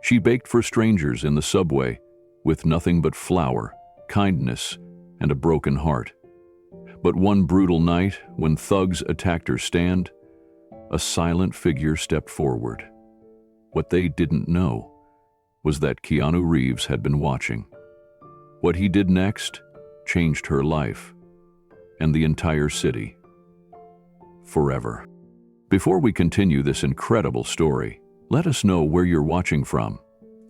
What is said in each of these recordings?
She baked for strangers in the subway with nothing but flour, kindness, and a broken heart. But one brutal night, when thugs attacked her stand, a silent figure stepped forward. What they didn't know was that Keanu Reeves had been watching. What he did next changed her life and the entire city forever. Before we continue this incredible story, let us know where you're watching from.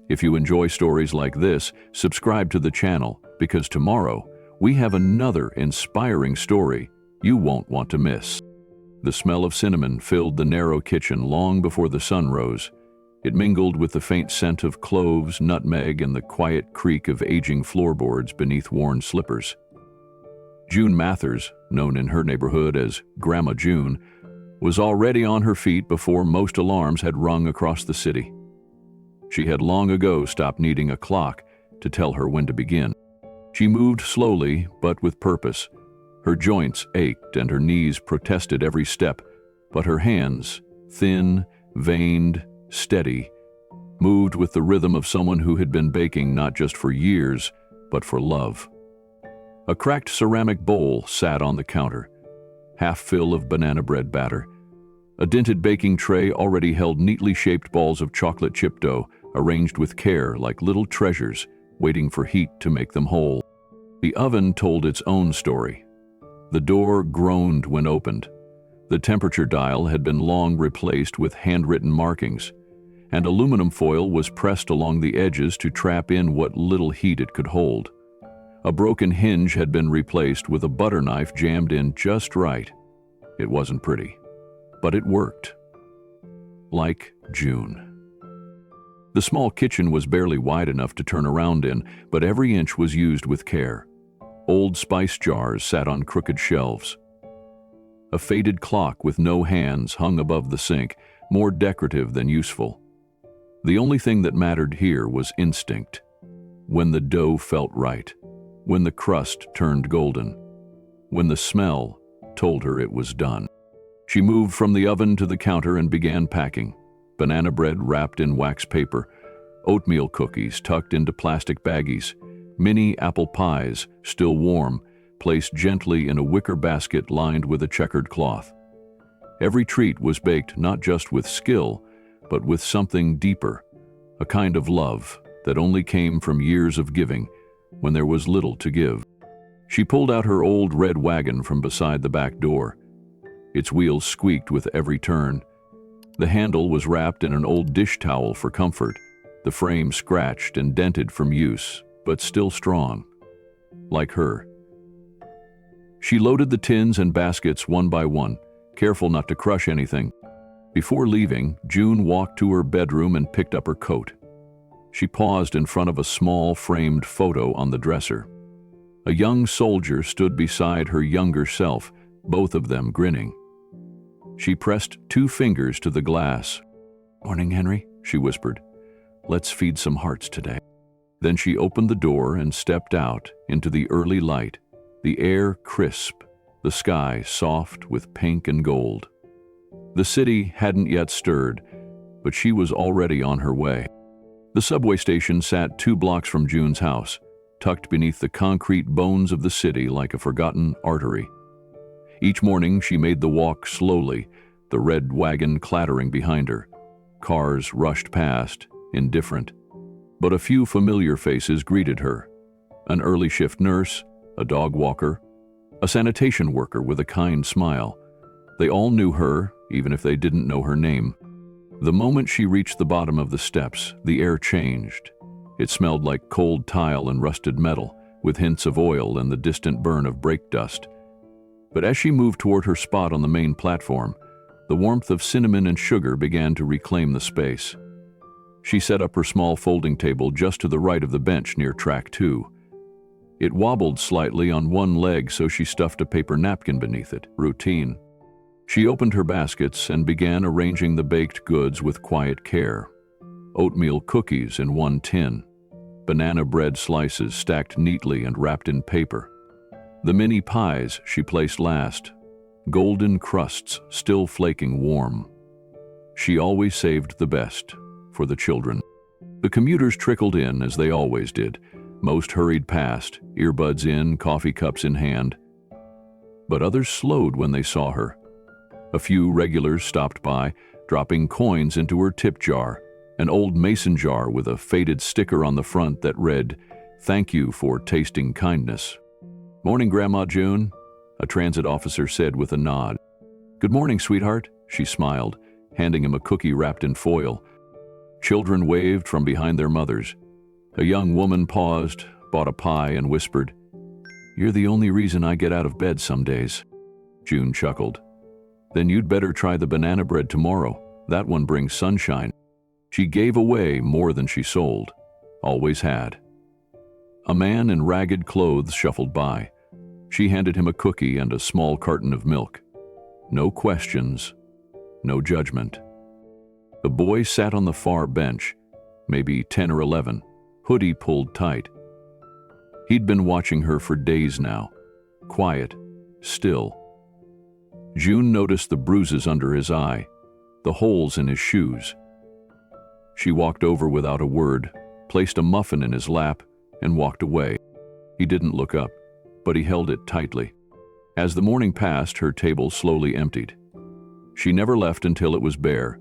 If you enjoy stories like this, subscribe to the channel, because tomorrow we have another inspiring story you won't want to miss. The smell of cinnamon filled the narrow kitchen long before the sun rose. It mingled with the faint scent of cloves, nutmeg, and the quiet creak of aging floorboards beneath worn slippers. June Mathers, known in her neighborhood as Grandma June, was already on her feet before most alarms had rung across the city. She had long ago stopped needing a clock to tell her when to begin. She moved slowly, but with purpose. Her joints ached and her knees protested every step, but her hands, thin, veined, steady, moved with the rhythm of someone who had been baking not just for years, but for love. A cracked ceramic bowl sat on the counter, half full of banana bread batter. A dented baking tray already held neatly shaped balls of chocolate chip dough, arranged with care like little treasures, waiting for heat to make them whole. The oven told its own story. The door groaned when opened. The temperature dial had been long replaced with handwritten markings, and aluminum foil was pressed along the edges to trap in what little heat it could hold. A broken hinge had been replaced with a butter knife jammed in just right. It wasn't pretty, but it worked. Like June. The small kitchen was barely wide enough to turn around in, but every inch was used with care. Old spice jars sat on crooked shelves. A faded clock with no hands hung above the sink, more decorative than useful. The only thing that mattered here was instinct. When the dough felt right, when the crust turned golden, when the smell told her it was done. She moved from the oven to the counter and began packing. Banana bread wrapped in wax paper, oatmeal cookies tucked into plastic baggies, mini apple pies, still warm, placed gently in a wicker basket lined with a checkered cloth. Every treat was baked not just with skill, but with something deeper, a kind of love that only came from years of giving when there was little to give. She pulled out her old red wagon from beside the back door. Its wheels squeaked with every turn. The handle was wrapped in an old dish towel for comfort, the frame scratched and dented from use, but still strong, like her. She loaded the tins and baskets one by one, careful not to crush anything. Before leaving, June walked to her bedroom and picked up her coat. She paused in front of a small framed photo on the dresser. A young soldier stood beside her younger self, both of them grinning. She pressed 2 fingers to the glass. "Morning, Henry," she whispered. "Let's feed some hearts today." Then she opened the door and stepped out into the early light, the air crisp, the sky soft with pink and gold. The city hadn't yet stirred, but she was already on her way. The subway station sat 2 blocks from June's house, tucked beneath the concrete bones of the city like a forgotten artery. Each morning she made the walk slowly, the red wagon clattering behind her. Cars rushed past, indifferent. But a few familiar faces greeted her. An early shift nurse, a dog walker, a sanitation worker with a kind smile. They all knew her, even if they didn't know her name. The moment she reached the bottom of the steps, the air changed. It smelled like cold tile and rusted metal, with hints of oil and the distant burn of brake dust. But as she moved toward her spot on the main platform, the warmth of cinnamon and sugar began to reclaim the space. She set up her small folding table just to the right of the bench near track 2. It wobbled slightly on one leg, so she stuffed a paper napkin beneath it. Routine. She opened her baskets and began arranging the baked goods with quiet care. Oatmeal cookies in one tin, banana bread slices stacked neatly and wrapped in paper. The mini pies she placed last, golden crusts still flaking warm. She always saved the best for the children. The commuters trickled in as they always did. Most hurried past, earbuds in, coffee cups in hand. But others slowed when they saw her. A few regulars stopped by, dropping coins into her tip jar, an old mason jar with a faded sticker on the front that read, "Thank you for tasting kindness." "Morning, Grandma June," a transit officer said with a nod. "Good morning, sweetheart," she smiled, handing him a cookie wrapped in foil. Children waved from behind their mothers. A young woman paused, bought a pie, and whispered, "You're the only reason I get out of bed some days." June chuckled. "Then you'd better try the banana bread tomorrow. That one brings sunshine." She gave away more than she sold. Always had. A man in ragged clothes shuffled by. She handed him a cookie and a small carton of milk. No questions, no judgment. The boy sat on the far bench, maybe 10 or 11, hoodie pulled tight. He'd been watching her for days now, quiet, still. June noticed the bruises under his eye, the holes in his shoes. She walked over without a word, placed a muffin in his lap, and walked away. He didn't look up, but he held it tightly. As the morning passed, her table slowly emptied. She never left until it was bare,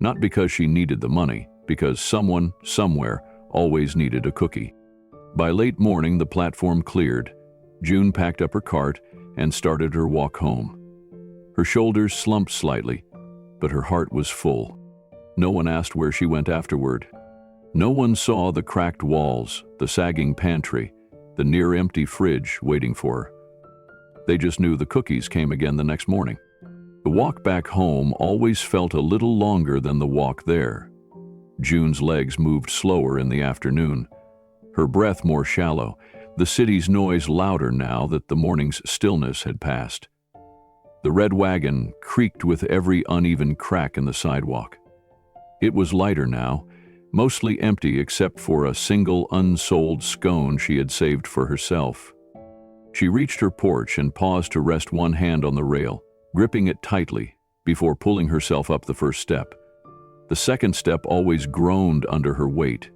not because she needed the money, because someone, somewhere, always needed a cookie. By late morning, the platform cleared. June packed up her cart and started her walk home. Her shoulders slumped slightly, but her heart was full. No one asked where she went afterward. No one saw the cracked walls, the sagging pantry, the near-empty fridge waiting for her. They just knew the cookies came again the next morning. The walk back home always felt a little longer than the walk there. June's legs moved slower in the afternoon, her breath more shallow, the city's noise louder now that the morning's stillness had passed. The red wagon creaked with every uneven crack in the sidewalk. It was lighter now, mostly empty except for a single unsold scone she had saved for herself. She reached her porch and paused to rest one hand on the rail, gripping it tightly before pulling herself up the first step. The second step always groaned under her weight.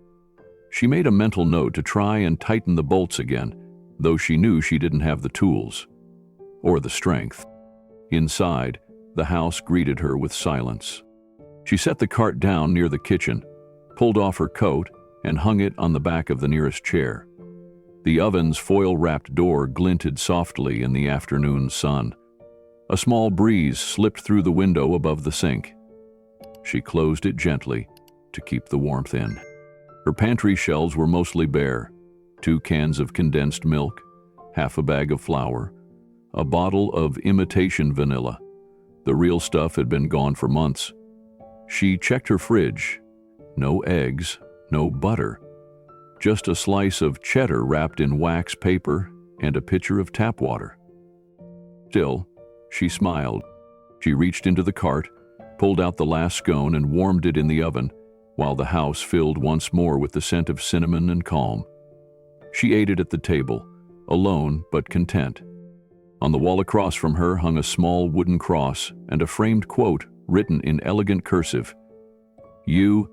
She made a mental note to try and tighten the bolts again, though she knew she didn't have the tools or the strength. Inside, the house greeted her with silence. She set the cart down near the kitchen, pulled off her coat, and hung it on the back of the nearest chair. The oven's foil-wrapped door glinted softly in the afternoon sun. A small breeze slipped through the window above the sink. She closed it gently to keep the warmth in. Her pantry shelves were mostly bare. 2 cans of condensed milk, half a bag of flour, a bottle of imitation vanilla. The real stuff had been gone for months. She checked her fridge. No eggs, no butter. Just a slice of cheddar wrapped in wax paper and a pitcher of tap water. Still, she smiled. She reached into the cart, pulled out the last scone and warmed it in the oven, while the house filled once more with the scent of cinnamon and calm. She ate it at the table, alone but content. On the wall across from her hung a small wooden cross and a framed quote written in elegant cursive. "You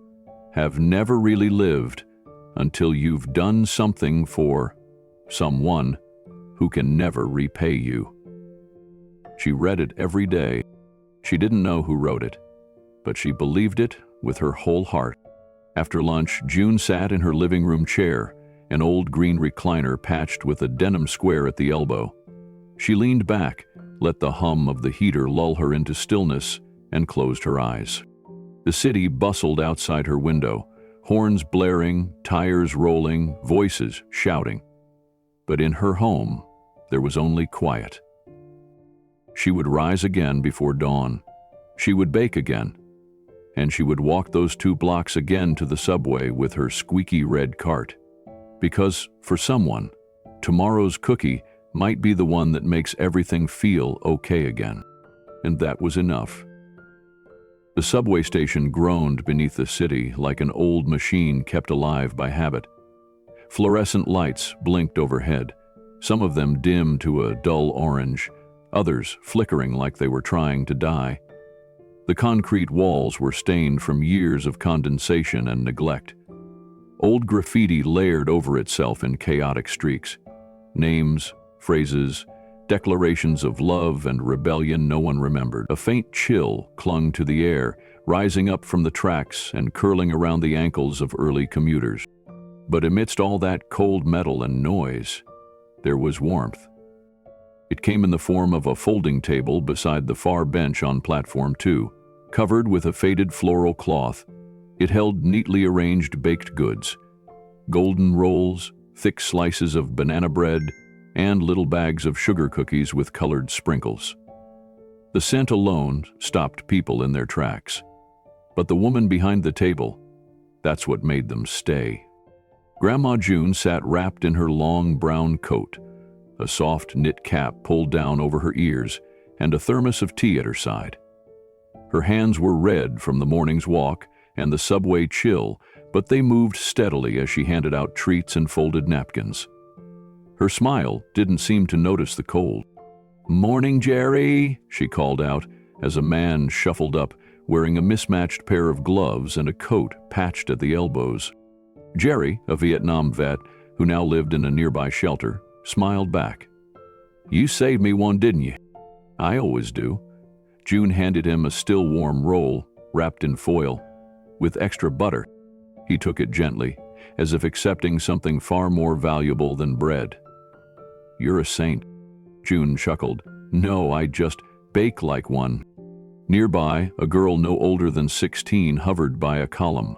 have never really lived until you've done something for someone who can never repay you." She read it every day. She didn't know who wrote it, but she believed it with her whole heart. After lunch, June sat in her living room chair, an old green recliner patched with a denim square at the elbow. She leaned back, let the hum of the heater lull her into stillness, and closed her eyes. The city bustled outside her window, horns blaring, tires rolling, voices shouting. But in her home, there was only quiet. She would rise again before dawn. She would bake again. And she would walk those 2 blocks again to the subway with her squeaky red cart. Because, for someone, tomorrow's cookie might be the one that makes everything feel okay again. And that was enough. The subway station groaned beneath the city like an old machine kept alive by habit. Fluorescent lights blinked overhead, some of them dim to a dull orange, others flickering like they were trying to die. The concrete walls were stained from years of condensation and neglect. Old graffiti layered over itself in chaotic streaks. Names, phrases, declarations of love and rebellion no one remembered. A faint chill clung to the air, rising up from the tracks and curling around the ankles of early commuters. But amidst all that cold metal and noise, there was warmth. It came in the form of a folding table beside the far bench on platform 2. Covered with a faded floral cloth, it held neatly arranged baked goods, golden rolls, thick slices of banana bread, and little bags of sugar cookies with colored sprinkles. The scent alone stopped people in their tracks. But the woman behind the table, that's what made them stay. Grandma June sat wrapped in her long brown coat, a soft knit cap pulled down over her ears, and a thermos of tea at her side. Her hands were red from the morning's walk and the subway chill, but they moved steadily as she handed out treats and folded napkins. Her smile didn't seem to notice the cold. "Morning, Jerry," she called out as a man shuffled up, wearing a mismatched pair of gloves and a coat patched at the elbows. Jerry, a Vietnam vet who now lived in a nearby shelter, smiled back. "You saved me one, didn't you?" "I always do." June handed him a still warm roll, wrapped in foil, with extra butter. He took it gently, as if accepting something far more valuable than bread. "You're a saint." June chuckled. "No, I just bake like one." Nearby, a girl no older than 16 hovered by a column.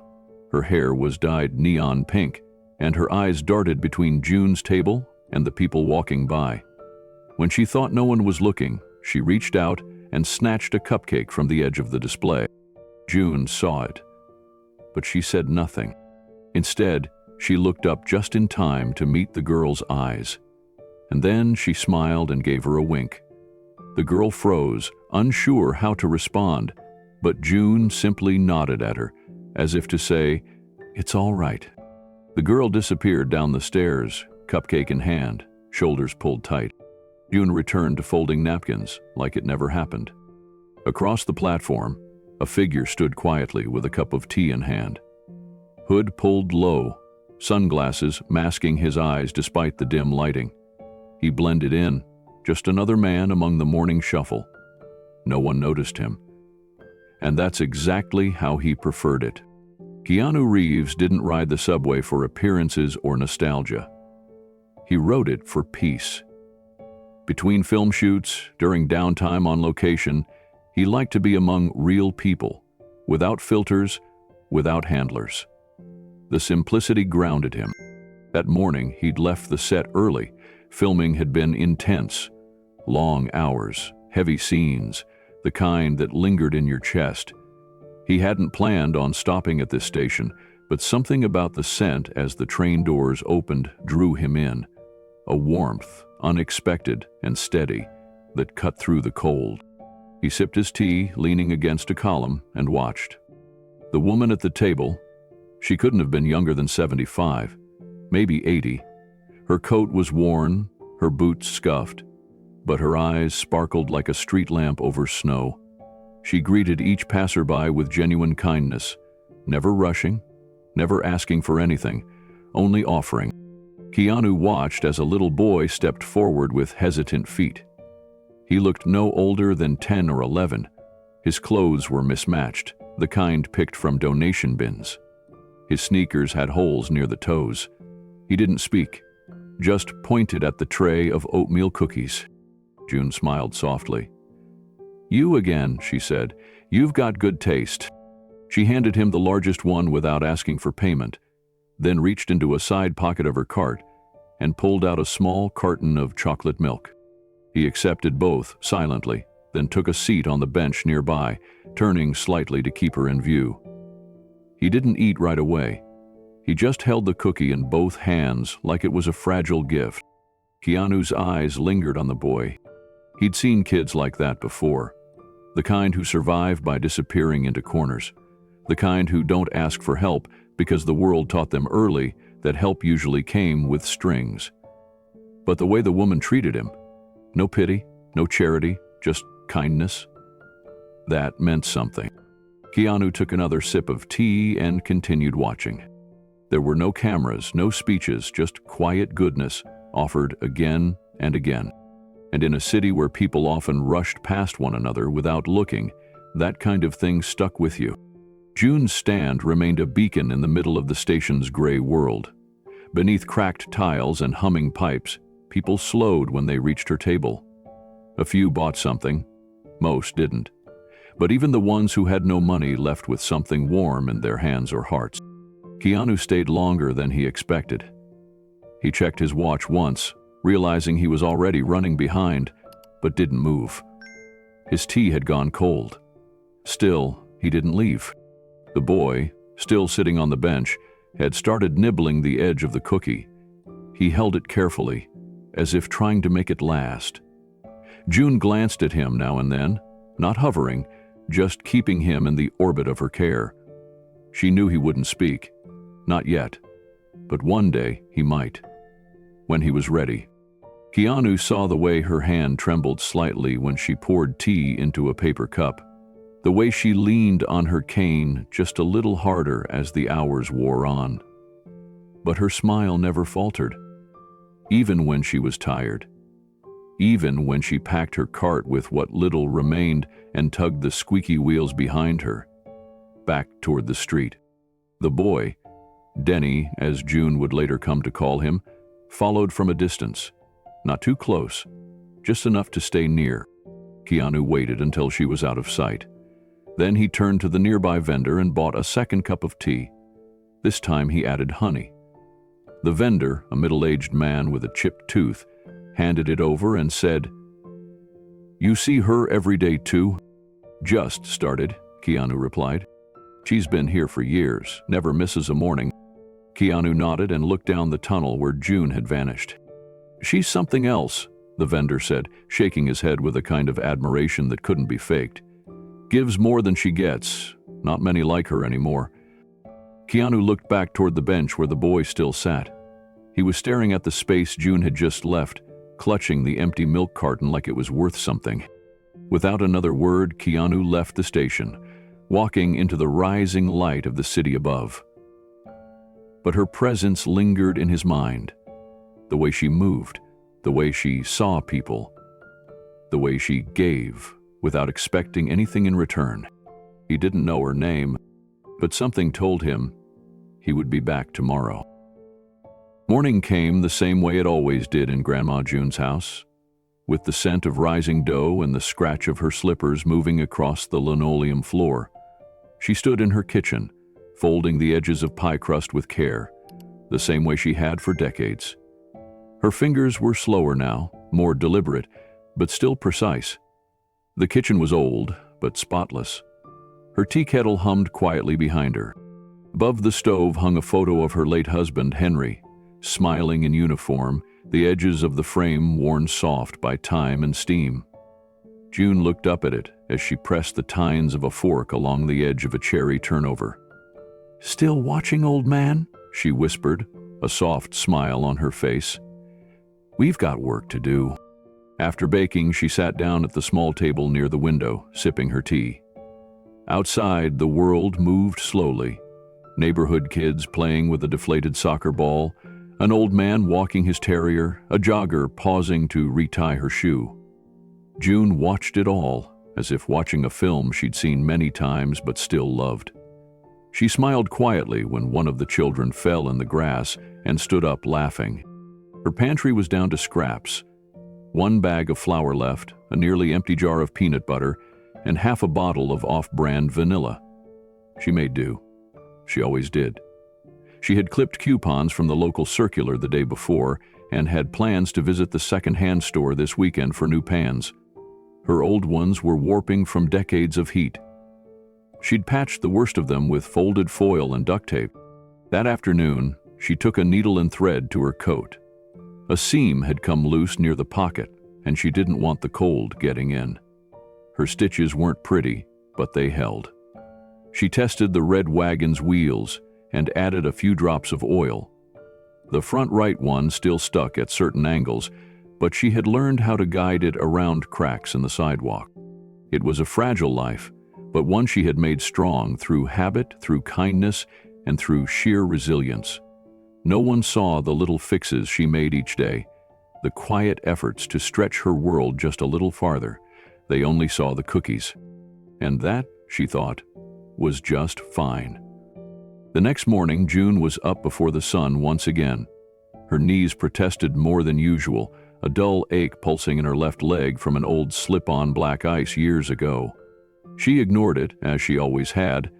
Her hair was dyed neon pink, and her eyes darted between June's table and the people walking by. When she thought no one was looking, she reached out and snatched a cupcake from the edge of the display. June saw it, but she said nothing. Instead, she looked up just in time to meet the girl's eyes. And then she smiled and gave her a wink. The girl froze, unsure how to respond, but June simply nodded at her, as if to say, "It's all right." The girl disappeared down the stairs, cupcake in hand, shoulders pulled tight. June returned to folding napkins like it never happened. Across the platform, a figure stood quietly with a cup of tea in hand. Hood pulled low, sunglasses masking his eyes despite the dim lighting. He blended in, just another man among the morning shuffle. No one noticed him. And that's exactly how he preferred it. Keanu Reeves didn't ride the subway for appearances or nostalgia. He rode it for peace. Between film shoots, during downtime on location, he liked to be among real people, without filters, without handlers. The simplicity grounded him. That morning, he'd left the set early. Filming had been intense. Long hours, heavy scenes, the kind that lingered in your chest. He hadn't planned on stopping at this station, but something about the scent as the train doors opened drew him in. A warmth, unexpected and steady, that cut through the cold. He sipped his tea, leaning against a column, and watched. The woman at the table, she couldn't have been younger than 75, maybe 80. Her coat was worn, her boots scuffed, but her eyes sparkled like a street lamp over snow. She greeted each passerby with genuine kindness, never rushing, never asking for anything, only offering. Keanu watched as a little boy stepped forward with hesitant feet. He looked no older than 10 or 11. His clothes were mismatched, the kind picked from donation bins. His sneakers had holes near the toes. He didn't speak, just pointed at the tray of oatmeal cookies. June smiled softly. "You again," she said. "You've got good taste." She handed him the largest one without asking for payment, then reached into a side pocket of her cart and pulled out a small carton of chocolate milk. He accepted both silently, then took a seat on the bench nearby, turning slightly to keep her in view. He didn't eat right away. He just held the cookie in both hands like it was a fragile gift. Keanu's eyes lingered on the boy. He'd seen kids like that before. The kind who survive by disappearing into corners. The kind who don't ask for help because the world taught them early that help usually came with strings. But the way the woman treated him, no pity, no charity, just kindness, that meant something. Keanu took another sip of tea and continued watching. There were no cameras, no speeches, just quiet goodness offered again and again. And in a city where people often rushed past one another without looking, that kind of thing stuck with you. June's stand remained a beacon in the middle of the station's gray world. Beneath cracked tiles and humming pipes, people slowed when they reached her table. A few bought something, most didn't. But even the ones who had no money left with something warm in their hands or hearts. Keanu stayed longer than he expected. He checked his watch once, realizing he was already running behind, but didn't move. His tea had gone cold. Still, he didn't leave. The boy, still sitting on the bench, had started nibbling the edge of the cookie. He held it carefully, as if trying to make it last. June glanced at him now and then, not hovering, just keeping him in the orbit of her care. She knew he wouldn't speak. Not yet. But one day he might. When he was ready. Keanu saw the way her hand trembled slightly when she poured tea into a paper cup. The way she leaned on her cane just a little harder as the hours wore on. But her smile never faltered. Even when she was tired. Even when she packed her cart with what little remained and tugged the squeaky wheels behind her, back toward the street. The boy, Denny, as June would later come to call him, followed from a distance. Not too close, just enough to stay near. Keanu waited until she was out of sight. Then he turned to the nearby vendor and bought a second cup of tea. This time he added honey. The vendor, a middle-aged man with a chipped tooth, handed it over and said, "You see her every day too?" "Just started," Keanu replied. "She's been here for years, never misses a morning." Keanu nodded and looked down the tunnel where June had vanished. "She's something else," the vendor said, shaking his head with a kind of admiration that couldn't be faked. "Gives more than she gets. Not many like her anymore." Keanu looked back toward the bench where the boy still sat. He was staring at the space June had just left, clutching the empty milk carton like it was worth something. Without another word, Keanu left the station, walking into the rising light of the city above. But her presence lingered in his mind. The way she moved, the way she saw people, the way she gave without expecting anything in return. He didn't know her name, but something told him he would be back tomorrow. Morning came the same way it always did in Grandma June's house, with the scent of rising dough and the scratch of her slippers moving across the linoleum floor. She stood in her kitchen, folding the edges of pie crust with care, the same way she had for decades. Her fingers were slower now, more deliberate, but still precise. The kitchen was old, but spotless. Her tea kettle hummed quietly behind her. Above the stove hung a photo of her late husband, Henry, smiling in uniform, the edges of the frame worn soft by time and steam. June looked up at it as she pressed the tines of a fork along the edge of a cherry turnover. "Still watching, old man?" she whispered, a soft smile on her face. "We've got work to do." After baking, she sat down at the small table near the window, sipping her tea. Outside, the world moved slowly. Neighborhood kids playing with a deflated soccer ball, an old man walking his terrier, a jogger pausing to retie her shoe. June watched it all, as if watching a film she'd seen many times but still loved. She smiled quietly when one of the children fell in the grass and stood up laughing. Her pantry was down to scraps. One bag of flour left, a nearly empty jar of peanut butter, and half a bottle of off-brand vanilla. She made do. She always did. She had clipped coupons from the local circular the day before and had plans to visit the second-hand store this weekend for new pans. Her old ones were warping from decades of heat. She'd patched the worst of them with folded foil and duct tape. That afternoon, she took a needle and thread to her coat. A seam had come loose near the pocket, and she didn't want the cold getting in. Her stitches weren't pretty, but they held. She tested the red wagon's wheels and added a few drops of oil. The front right one still stuck at certain angles, but she had learned how to guide it around cracks in the sidewalk. It was a fragile life, but one she had made strong through habit, through kindness, and through sheer resilience. No one saw the little fixes she made each day, the quiet efforts to stretch her world just a little farther. They only saw the cookies. And that, she thought, was just fine. The next morning, June was up before the sun once again. Her knees protested more than usual, a dull ache pulsing in her left leg from an old slip-on black ice years ago. She ignored it, as she always had,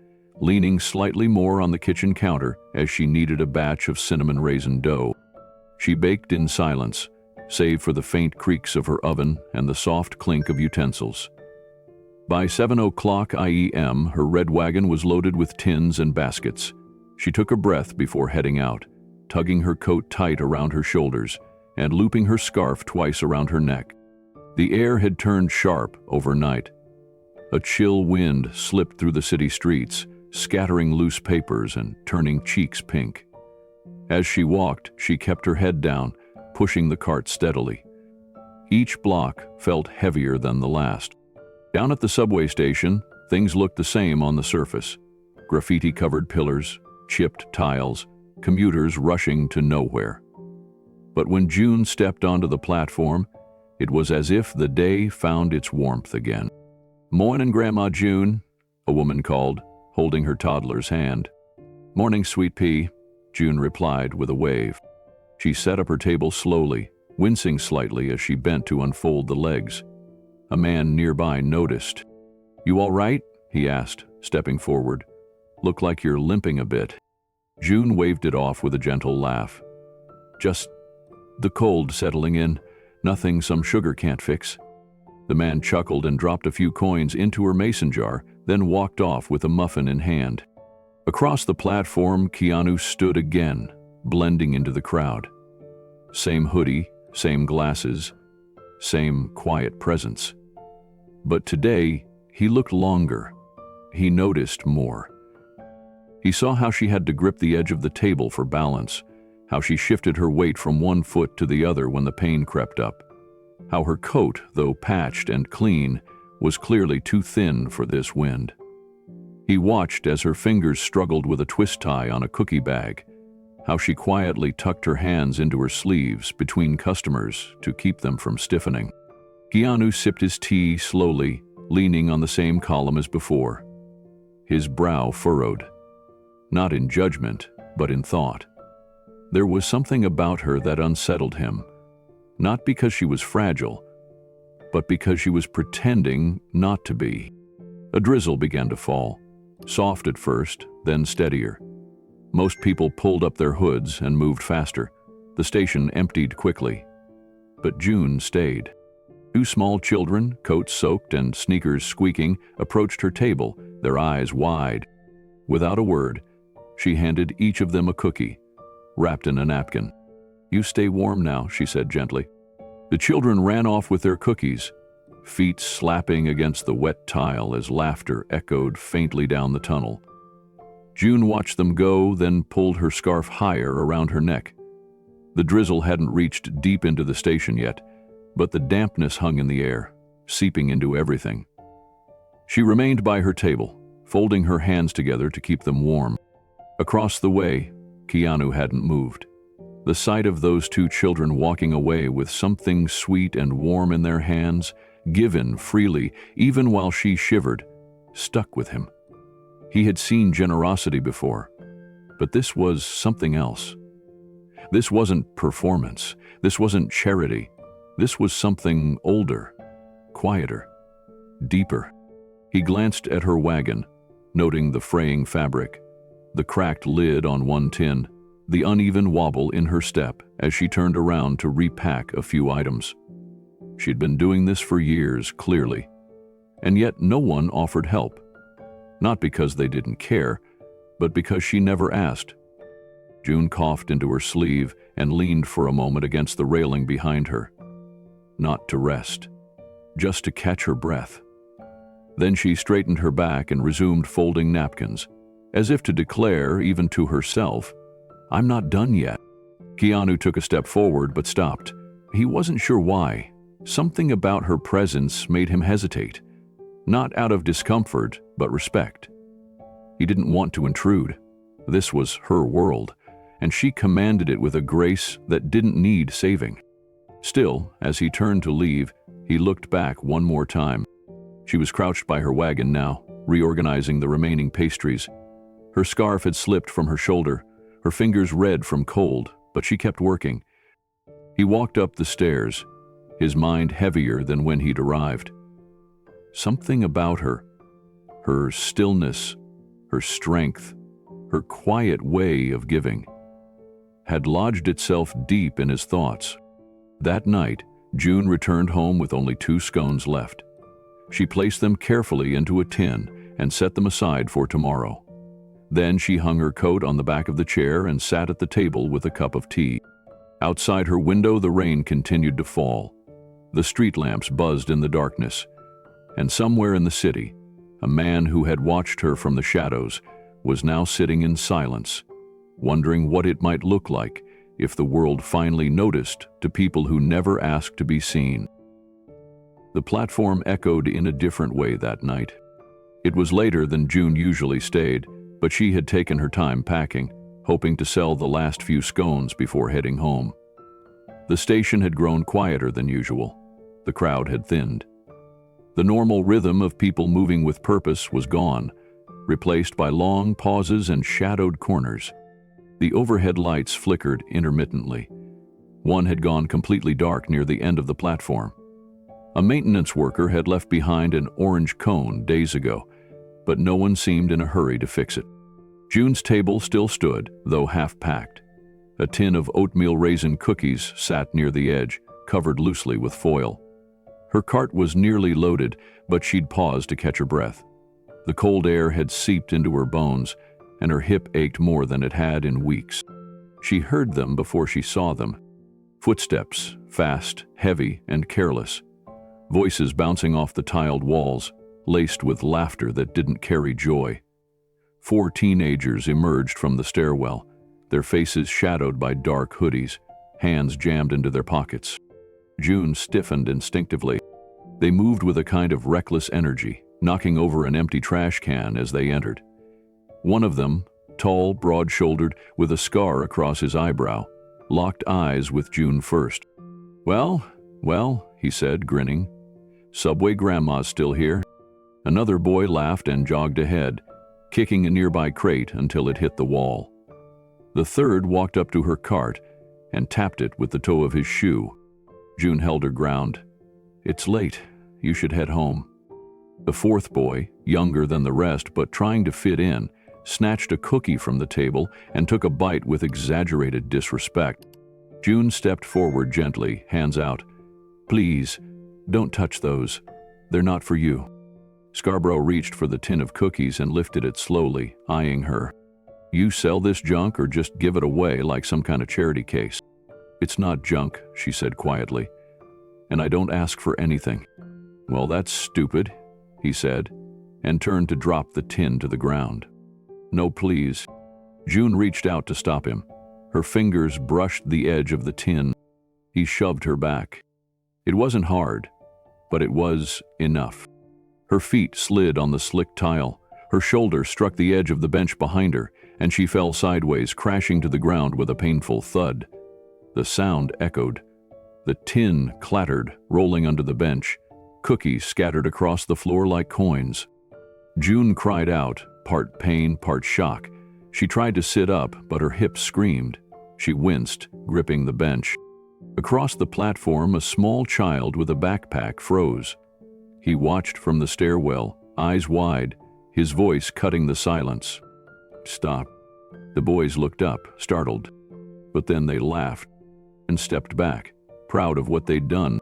leaning slightly more on the kitchen counter as she kneaded a batch of cinnamon raisin dough. She baked in silence, save for the faint creaks of her oven and the soft clink of utensils. By 7:00 IEM, her red wagon was loaded with tins and baskets. She took a breath before heading out, tugging her coat tight around her shoulders and looping her scarf twice around her neck. The air had turned sharp overnight. A chill wind slipped through the city streets, scattering loose papers and turning cheeks pink. As she walked, she kept her head down, pushing the cart steadily. Each block felt heavier than the last. Down at the subway station, things looked the same on the surface. Graffiti-covered pillars, chipped tiles, commuters rushing to nowhere. But when June stepped onto the platform, it was as if the day found its warmth again. "Morning, Grandma June," a woman called, holding her toddler's hand. "Morning, Sweet Pea," June replied with a wave. She set up her table slowly, wincing slightly as she bent to unfold the legs. A man nearby noticed. "You all right?" he asked, stepping forward. "Look like you're limping a bit." June waved it off with a gentle laugh. "Just the cold settling in. Nothing some sugar can't fix." The man chuckled and dropped a few coins into her mason jar, then walked off with a muffin in hand. Across the platform, Keanu stood again, blending into the crowd. Same hoodie, same glasses, same quiet presence. But today, he looked longer. He noticed more. He saw how she had to grip the edge of the table for balance, how she shifted her weight from one foot to the other when the pain crept up, how her coat, though patched and clean, was clearly too thin for this wind. He watched as her fingers struggled with a twist tie on a cookie bag, how she quietly tucked her hands into her sleeves between customers to keep them from stiffening. Keanu sipped his tea slowly, leaning on the same column as before. His brow furrowed, not in judgment, but in thought. There was something about her that unsettled him, not because she was fragile, but because she was pretending not to be. A drizzle began to fall, soft at first, then steadier. Most people pulled up their hoods and moved faster. The station emptied quickly. But June stayed. Two small children, coats soaked and sneakers squeaking, approached her table, their eyes wide. Without a word, she handed each of them a cookie, wrapped in a napkin. "You stay warm now," she said gently. The children ran off with their cookies, feet slapping against the wet tile as laughter echoed faintly down the tunnel. June watched them go, then pulled her scarf higher around her neck. The drizzle hadn't reached deep into the station yet, but the dampness hung in the air, seeping into everything. She remained by her table, folding her hands together to keep them warm. Across the way, Keanu hadn't moved. The sight of those two children walking away with something sweet and warm in their hands, given freely, even while she shivered, stuck with him. He had seen generosity before, but this was something else. This wasn't performance. This wasn't charity. This was something older, quieter, deeper. He glanced at her wagon, noting the fraying fabric, the cracked lid on one tin, the uneven wobble in her step as she turned around to repack a few items. She'd been doing this for years, clearly, and yet no one offered help. Not because they didn't care, but because she never asked. June coughed into her sleeve and leaned for a moment against the railing behind her. Not to rest, just to catch her breath. Then she straightened her back and resumed folding napkins, as if to declare, even to herself, "I'm not done yet." Keanu took a step forward but stopped. He wasn't sure why. Something about her presence made him hesitate, not out of discomfort, but respect. He didn't want to intrude. This was her world, and she commanded it with a grace that didn't need saving. Still, as he turned to leave, he looked back one more time. She was crouched by her wagon now, reorganizing the remaining pastries. Her scarf had slipped from her shoulder, her fingers red from cold, but she kept working. He walked up the stairs, his mind heavier than when he'd arrived. Something about her stillness, her strength, her quiet way of giving, had lodged itself deep in his thoughts. That night, June returned home with only 2 scones left. She placed them carefully into a tin and set them aside for tomorrow. Then she hung her coat on the back of the chair and sat at the table with a cup of tea. Outside her window, the rain continued to fall. The street lamps buzzed in the darkness, and somewhere in the city, a man who had watched her from the shadows was now sitting in silence, wondering what it might look like if the world finally noticed to people who never asked to be seen. The platform echoed in a different way that night. It was later than June usually stayed, but she had taken her time packing, hoping to sell the last few scones before heading home. The station had grown quieter than usual. The crowd had thinned. The normal rhythm of people moving with purpose was gone, replaced by long pauses and shadowed corners. The overhead lights flickered intermittently. One had gone completely dark near the end of the platform. A maintenance worker had left behind an orange cone days ago, but no one seemed in a hurry to fix it. June's table still stood, though half-packed. A tin of oatmeal raisin cookies sat near the edge, covered loosely with foil. Her cart was nearly loaded, but she'd paused to catch her breath. The cold air had seeped into her bones, and her hip ached more than it had in weeks. She heard them before she saw them. Footsteps, fast, heavy, and careless. Voices bouncing off the tiled walls, laced with laughter that didn't carry joy. 4 teenagers emerged from the stairwell, their faces shadowed by dark hoodies, hands jammed into their pockets. June stiffened instinctively. They moved with a kind of reckless energy, knocking over an empty trash can as they entered. One of them, tall, broad-shouldered, with a scar across his eyebrow, locked eyes with June first. Well, he said, grinning. Subway Grandma's still here." Another boy laughed and jogged ahead, kicking a nearby crate until it hit the wall. The third walked up to her cart and tapped it with the toe of his shoe. June held her ground. "It's late. You should head home." The fourth boy, younger than the rest but trying to fit in, snatched a cookie from the table and took a bite with exaggerated disrespect. June stepped forward gently, hands out. "Please, don't touch those. They're not for you." Scarborough reached for the tin of cookies and lifted it slowly, eyeing her. "You sell this junk or just give it away like some kind of charity case?" "It's not junk," she said quietly, "and I don't ask for anything." "Well, that's stupid," he said, and turned to drop the tin to the ground. "No, please." June reached out to stop him. Her fingers brushed the edge of the tin. He shoved her back. It wasn't hard, but it was enough. Her feet slid on the slick tile. Her shoulder struck the edge of the bench behind her, and she fell sideways, crashing to the ground with a painful thud. The sound echoed. The tin clattered, rolling under the bench. Cookies scattered across the floor like coins. June cried out, part pain, part shock. She tried to sit up, but her hips screamed. She winced, gripping the bench. Across the platform, a small child with a backpack froze. He watched from the stairwell, eyes wide, his voice cutting the silence. "Stop." The boys looked up, startled. But then they laughed and stepped back, proud of what they'd done.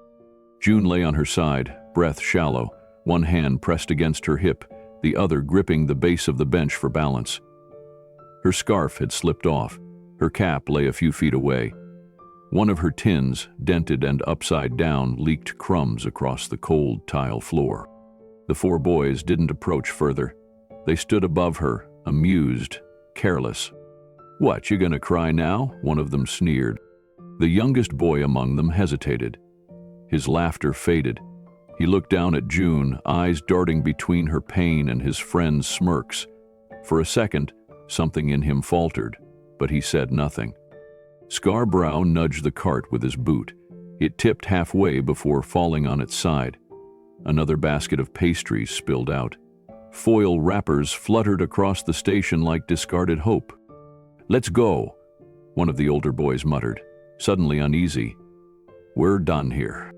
June lay on her side, breath shallow, one hand pressed against her hip, the other gripping the base of the bench for balance. Her scarf had slipped off. Her cap lay a few feet away. One of her tins, dented and upside down, leaked crumbs across the cold tile floor. The 4 boys didn't approach further. They stood above her, amused, careless. "What, you gonna cry now?" one of them sneered. The youngest boy among them hesitated. His laughter faded. He looked down at June, eyes darting between her pain and his friend's smirks. For a second, Something in him faltered, but he said nothing. Scarborough nudged the cart with his boot. It tipped halfway before falling on its side. Another basket of pastries spilled out. Foil wrappers fluttered across the station like discarded hope. "Let's go," one of the older boys muttered, suddenly uneasy. "We're done here."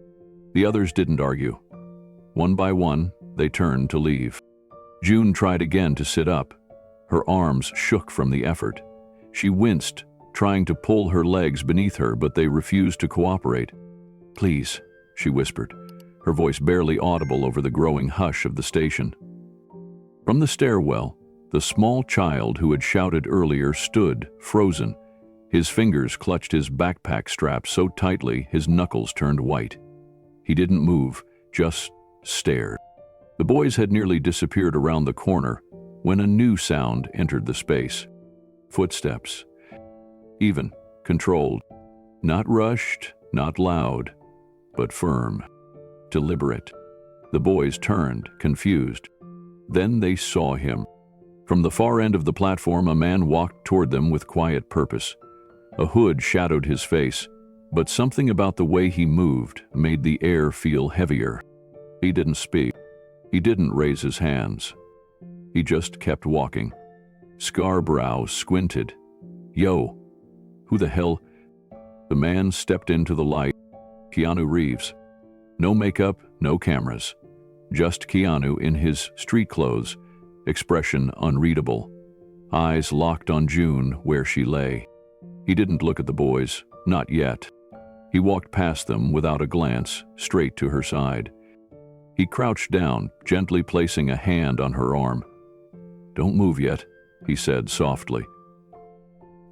The others didn't argue. One by one, they turned to leave. June tried again to sit up. Her arms shook from the effort. She winced, trying to pull her legs beneath her, but they refused to cooperate. "Please," she whispered, her voice barely audible over the growing hush of the station. From the stairwell, the small child who had shouted earlier stood, frozen. His fingers clutched his backpack strap so tightly his knuckles turned white. He didn't move, just stared. The boys had nearly disappeared around the corner when a new sound entered the space. Footsteps. Even, controlled. Not rushed, not loud, but firm. Deliberate. The boys turned, confused. Then they saw him. From the far end of the platform, a man walked toward them with quiet purpose. A hood shadowed his face, but something about the way he moved made the air feel heavier. He didn't speak. He didn't raise his hands. He just kept walking. Scarborough squinted. "Yo, who the hell?" The man stepped into the light. Keanu Reeves. No makeup, no cameras. Just Keanu in his street clothes, expression unreadable. Eyes locked on June where she lay. He didn't look at the boys, not yet. He walked past them without a glance, straight to her side. He crouched down, gently placing a hand on her arm. "Don't move yet," he said softly.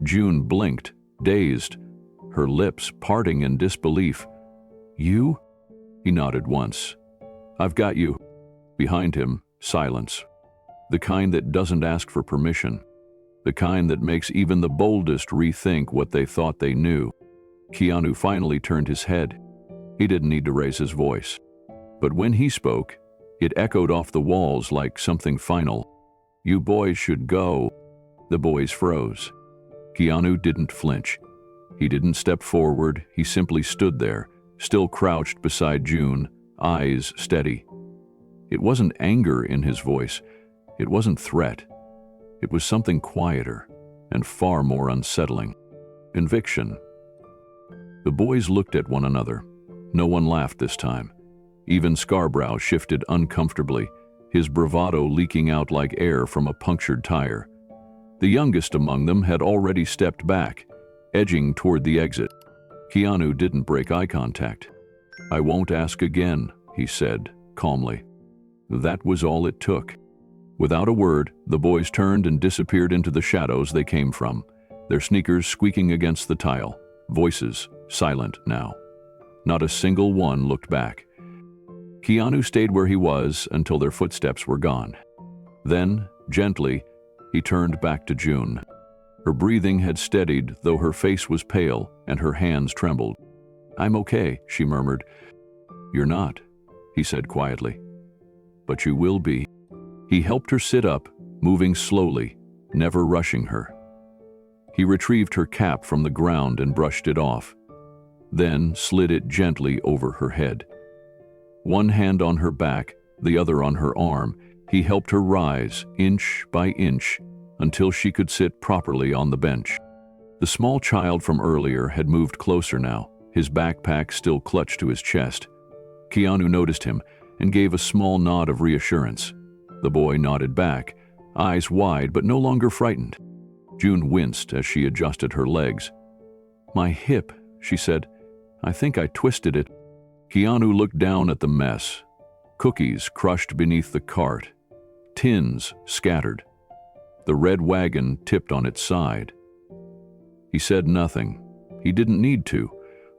June blinked, dazed, her lips parting in disbelief. "You?" He nodded once. "I've got you." Behind him, silence. The kind that doesn't ask for permission. The kind that makes even the boldest rethink what they thought they knew. Keanu finally turned his head. He didn't need to raise his voice. But when he spoke, it echoed off the walls like something final. "You boys should go." The boys froze. Keanu didn't flinch. He didn't step forward, he simply stood there, still crouched beside June, eyes steady. It wasn't anger in his voice. It wasn't threat. It was something quieter and far more unsettling. Conviction. The boys looked at one another. No one laughed this time. Even Scarborough shifted uncomfortably, his bravado leaking out like air from a punctured tire. The youngest among them had already stepped back, edging toward the exit. Keanu didn't break eye contact. "I won't ask again," he said, calmly. That was all it took. Without a word, the boys turned and disappeared into the shadows they came from, their sneakers squeaking against the tile, voices silent now. Not a single one looked back. Keanu stayed where he was until their footsteps were gone. Then, gently, he turned back to June. Her breathing had steadied, though her face was pale and her hands trembled. "I'm okay," she murmured. "You're not," he said quietly. "But you will be." He helped her sit up, moving slowly, never rushing her. He retrieved her cap from the ground and brushed it off, then slid it gently over her head. One hand on her back, the other on her arm, he helped her rise, inch by inch, until she could sit properly on the bench. The small child from earlier had moved closer now, his backpack still clutched to his chest. Keanu noticed him and gave a small nod of reassurance. The boy nodded back, eyes wide but no longer frightened. June winced as she adjusted her legs. "My hip," she said. "I think I twisted it." Keanu looked down at the mess. Cookies crushed beneath the cart. Tins scattered. The red wagon tipped on its side. He said nothing. He didn't need to.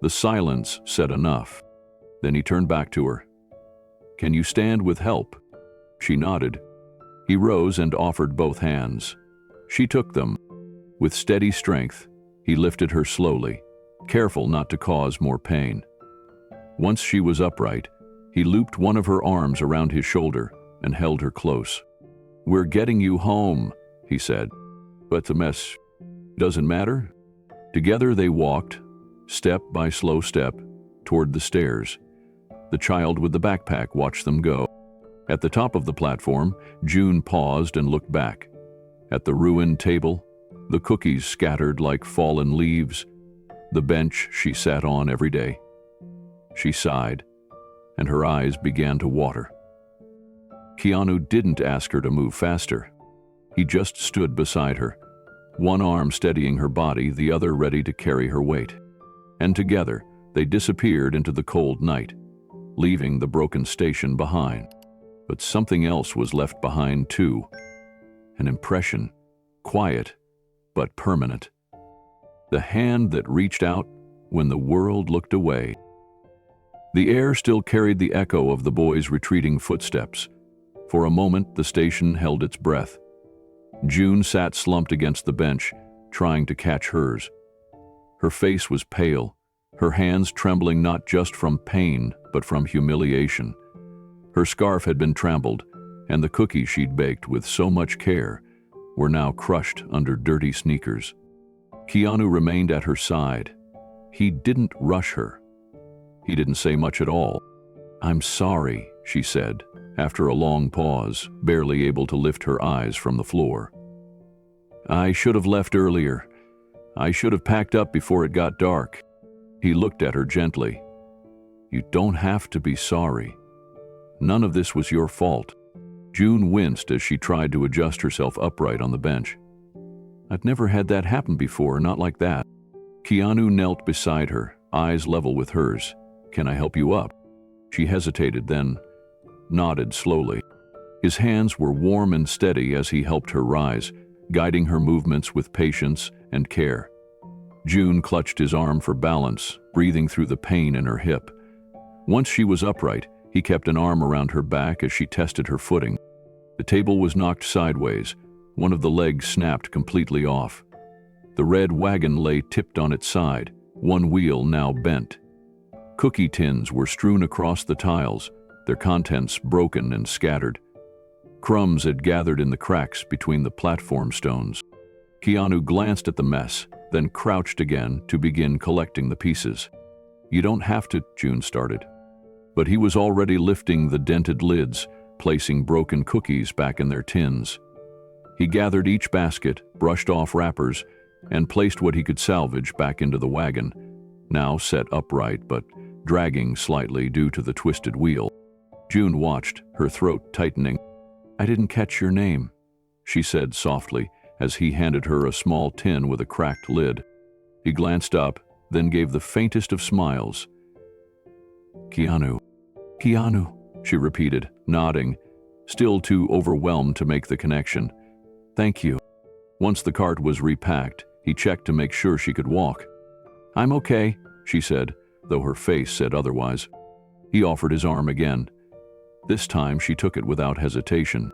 The silence said enough. Then he turned back to her. "Can you stand with help?" She nodded. He rose and offered both hands. She took them. With steady strength, he lifted her slowly, careful not to cause more pain. Once she was upright, he looped one of her arms around his shoulder and held her close. "We're getting you home," he said. But the mess doesn't matter. Together they walked, step by slow step, toward the stairs. The child with the backpack watched them go. At the top of the platform, June paused and looked back. At the ruined table, the cookies scattered like fallen leaves, the bench she sat on every day. She sighed, and her eyes began to water. Keanu didn't ask her to move faster. He just stood beside her, one arm steadying her body, the other ready to carry her weight. And together, they disappeared into the cold night, leaving the broken station behind. But something else was left behind too. An impression, quiet but permanent. The hand that reached out when the world looked away. The air still carried the echo of the boy's retreating footsteps. For a moment, the station held its breath. June sat slumped against the bench, trying to catch hers. Her face was pale, her hands trembling not just from pain, but from humiliation. Her scarf had been trampled, and the cookies she'd baked with so much care were now crushed under dirty sneakers. Keanu remained at her side. He didn't rush her. He didn't say much at all. "I'm sorry," she said, after a long pause, barely able to lift her eyes from the floor. "I should have left earlier. I should have packed up before it got dark." He looked at her gently. "You don't have to be sorry. None of this was your fault." June winced as she tried to adjust herself upright on the bench. "I've never had that happen before, not like that." Keanu knelt beside her, eyes level with hers. "Can I help you up?" She hesitated, then nodded slowly. His hands were warm and steady as he helped her rise, guiding her movements with patience and care. June clutched his arm for balance, breathing through the pain in her hip. Once she was upright, he kept an arm around her back as she tested her footing. The table was knocked sideways. One of the legs snapped completely off. The red wagon lay tipped on its side, one wheel now bent. Cookie tins were strewn across the tiles, their contents broken and scattered. Crumbs had gathered in the cracks between the platform stones. Keanu glanced at the mess, then crouched again to begin collecting the pieces. "You don't have to," June started. But he was already lifting the dented lids, placing broken cookies back in their tins. He gathered each basket, brushed off wrappers, and placed what he could salvage back into the wagon, now set upright but dragging slightly due to the twisted wheel. June watched, her throat tightening. "I didn't catch your name," she said softly as he handed her a small tin with a cracked lid. He glanced up, then gave the faintest of smiles. "Keanu." "Keanu," she repeated, nodding, still too overwhelmed to make the connection. "Thank you." Once the cart was repacked, he checked to make sure she could walk. "I'm okay," she said, though her face said otherwise. He offered his arm again. This time she took it without hesitation.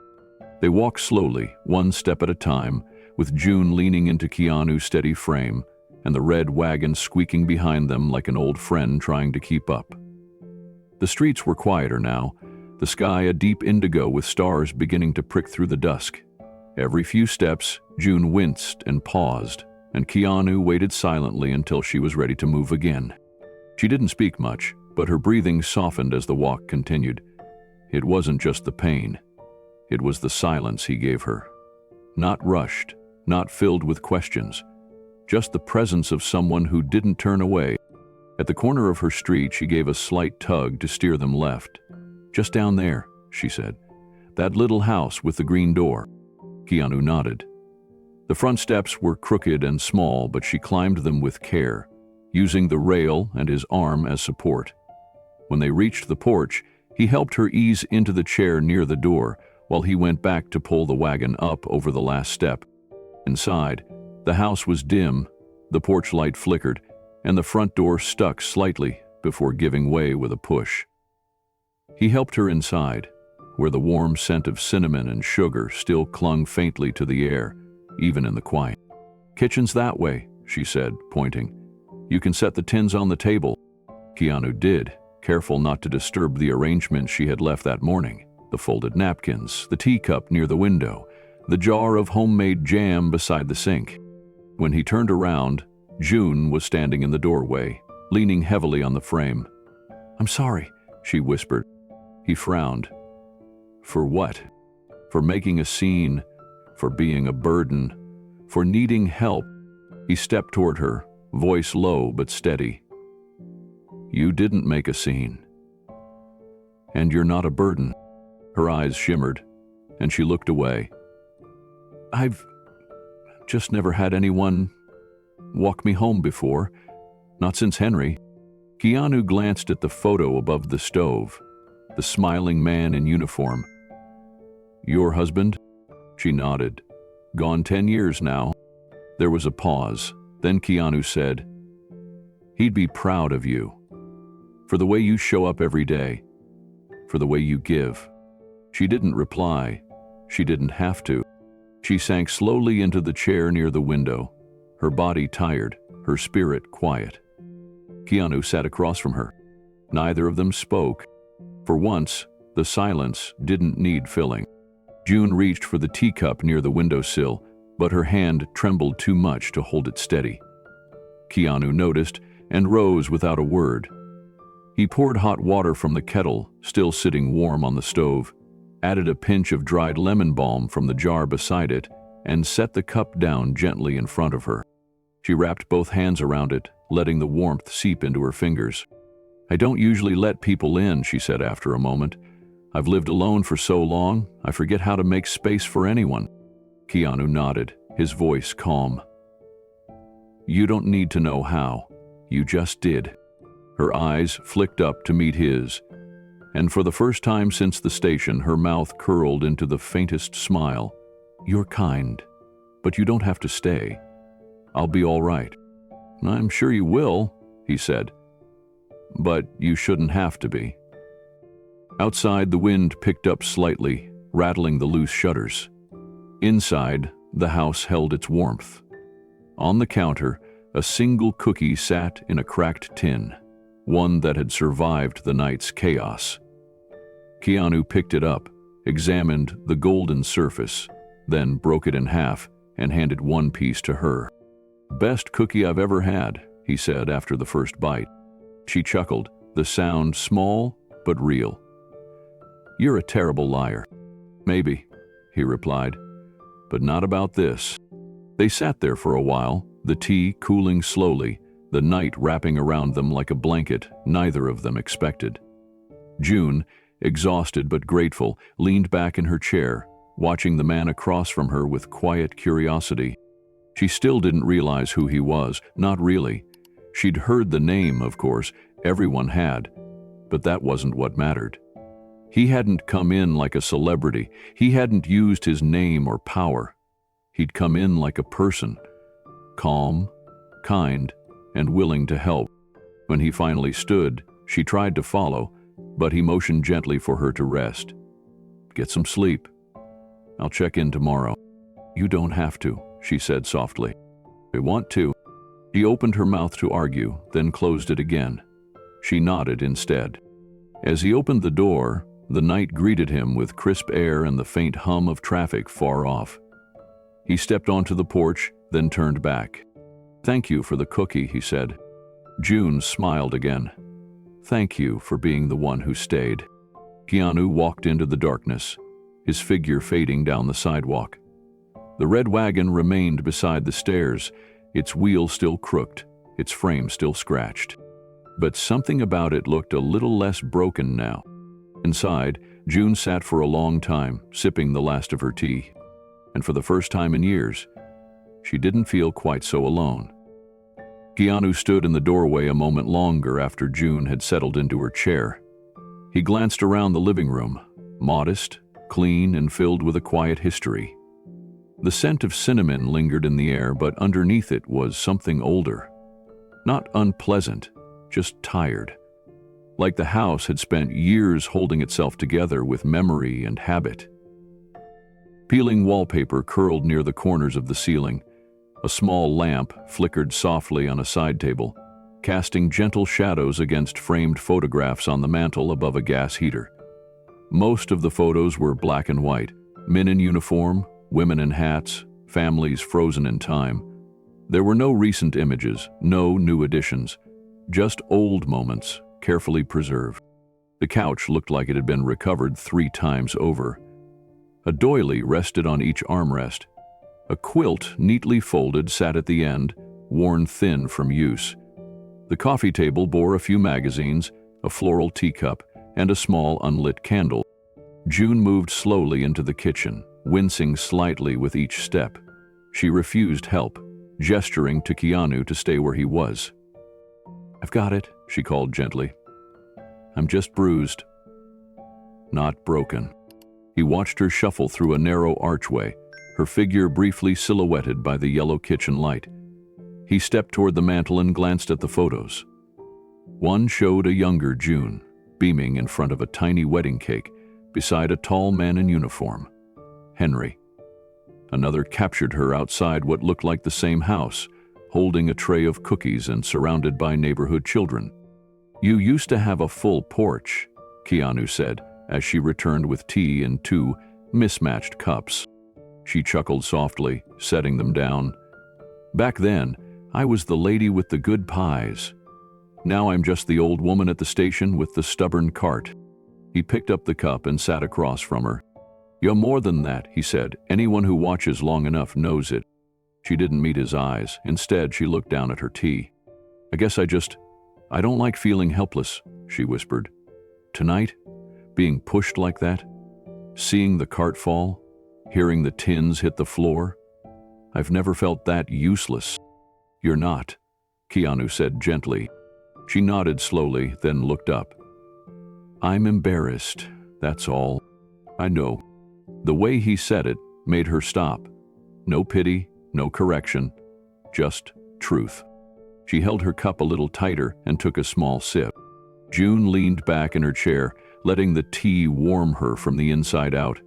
They walked slowly, one step at a time, with June leaning into Keanu's steady frame, and the red wagon squeaking behind them like an old friend trying to keep up. The streets were quieter now, the sky a deep indigo with stars beginning to prick through the dusk. Every few steps, June winced and paused, and Keanu waited silently until she was ready to move again. She didn't speak much, but her breathing softened as the walk continued. It wasn't just the pain. It was the silence he gave her. Not rushed, not filled with questions, just the presence of someone who didn't turn away. At the corner of her street, she gave a slight tug to steer them left. "Just down there," she said. "That little house with the green door." Keanu nodded. The front steps were crooked and small, but she climbed them with care, using the rail and his arm as support. When they reached the porch, he helped her ease into the chair near the door, while he went back to pull the wagon up over the last step. Inside, the house was dim, the porch light flickered, and the front door stuck slightly before giving way with a push. He helped her inside, where the warm scent of cinnamon and sugar still clung faintly to the air, even in the quiet. "Kitchen's that way," she said, pointing. "You can set the tins on the table." Keanu did, careful not to disturb the arrangement she had left that morning. The folded napkins, the teacup near the window, the jar of homemade jam beside the sink. When he turned around, June was standing in the doorway, leaning heavily on the frame. "I'm sorry," she whispered. He frowned. For what? For making a scene, for being a burden, for needing help. He stepped toward her, voice low but steady. "You didn't make a scene. And you're not a burden." Her eyes shimmered, and she looked away. "I've just never had anyone walk me home before, not since Henry." Keanu glanced at the photo above the stove, the smiling man in uniform. "Your husband?" She nodded. "Gone 10 years now." There was a pause. Then Keanu said, "He'd be proud of you. For the way you show up every day. For the way you give." She didn't reply. She didn't have to. She sank slowly into the chair near the window, her body tired, her spirit quiet. Keanu sat across from her. Neither of them spoke. For once, the silence didn't need filling. June reached for the teacup near the windowsill, but her hand trembled too much to hold it steady. Keanu noticed and rose without a word. He poured hot water from the kettle, still sitting warm on the stove, added a pinch of dried lemon balm from the jar beside it, and set the cup down gently in front of her. She wrapped both hands around it, letting the warmth seep into her fingers. "I don't usually let people in," she said after a moment. "I've lived alone for so long, I forget how to make space for anyone." Keanu nodded, his voice calm. "You don't need to know how. You just did." Her eyes flicked up to meet his, and for the first time since the station, her mouth curled into the faintest smile. "You're kind, but you don't have to stay. I'll be all right." "I'm sure you will," he said. "But you shouldn't have to be." Outside, the wind picked up slightly, rattling the loose shutters. Inside, the house held its warmth. On the counter, a single cookie sat in a cracked tin, one that had survived the night's chaos. Keanu picked it up, examined the golden surface, then broke it in half and handed one piece to her. "Best cookie I've ever had," he said after the first bite. She chuckled, the sound small but real. "You're a terrible liar." "Maybe," he replied, "but not about this." They sat there for a while, the tea cooling slowly, the night wrapping around them like a blanket neither of them expected. June, exhausted but grateful, leaned back in her chair, watching the man across from her with quiet curiosity. She still didn't realize who he was, not really. She'd heard the name, of course, everyone had, but that wasn't what mattered. He hadn't come in like a celebrity. He hadn't used his name or power. He'd come in like a person, calm, kind, and willing to help. When he finally stood, she tried to follow, but he motioned gently for her to rest. "Get some sleep. I'll check in tomorrow." "You don't have to," she said softly. "I want to." She opened her mouth to argue, then closed it again. She nodded instead. As he opened the door, the night greeted him with crisp air and the faint hum of traffic far off. He stepped onto the porch, then turned back. "Thank you for the cookie," he said. June smiled again. "Thank you for being the one who stayed." Keanu walked into the darkness, his figure fading down the sidewalk. The red wagon remained beside the stairs, its wheel still crooked, its frame still scratched. But something about it looked a little less broken now. Inside, June sat for a long time, sipping the last of her tea. And for the first time in years, she didn't feel quite so alone. Keanu stood in the doorway a moment longer after June had settled into her chair. He glanced around the living room, modest, clean, and filled with a quiet history. The scent of cinnamon lingered in the air, but underneath it was something older. Not unpleasant, just tired. Like the house had spent years holding itself together with memory and habit. Peeling wallpaper curled near the corners of the ceiling. A small lamp flickered softly on a side table, casting gentle shadows against framed photographs on the mantel above a gas heater. Most of the photos were black and white, men in uniform, women in hats, families frozen in time. There were no recent images, no new additions, just old moments, carefully preserved. The couch looked like it had been recovered 3 times over. A doily rested on each armrest. A quilt, neatly folded, sat at the end, worn thin from use. The coffee table bore a few magazines, a floral teacup, and a small unlit candle. June moved slowly into the kitchen, wincing slightly with each step. She refused help, gesturing to Keanu to stay where he was. "I've got it," she called gently. "I'm just bruised." Not broken. He watched her shuffle through a narrow archway, her figure briefly silhouetted by the yellow kitchen light. He stepped toward the mantel and glanced at the photos. One showed a younger June, beaming in front of a tiny wedding cake, beside a tall man in uniform, Henry. Another captured her outside what looked like the same house, holding a tray of cookies and surrounded by neighborhood children. "You used to have a full porch," Keanu said, as she returned with tea in 2 mismatched cups. She chuckled softly, setting them down. "Back then, I was the lady with the good pies. Now I'm just the old woman at the station with the stubborn cart." He picked up the cup and sat across from her. "You're more than that," he said. "Anyone who watches long enough knows it." She didn't meet his eyes. Instead, she looked down at her tea. "I guess I don't like feeling helpless," she whispered. "Tonight, being pushed like that, seeing the cart fall, hearing the tins hit the floor, I've never felt that useless." "You're not," Keanu said gently. She nodded slowly, then looked up. "I'm embarrassed, that's all." "I know." The way he said it made her stop. No pity, no correction, just truth. She held her cup a little tighter and took a small sip. June leaned back in her chair, letting the tea warm her from the inside out.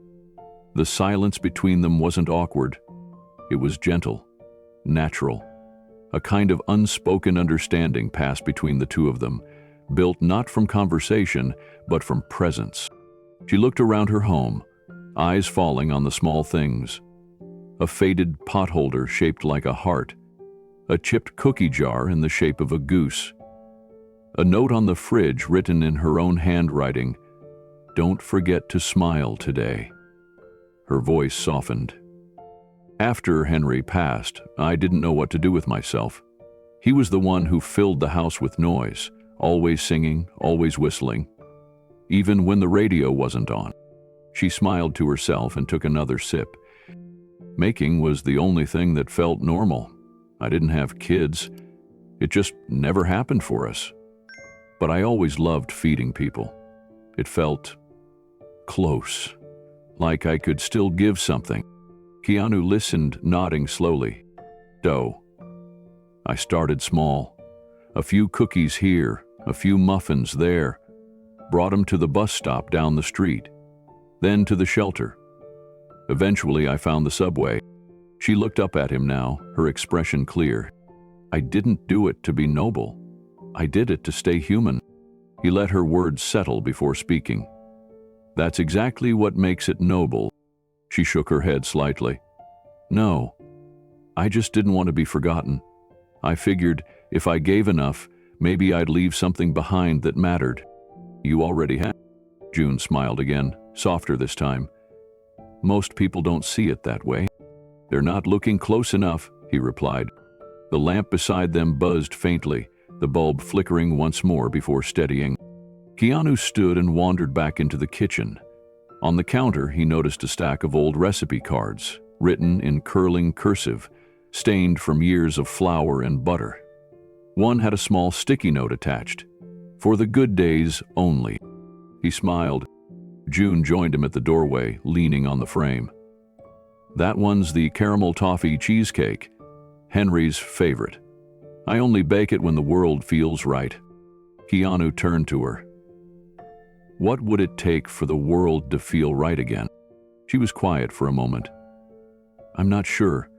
The silence between them wasn't awkward. It was gentle, natural. A kind of unspoken understanding passed between the two of them, built not from conversation, but from presence. She looked around her home, eyes falling on the small things. A faded potholder shaped like a heart, a chipped cookie jar in the shape of a goose, a note on the fridge written in her own handwriting, "Don't forget to smile today." Her voice softened. "After Henry passed, I didn't know what to do with myself. He was the one who filled the house with noise, always singing, always whistling, even when the radio wasn't on." She smiled to herself and took another sip. "Making was the only thing that felt normal. I didn't have kids. It just never happened for us. But I always loved feeding people. It felt close, like I could still give something." Keanu listened, nodding slowly. "Dough. I started small. A few cookies here, a few muffins there. Brought them to the bus stop down the street. Then to the shelter. Eventually I found the subway." She looked up at him now, her expression clear. "I didn't do it to be noble. I did it to stay human." He let her words settle before speaking. "That's exactly what makes it noble." She shook her head slightly. "No, I just didn't want to be forgotten. I figured if I gave enough, maybe I'd leave something behind that mattered." "You already have." June smiled again, softer this time. "Most people don't see it that way." "They're not looking close enough," he replied. The lamp beside them buzzed faintly, the bulb flickering once more before steadying. Keanu stood and wandered back into the kitchen. On the counter, he noticed a stack of old recipe cards, written in curling cursive, stained from years of flour and butter. One had a small sticky note attached, "For the good days only." He smiled. June joined him at the doorway, leaning on the frame. "That one's the caramel toffee cheesecake, Henry's favorite. I only bake it when the world feels right." Keanu turned to her. "What would it take for the world to feel right again?" She was quiet for a moment. "I'm not sure,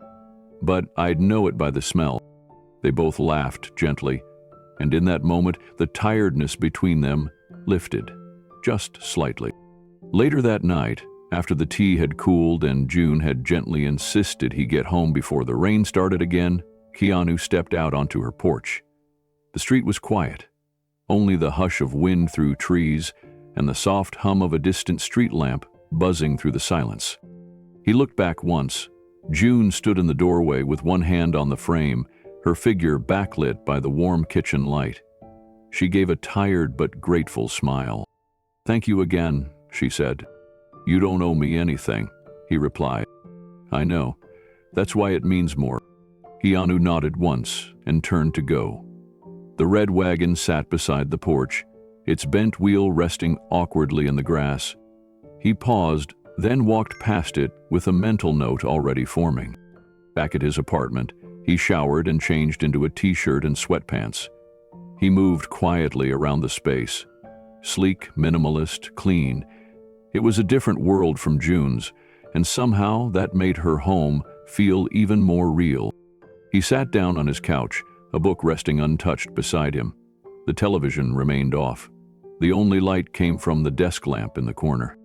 but I'd know it by the smell." They both laughed gently, and in that moment, the tiredness between them lifted, just slightly. Later that night, After the tea had cooled and June had gently insisted he get home before the rain started again, Keanu stepped out onto her porch. The street was quiet. Only the hush of wind through trees and the soft hum of a distant street lamp buzzing through the silence. He looked back once. June stood in the doorway with one hand on the frame, her figure backlit by the warm kitchen light. She gave a tired but grateful smile. "Thank you again," she said. "You don't owe me anything," he replied. "I know. That's why it means more." Keanu nodded once and turned to go. The red wagon sat beside the porch, its bent wheel resting awkwardly in the grass. He paused, then walked past it with a mental note already forming. Back at his apartment, he showered and changed into a t-shirt and sweatpants. He moved quietly around the space. Sleek, minimalist, clean. It was a different world from June's, and somehow that made her home feel even more real. He sat down on his couch, a book resting untouched beside him. The television remained off. The only light came from the desk lamp in the corner.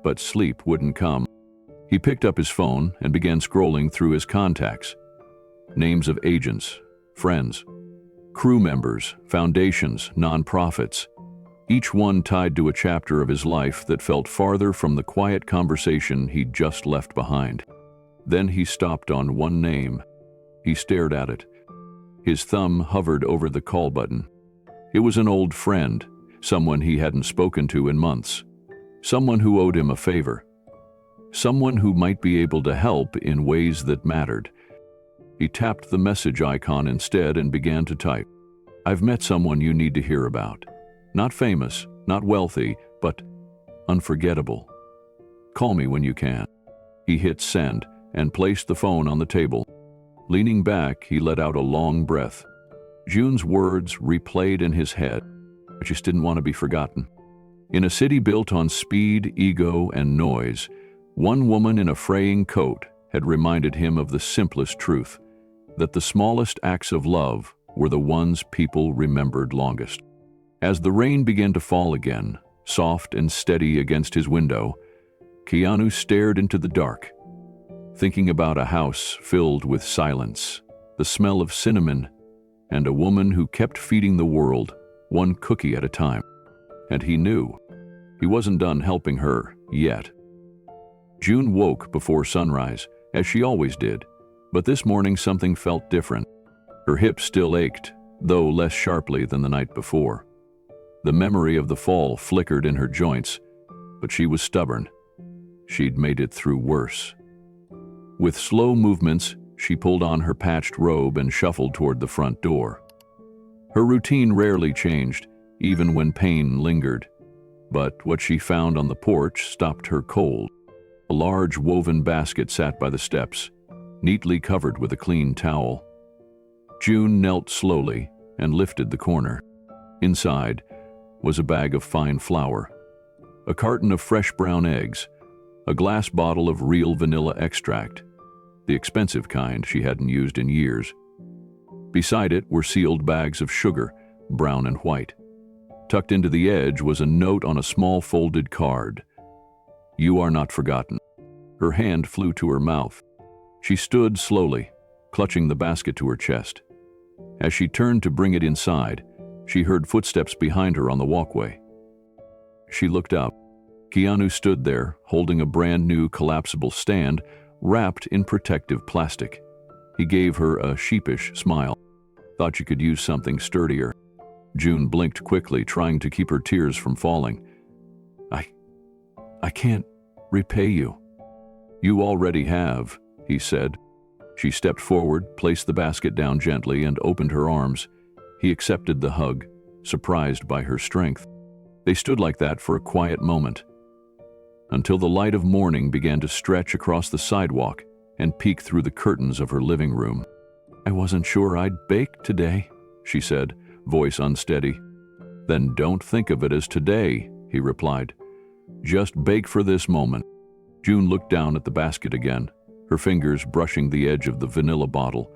But sleep wouldn't come. He picked up his phone and began scrolling through his contacts. Names of agents, friends, crew members, foundations, nonprofits. Each one tied to a chapter of his life that felt farther from the quiet conversation he'd just left behind. Then he stopped on one name. He stared at it. His thumb hovered over the call button. It was an old friend, someone he hadn't spoken to in months, someone who owed him a favor, someone who might be able to help in ways that mattered. He tapped the message icon instead and began to type. "I've met someone you need to hear about. Not famous, not wealthy, but unforgettable. Call me when you can." He hit send and placed the phone on the table. Leaning back, he let out a long breath. June's words replayed in his head. I just didn't want to be forgotten. In a city built on speed, ego, and noise, one woman in a fraying coat had reminded him of the simplest truth, that the smallest acts of love were the ones people remembered longest. As the rain began to fall again, soft and steady against his window, Keanu stared into the dark, thinking about a house filled with silence, the smell of cinnamon, and a woman who kept feeding the world, one cookie at a time. And he knew he wasn't done helping her yet. June woke before sunrise, as she always did, but this morning something felt different. Her hips still ached, though less sharply than the night before. The memory of the fall flickered in her joints, but she was stubborn. She'd made it through worse. With slow movements, she pulled on her patched robe and shuffled toward the front door. Her routine rarely changed, even when pain lingered. But what she found on the porch stopped her cold. A large woven basket sat by the steps, neatly covered with a clean towel. June knelt slowly and lifted the corner. Inside was a bag of fine flour, a carton of fresh brown eggs, a glass bottle of real vanilla extract, the expensive kind she hadn't used in years. Beside it were sealed bags of sugar, brown and white. Tucked into the edge was a note on a small folded card. "You are not forgotten." Her hand flew to her mouth. She stood slowly, clutching the basket to her chest. As she turned to bring it inside, she heard footsteps behind her on the walkway. She looked up. Keanu stood there, holding a brand new collapsible stand wrapped in protective plastic. He gave her a sheepish smile. "Thought you could use something sturdier." June blinked quickly, trying to keep her tears from falling. I can't repay you." "You already have," he said. She stepped forward, placed the basket down gently, and opened her arms. He accepted the hug, surprised by her strength. They stood like that for a quiet moment, until the light of morning began to stretch across the sidewalk and peek through the curtains of her living room. "I wasn't sure I'd bake today," she said, voice unsteady. "Then don't think of it as today," he replied. "Just bake for this moment." June looked down at the basket again, her fingers brushing the edge of the vanilla bottle.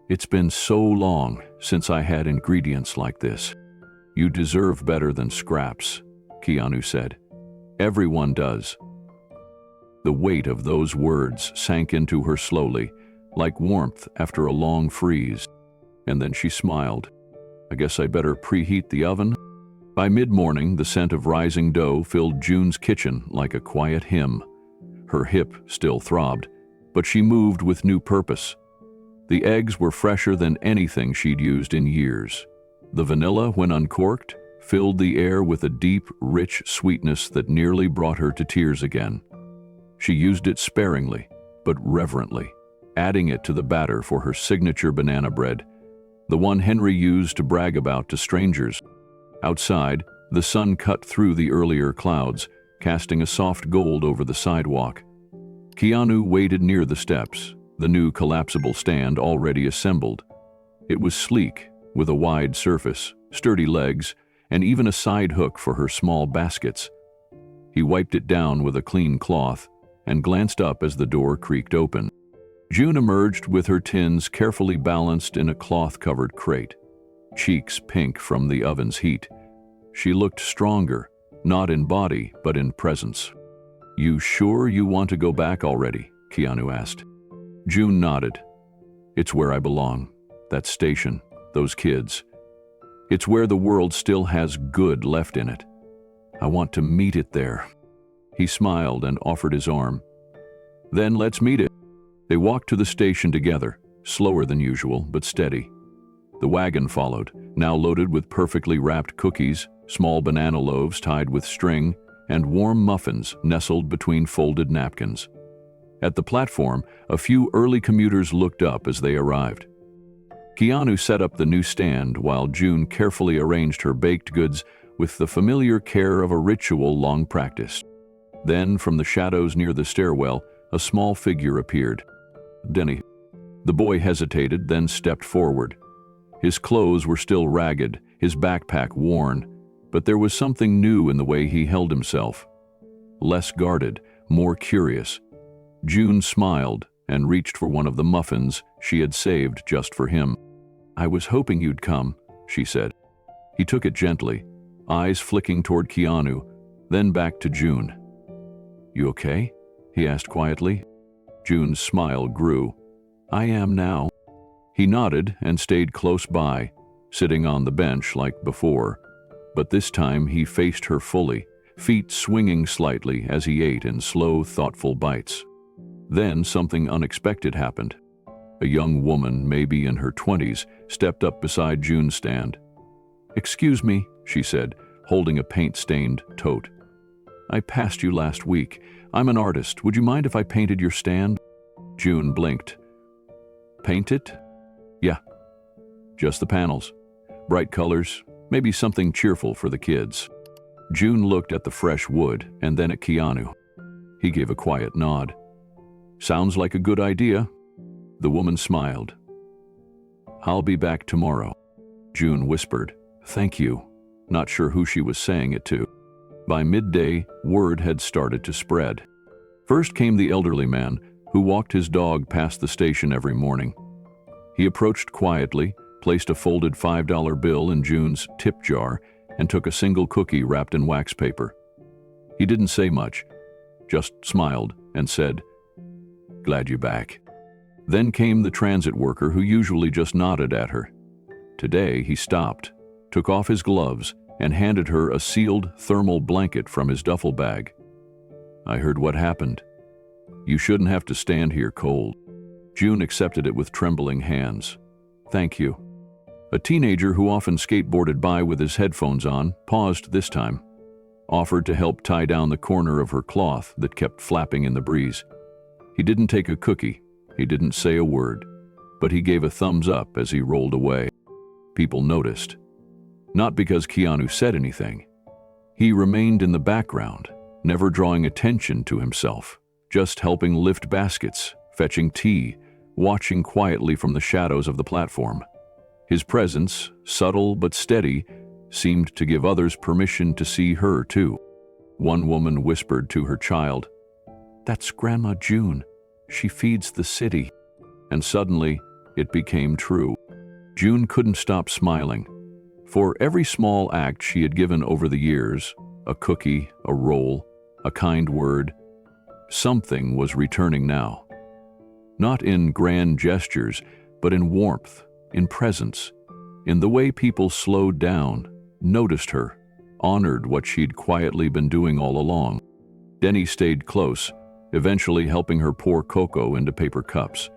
"It's been so long since I had ingredients like this." "You deserve better than scraps," Keanu said. "Everyone does." The weight of those words sank into her slowly, like warmth after a long freeze. And then she smiled. I guess I better preheat the oven? By mid-morning, the scent of rising dough filled June's kitchen like a quiet hymn. Her hip still throbbed, but she moved with new purpose. The eggs were fresher than anything she'd used in years. The vanilla, when uncorked, filled the air with a deep, rich sweetness that nearly brought her to tears again. She used it sparingly, but reverently, adding it to the batter for her signature banana bread, the one Henry used to brag about to strangers. Outside, the sun cut through the earlier clouds, casting a soft gold over the sidewalk. Keanu waited near the steps, the new collapsible stand already assembled. It was sleek, with a wide surface, sturdy legs, and even a side hook for her small baskets. He wiped it down with a clean cloth and glanced up as the door creaked open. June emerged with her tins carefully balanced in a cloth-covered crate, cheeks pink from the oven's heat. She looked stronger, not in body, but in presence. "You sure you want to go back already?" Keanu asked. June nodded. "It's where I belong. That station, those kids. It's where the world still has good left in it. I want to meet it there." He smiled and offered his arm. "Then let's meet it." They walked to the station together, slower than usual, but steady. The wagon followed, now loaded with perfectly wrapped cookies, small banana loaves tied with string, and warm muffins nestled between folded napkins. At the platform, a few early commuters looked up as they arrived. Keanu set up the new stand while June carefully arranged her baked goods with the familiar care of a ritual long practiced. Then, from the shadows near the stairwell, a small figure appeared. "Denny." The boy hesitated, then stepped forward. His clothes were still ragged, his backpack worn, but there was something new in the way he held himself. Less guarded, more curious. June smiled and reached for one of the muffins she had saved just for him. "I was hoping you'd come," she said. He took it gently, eyes flicking toward Keanu, then back to June. "You okay?" he asked quietly. June's smile grew. "I am now." He nodded and stayed close by, sitting on the bench like before, but this time he faced her fully, feet swinging slightly as he ate in slow, thoughtful bites. Then something unexpected happened. A young woman, maybe in her 20s, stepped up beside June's stand. "Excuse me," she said, holding a paint-stained tote. "I passed you last week. I'm an artist. Would you mind if I painted your stand?" June blinked. "Paint it?" "Yeah. Just the panels. Bright colors, maybe something cheerful for the kids." June looked at the fresh wood and then at Keanu. He gave a quiet nod. "Sounds like a good idea." The woman smiled. "I'll be back tomorrow." June whispered, "Thank you," not sure who she was saying it to. By midday, word had started to spread. First came the elderly man, who walked his dog past the station every morning. He approached quietly, placed a folded $5 bill in June's tip jar, and took a single cookie wrapped in wax paper. He didn't say much, just smiled and said, "Glad you're back." Then came the transit worker who usually just nodded at her. Today he stopped, took off his gloves, and handed her a sealed thermal blanket from his duffel bag. "I heard what happened. You shouldn't have to stand here cold." June accepted it with trembling hands. "Thank you." A teenager who often skateboarded by with his headphones on paused this time, offered to help tie down the corner of her cloth that kept flapping in the breeze. He didn't take a cookie, he didn't say a word, but he gave a thumbs up as he rolled away. People noticed. Not because Keanu said anything. He remained in the background, never drawing attention to himself, just helping lift baskets, fetching tea, watching quietly from the shadows of the platform. His presence, subtle but steady, seemed to give others permission to see her too. One woman whispered to her child, "That's Grandma June. She feeds the city." And suddenly, it became true. June couldn't stop smiling. For every small act she had given over the years, a cookie, a roll, a kind word, Something was returning now. Not in grand gestures, but in warmth, in presence, in the way people slowed down, noticed her, honored what she'd quietly been doing all along. Denny stayed close, eventually helping her pour cocoa into paper cups.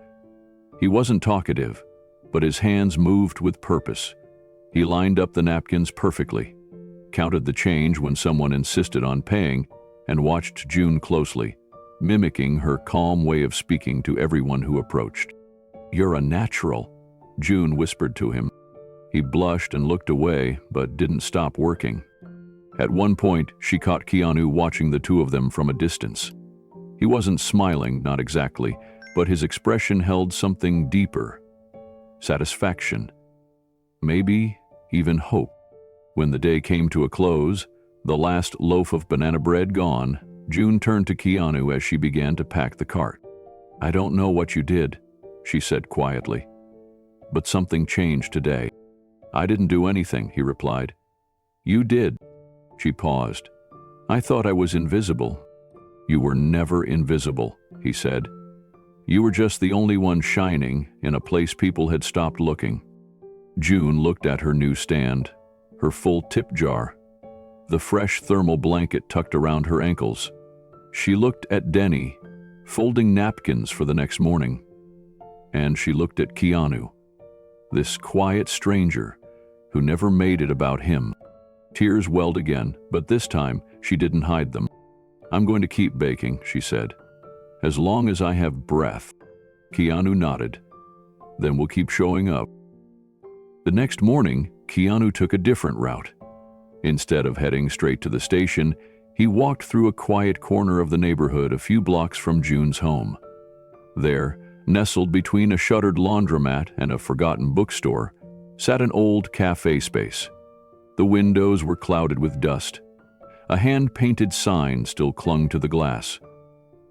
He wasn't talkative, but his hands moved with purpose. He lined up the napkins perfectly, counted the change when someone insisted on paying, and watched June closely, mimicking her calm way of speaking to everyone who approached. "You're a natural," June whispered to him. He blushed and looked away, but didn't stop working. At one point, she caught Keanu watching the two of them from a distance. He wasn't smiling, not exactly, but his expression held something deeper. Satisfaction. Maybe even hope. When the day came to a close, the last loaf of banana bread gone, June turned to Keanu as she began to pack the cart. "I don't know what you did," she said quietly, "but something changed today." "I didn't do anything," he replied. "You did." She paused. "I thought I was invisible." "You were never invisible," he said. "You were just the only one shining in a place people had stopped looking." June looked at her new stand, her full tip jar, the fresh thermal blanket tucked around her ankles. She looked at Denny, folding napkins for the next morning. And she looked at Keanu, this quiet stranger who never made it about him. Tears welled again, but this time she didn't hide them. "I'm going to keep baking," she said, "as long as I have breath." Keanu nodded. "Then we'll keep showing up." The next morning, Keanu took a different route. Instead of heading straight to the station, he walked through a quiet corner of the neighborhood a few blocks from June's home. There, nestled between a shuttered laundromat and a forgotten bookstore, sat an old cafe space. The windows were clouded with dust. A hand-painted sign still clung to the glass.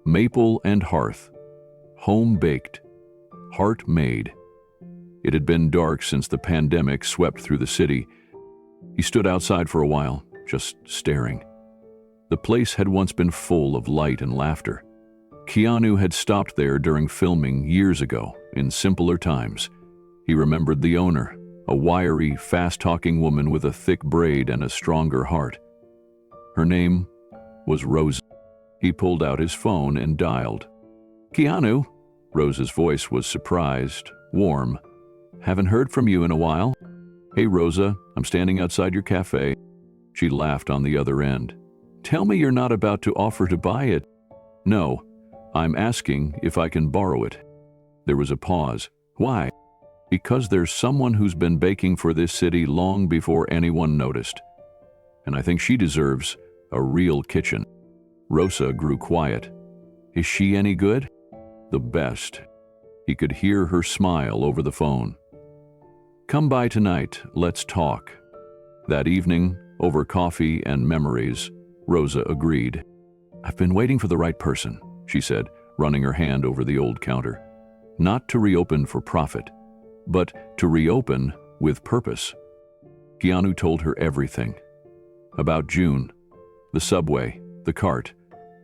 "Maple and Hearth. Home-baked. Heart-made." It had been dark since the pandemic swept through the city. He stood outside for a while, just staring. The place had once been full of light and laughter. Keanu had stopped there during filming years ago, in simpler times. He remembered the owner, a wiry, fast-talking woman with a thick braid and a stronger heart. Her name was Rosa. He pulled out his phone and dialed. "Keanu?" Rosa's voice was surprised, warm. "Haven't heard from you in a while." "Hey, Rosa, I'm standing outside your cafe." She laughed on the other end. "Tell me you're not about to offer to buy it." "No, I'm asking if I can borrow it." There was a pause. "Why?" "Because there's someone who's been baking for this city long before anyone noticed. And I think she deserves a real kitchen." Rosa grew quiet. "Is she any good?" "The best." He could hear her smile over the phone. "Come by tonight, let's talk." That evening, over coffee and memories, Rosa agreed. "I've been waiting for the right person," she said, running her hand over the old counter. "Not to reopen for profit, but to reopen with purpose." Keanu told her everything. About June, the subway, the cart,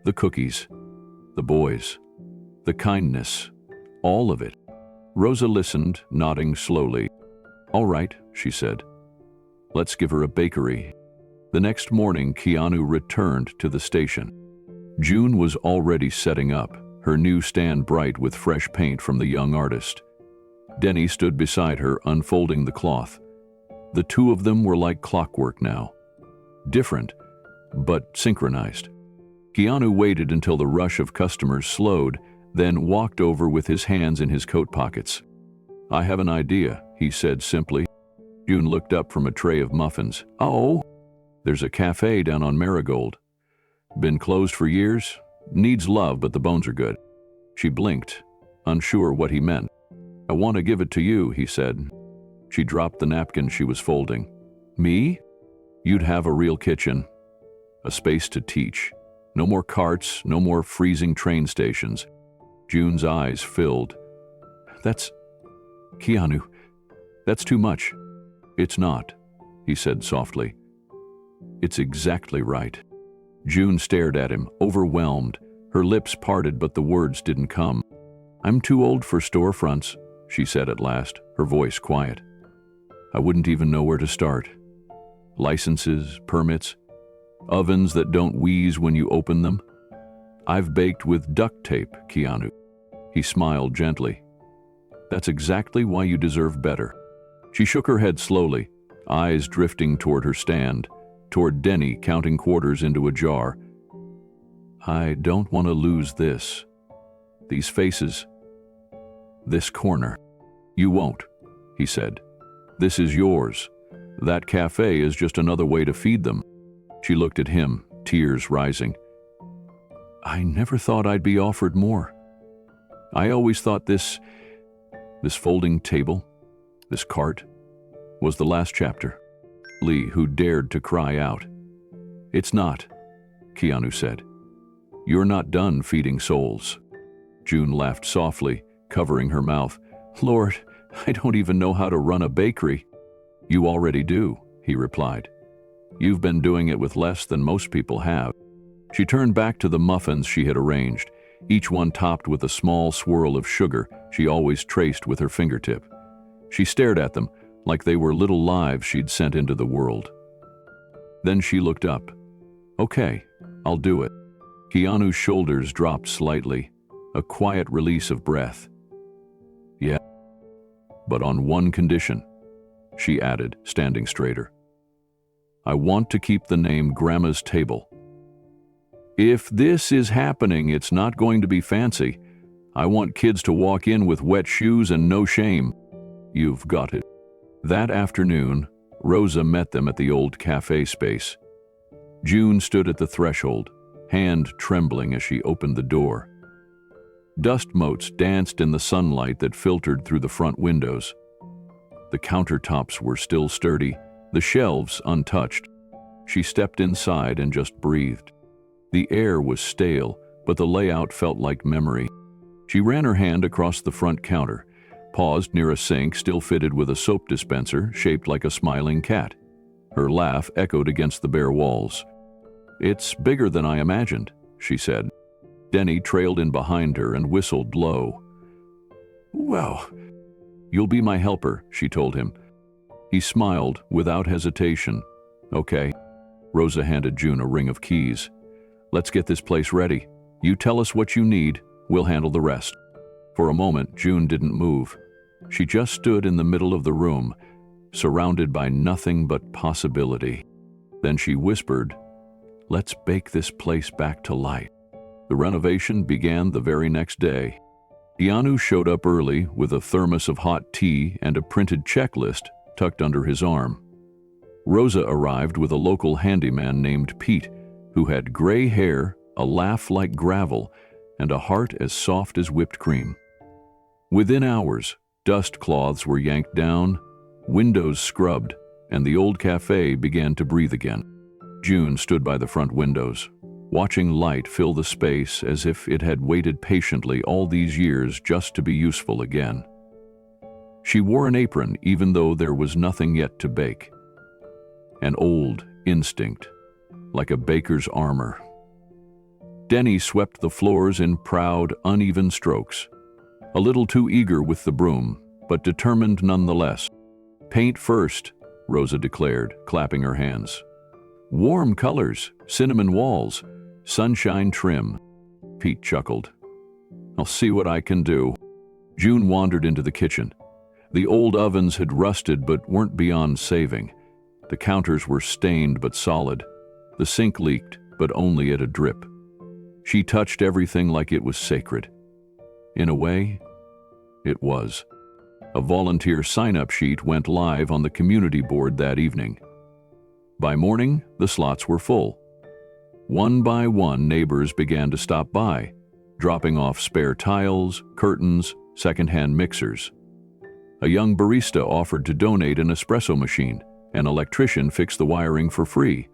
the cookies, the boys, the kindness, all of it. Rosa listened, nodding slowly. "All right," she said. "Let's give her a bakery." The next morning, Keanu returned to the station. June was already setting up, her new stand bright with fresh paint from the young artist. Denny stood beside her, unfolding the cloth. The two of them were like clockwork now. Different, but synchronized. Keanu waited until the rush of customers slowed, then walked over with his hands in his coat pockets. "I have an idea," he said simply. June looked up from a tray of muffins. "Oh, there's a cafe down on Marigold. Been closed for years. Needs love, but the bones are good." She blinked, unsure what he meant. "I want to give it to you," he said. She dropped the napkin she was folding. "Me? You'd have a real kitchen. A space to teach. No more carts, no more freezing train stations." June's eyes filled. "That's... Keanu, that's too much." "It's not," he said softly. "It's exactly right." June stared at him, overwhelmed. Her lips parted, but the words didn't come. "I'm too old for storefronts," she said at last, her voice quiet. "I wouldn't even know where to start. Licenses, permits, ovens that don't wheeze when you open them. I've baked with duct tape, Keanu." He smiled gently. "That's exactly why you deserve better." She shook her head slowly, eyes drifting toward her stand, toward Denny counting quarters into a jar. "I don't want to lose this. These faces. This corner." "You won't," he said. "This is yours. That cafe is just another way to feed them." She looked at him, tears rising. "I never thought I'd be offered more. I always thought this folding table, this cart, was the last chapter." Lee, who dared to cry out. "It's not," Keanu said. "You're not done feeding souls." June laughed softly, covering her mouth. "Lord, I don't even know how to run a bakery." "You already do," he replied. "You've been doing it with less than most people have." She turned back to the muffins she had arranged, each one topped with a small swirl of sugar she always traced with her fingertip. She stared at them like they were little lives she'd sent into the world. Then she looked up. "Okay, I'll do it." Keanu's shoulders dropped slightly, a quiet release of breath. "Yeah, but on one condition," she added, standing straighter. "I want to keep the name Grandma's Table. If this is happening, it's not going to be fancy. I want kids to walk in with wet shoes and no shame." "You've got it." That afternoon, Rosa met them at the old cafe space. June stood at the threshold, hand trembling as she opened the door. Dust motes danced in the sunlight that filtered through the front windows. The countertops were still sturdy, the shelves untouched. She stepped inside and just breathed. The air was stale, but the layout felt like memory. She ran her hand across the front counter, paused near a sink still fitted with a soap dispenser shaped like a smiling cat. Her laugh echoed against the bare walls. "It's bigger than I imagined," she said. Denny trailed in behind her and whistled low. "Well, you'll be my helper," she told him. He smiled without hesitation. "Okay." Rosa handed June a ring of keys. "Let's get this place ready. You tell us what you need, we'll handle the rest." For a moment, June didn't move. She just stood in the middle of the room, surrounded by nothing but possibility. Then she whispered, "Let's bake this place back to life." The renovation began the very next day. Keanu showed up early with a thermos of hot tea and a printed checklist tucked under his arm. Rosa arrived with a local handyman named Pete, who had gray hair, a laugh like gravel, and a heart as soft as whipped cream. Within hours, dust cloths were yanked down, windows scrubbed, and the old cafe began to breathe again. June stood by the front windows, watching light fill the space as if it had waited patiently all these years just to be useful again. She wore an apron even though there was nothing yet to bake. An old instinct, like a baker's armor. Denny swept the floors in proud, uneven strokes, a little too eager with the broom, but determined nonetheless. "Paint first," Rosa declared, clapping her hands. "Warm colors, cinnamon walls, sunshine trim." Pete chuckled. "I'll see what I can do." June wandered into the kitchen. The old ovens had rusted but weren't beyond saving. The counters were stained but solid. The sink leaked, but only at a drip. She touched everything like it was sacred. In a way, it was. A volunteer sign-up sheet went live on the community board that evening. By morning, the slots were full. One by one, neighbors began to stop by, dropping off spare tiles, curtains, secondhand mixers. A young barista offered to donate an espresso machine. An electrician fixed the wiring for free.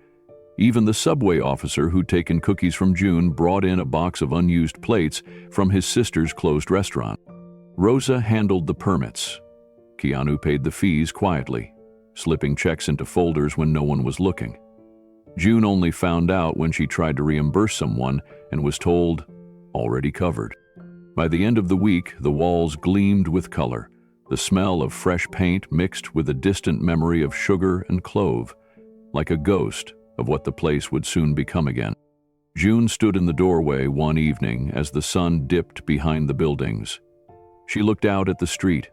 Even the subway officer who'd taken cookies from June brought in a box of unused plates from his sister's closed restaurant. Rosa handled the permits. Keanu paid the fees quietly, slipping checks into folders when no one was looking. June only found out when she tried to reimburse someone and was told, already covered. By the end of the week, the walls gleamed with color, the smell of fresh paint mixed with a distant memory of sugar and clove, like a ghost of what the place would soon become again. June stood in the doorway one evening as the sun dipped behind the buildings. She looked out at the street,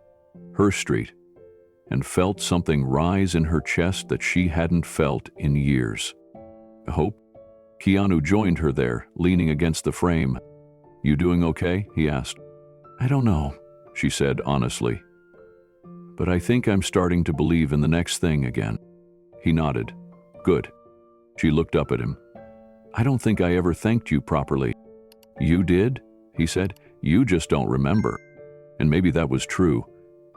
her street, and felt something rise in her chest that she hadn't felt in years. Hope? Keanu joined her there, leaning against the frame. "You doing okay?" he asked. "I don't know," she said honestly. "But I think I'm starting to believe in the next thing again." He nodded. "Good." She looked up at him. "I don't think I ever thanked you properly." "You did?" he said. "You just don't remember." And maybe that was true,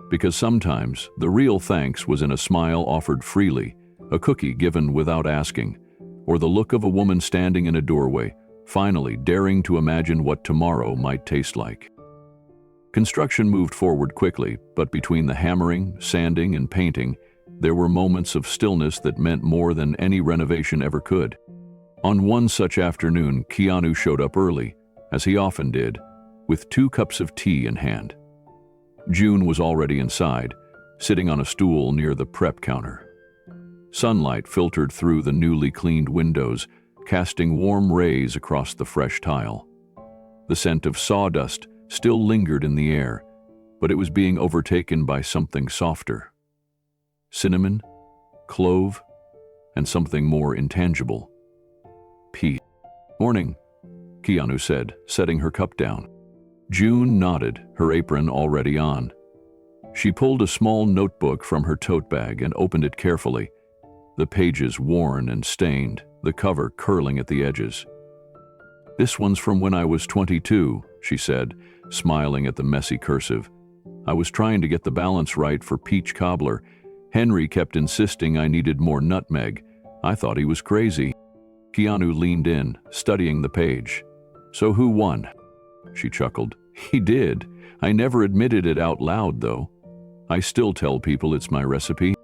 because sometimes the real thanks was in a smile offered freely, a cookie given without asking, or the look of a woman standing in a doorway, finally daring to imagine what tomorrow might taste like. Construction moved forward quickly, but between the hammering, sanding, and painting, there were moments of stillness that meant more than any renovation ever could. On one such afternoon, Keanu showed up early, as he often did, with 2 cups of tea in hand. June was already inside, sitting on a stool near the prep counter. Sunlight filtered through the newly cleaned windows, casting warm rays across the fresh tile. The scent of sawdust still lingered in the air, but it was being overtaken by something softer. Cinnamon, clove, and something more intangible. Peace. "Morning," Keanu said, setting her cup down. June nodded, her apron already on. She pulled a small notebook from her tote bag and opened it carefully, the pages worn and stained, the cover curling at the edges. "This one's from when I was 22, she said, smiling at the messy cursive. "I was trying to get the balance right for peach cobbler. Henry kept insisting I needed more nutmeg. I thought he was crazy." Keanu leaned in, studying the page. "So who won?" She chuckled. "He did. I never admitted it out loud, though. I still tell people it's my recipe."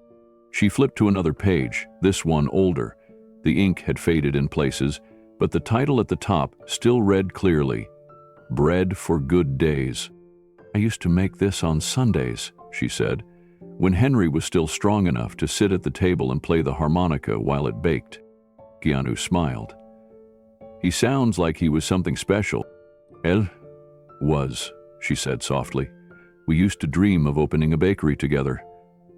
She flipped to another page, this one older. The ink had faded in places, but the title at the top still read clearly, "Bread for Good Days." "I used to make this on Sundays," she said, "when Henry was still strong enough to sit at the table and play the harmonica while it baked." Keanu smiled. "He sounds like he was something special." "El was," she said softly. "We used to dream of opening a bakery together.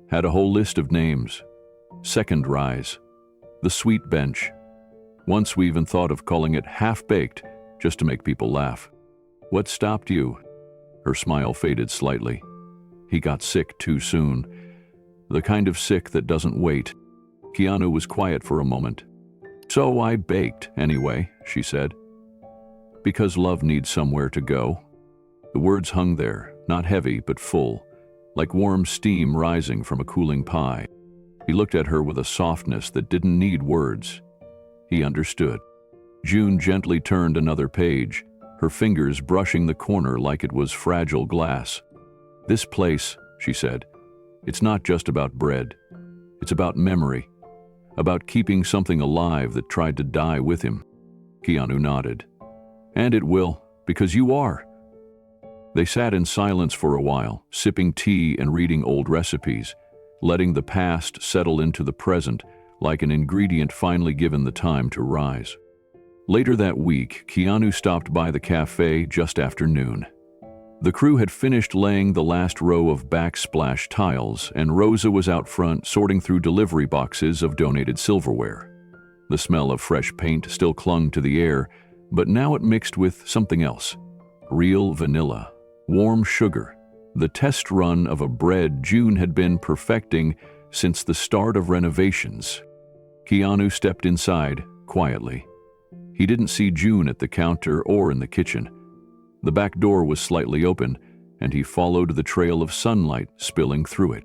Had a whole list of names. Second Rise, the Sweet Bench. Once we even thought of calling it Half-Baked, just to make people laugh." "What stopped you?" Her smile faded slightly. "He got sick too soon. The kind of sick that doesn't wait." Keanu was quiet for a moment. "So I baked, anyway," she said. "Because love needs somewhere to go." The words hung there, not heavy but full, like warm steam rising from a cooling pie. He looked at her with a softness that didn't need words. He understood. June gently turned another page, her fingers brushing the corner like it was fragile glass. "This place," she said, "it's not just about bread. It's about memory, about keeping something alive that tried to die with him." Keanu nodded. "And it will, because you are." They sat in silence for a while, sipping tea and reading old recipes, letting the past settle into the present like an ingredient finally given the time to rise. Later that week, Keanu stopped by the cafe just after noon. The crew had finished laying the last row of backsplash tiles, and Rosa was out front sorting through delivery boxes of donated silverware. The smell of fresh paint still clung to the air, but now it mixed with something else. Real vanilla, warm sugar, the test run of a bread June had been perfecting since the start of renovations. Keanu stepped inside, quietly. He didn't see June at the counter or in the kitchen. The back door was slightly open, and he followed the trail of sunlight spilling through it.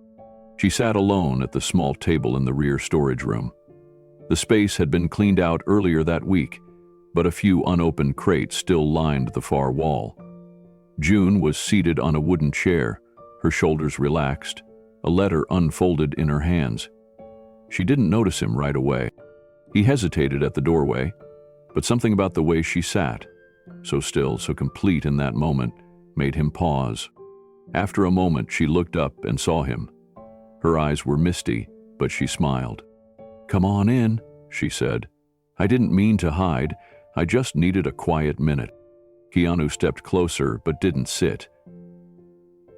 She sat alone at the small table in the rear storage room. The space had been cleaned out earlier that week, but a few unopened crates still lined the far wall. June was seated on a wooden chair, her shoulders relaxed, a letter unfolded in her hands. She didn't notice him right away. He hesitated at the doorway, but something about the way she sat, so still, so complete in that moment, made him pause. After a moment, she looked up and saw him. Her eyes were misty, but she smiled. "Come on in," she said. "I didn't mean to hide. I just needed a quiet minute." Keanu stepped closer, but didn't sit.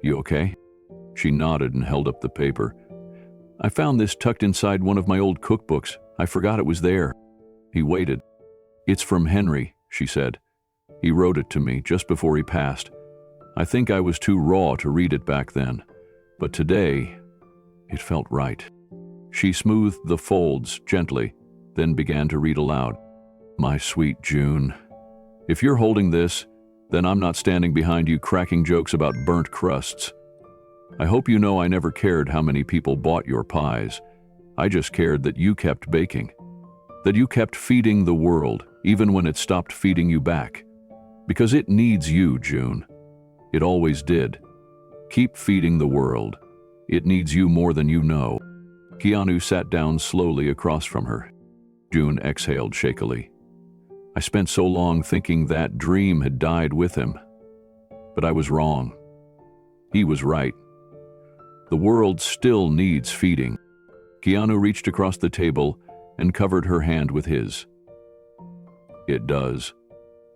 "You okay?" She nodded and held up the paper. "I found this tucked inside one of my old cookbooks. I forgot it was there." He waited. "It's from Henry," she said. "He wrote it to me just before he passed. I think I was too raw to read it back then, but today, it felt right." She smoothed the folds gently, then began to read aloud. "My sweet June, if you're holding this, then I'm not standing behind you cracking jokes about burnt crusts. I hope you know I never cared how many people bought your pies. I just cared that you kept baking, that you kept feeding the world, even when it stopped feeding you back. Because it needs you, June. It always did. Keep feeding the world. It needs you more than you know." Keanu sat down slowly across from her. June exhaled shakily. "I spent so long thinking that dream had died with him. But I was wrong. He was right. The world still needs feeding." Keanu reached across the table and covered her hand with his. "It does.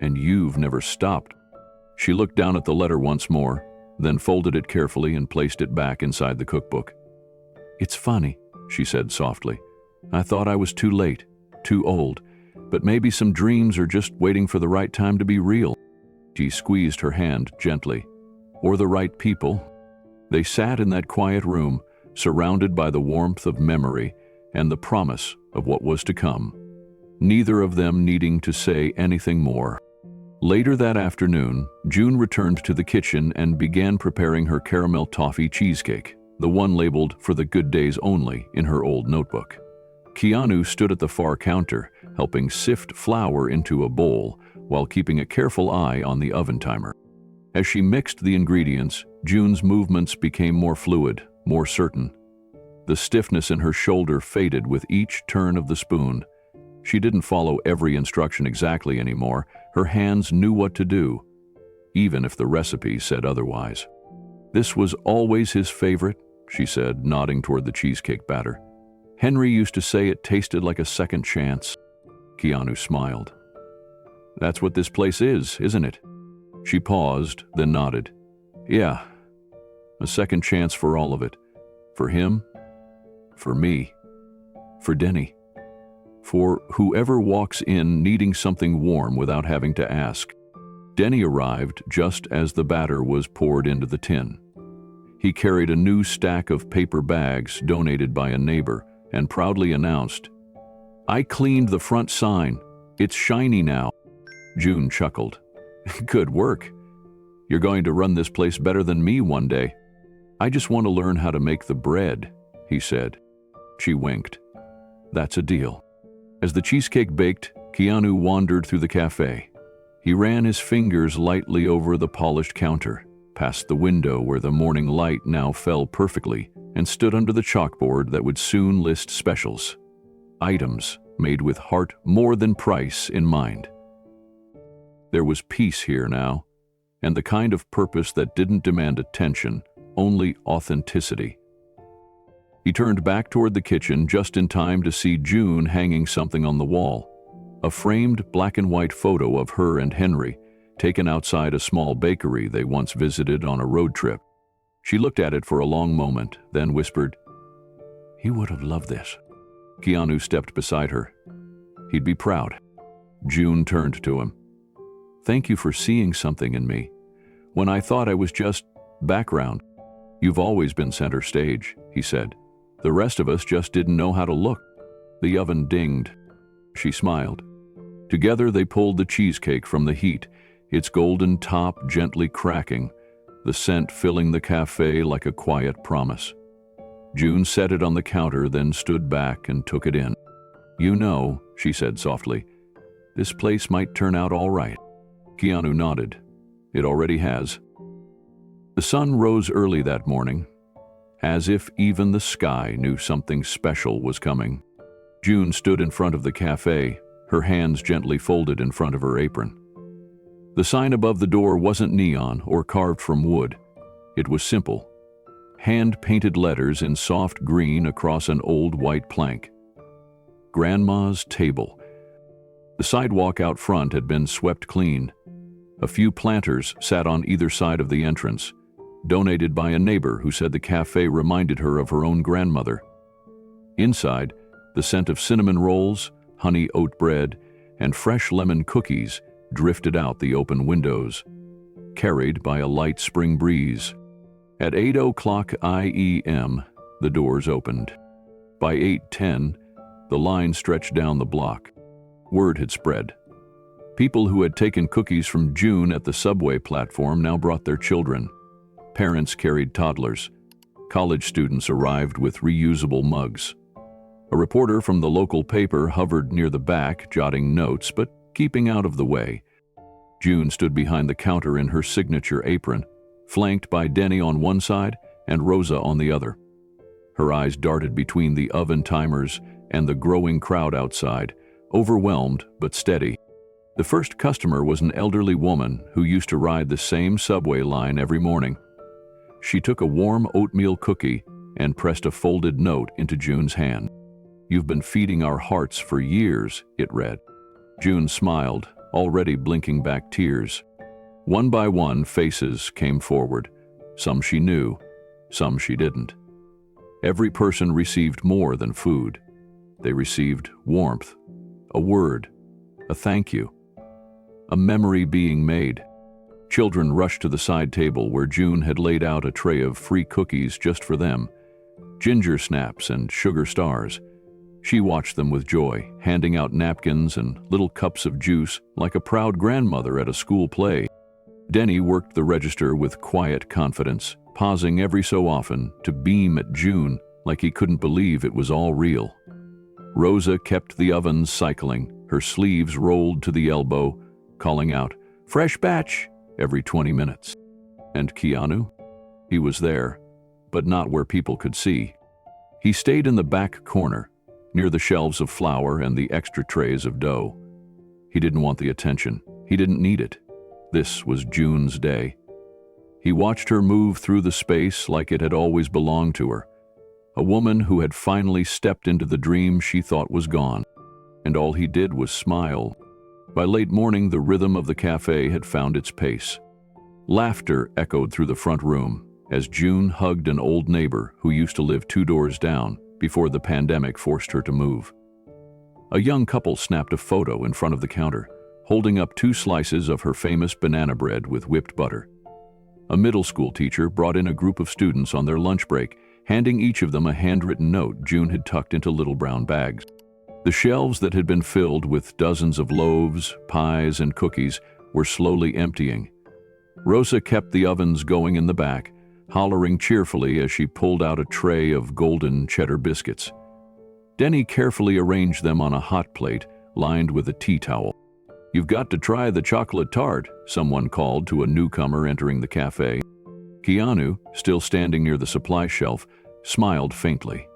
And you've never stopped." She looked down at the letter once more, then folded it carefully and placed it back inside the cookbook. "It's funny," she said softly. "I thought I was too late, too old, but maybe some dreams are just waiting for the right time to be real." She squeezed her hand gently. "Or the right people." They sat in that quiet room, surrounded by the warmth of memory and the promise of what was to come, neither of them needing to say anything more. Later that afternoon, June returned to the kitchen and began preparing her caramel toffee cheesecake, the one labeled "for the good days only" in her old notebook. Keanu stood at the far counter, helping sift flour into a bowl while keeping a careful eye on the oven timer. As she mixed the ingredients, June's movements became more fluid, more certain. The stiffness in her shoulder faded with each turn of the spoon. She didn't follow every instruction exactly anymore. Her hands knew what to do, even if the recipe said otherwise. "This was always his favorite," she said, nodding toward the cheesecake batter. "Henry used to say it tasted like a second chance." Keanu smiled. "That's what this place is, isn't it?" She paused, then nodded. "Yeah, a second chance for all of it. For him, for me, for Denny. For whoever walks in needing something warm without having to ask." Denny arrived just as the batter was poured into the tin. He carried a new stack of paper bags donated by a neighbor and proudly announced, "I cleaned the front sign. It's shiny now." June chuckled. "Good work. You're going to run this place better than me one day." "I just want to learn how to make the bread," he said. She winked. "That's a deal." As the cheesecake baked, Keanu wandered through the cafe. He ran his fingers lightly over the polished counter, past the window where the morning light now fell perfectly, and stood under the chalkboard that would soon list specials. Items made with heart more than price in mind. There was peace here now, and the kind of purpose that didn't demand attention, only authenticity. He turned back toward the kitchen just in time to see June hanging something on the wall, a framed black and white photo of her and Henry, taken outside a small bakery they once visited on a road trip. She looked at it for a long moment, then whispered, "He would have loved this." Keanu stepped beside her. "He'd be proud." June turned to him. "Thank you for seeing something in me, when I thought I was just background." "You've always been center stage," he said. "The rest of us just didn't know how to look." The oven dinged. She smiled. Together they pulled the cheesecake from the heat, its golden top gently cracking, the scent filling the cafe like a quiet promise. June set it on the counter, then stood back and took it in. "You know," she said softly, "this place might turn out all right." Keanu nodded. "It already has." The sun rose early that morning, as if even the sky knew something special was coming. June stood in front of the cafe, her hands gently folded in front of her apron. The sign above the door wasn't neon or carved from wood. It was simple. Hand-painted letters in soft green across an old white plank. Grandma's table. The sidewalk out front had been swept clean. A few planters sat on either side of the entrance, donated by a neighbor who said the cafe reminded her of her own grandmother. Inside, the scent of cinnamon rolls, honey oat bread, and fresh lemon cookies drifted out the open windows, carried by a light spring breeze. At 8:00 IEM, the doors opened. By 8:10, the line stretched down the block. Word had spread. People who had taken cookies from June at the subway platform now brought their children. Parents carried toddlers. College students arrived with reusable mugs. A reporter from the local paper hovered near the back, jotting notes, but keeping out of the way. June stood behind the counter in her signature apron, flanked by Denny on one side and Rosa on the other. Her eyes darted between the oven timers and the growing crowd outside, overwhelmed but steady. The first customer was an elderly woman who used to ride the same subway line every morning. She took a warm oatmeal cookie and pressed a folded note into June's hand. "You've been feeding our hearts for years," it read. June smiled, already blinking back tears. One by one, faces came forward. Some she knew, some she didn't. Every person received more than food. They received warmth, a word, a thank you, a memory being made. Children rushed to the side table where June had laid out a tray of free cookies just for them, ginger snaps and sugar stars. She watched them with joy, handing out napkins and little cups of juice like a proud grandmother at a school play. Denny worked the register with quiet confidence, pausing every so often to beam at June like he couldn't believe it was all real. Rosa kept the ovens cycling, her sleeves rolled to the elbow, calling out, "Fresh batch," every 20 minutes. And Keanu? He was there, but not where people could see. He stayed in the back corner, near the shelves of flour and the extra trays of dough. He didn't want the attention. He didn't need it. This was June's day. He watched her move through the space like it had always belonged to her. A woman who had finally stepped into the dream she thought was gone. And all he did was smile. By late morning, the rhythm of the cafe had found its pace. Laughter echoed through the front room as June hugged an old neighbor who used to live 2 doors down before the pandemic forced her to move. A young couple snapped a photo in front of the counter, holding up 2 slices of her famous banana bread with whipped butter. A middle school teacher brought in a group of students on their lunch break, handing each of them a handwritten note June had tucked into little brown bags. The shelves that had been filled with dozens of loaves, pies, and cookies were slowly emptying. Rosa kept the ovens going in the back, hollering cheerfully as she pulled out a tray of golden cheddar biscuits. Denny carefully arranged them on a hot plate lined with a tea towel. "You've got to try the chocolate tart," someone called to a newcomer entering the cafe. Keanu, still standing near the supply shelf, smiled faintly.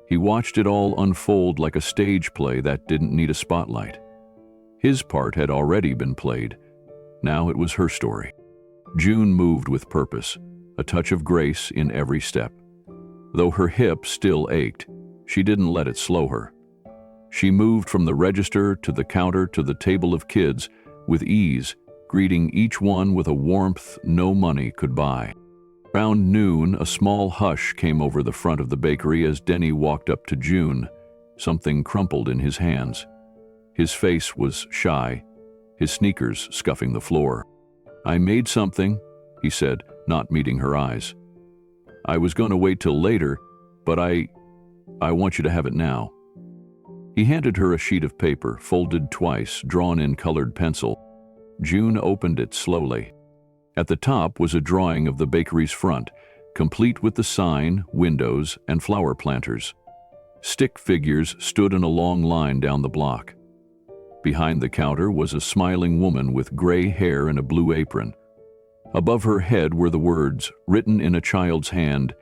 He watched it all unfold like a stage play that didn't need a spotlight. His part had already been played. Now it was her story. June moved with purpose, a touch of grace in every step. Though her hip still ached, she didn't let it slow her. She moved from the register to the counter to the table of kids with ease, greeting each one with a warmth no money could buy. Around noon, a small hush came over the front of the bakery as Denny walked up to June, something crumpled in his hands. His face was shy, his sneakers scuffing the floor. "I made something," he said, not meeting her eyes. "I was going to wait till later, but I want you to have it now." He handed her a sheet of paper, folded twice, drawn in colored pencil. June opened it slowly. At the top was a drawing of the bakery's front, complete with the sign, windows, and flower planters. Stick figures stood in a long line down the block. Behind the counter was a smiling woman with gray hair and a blue apron. Above her head were the words, written in a child's hand,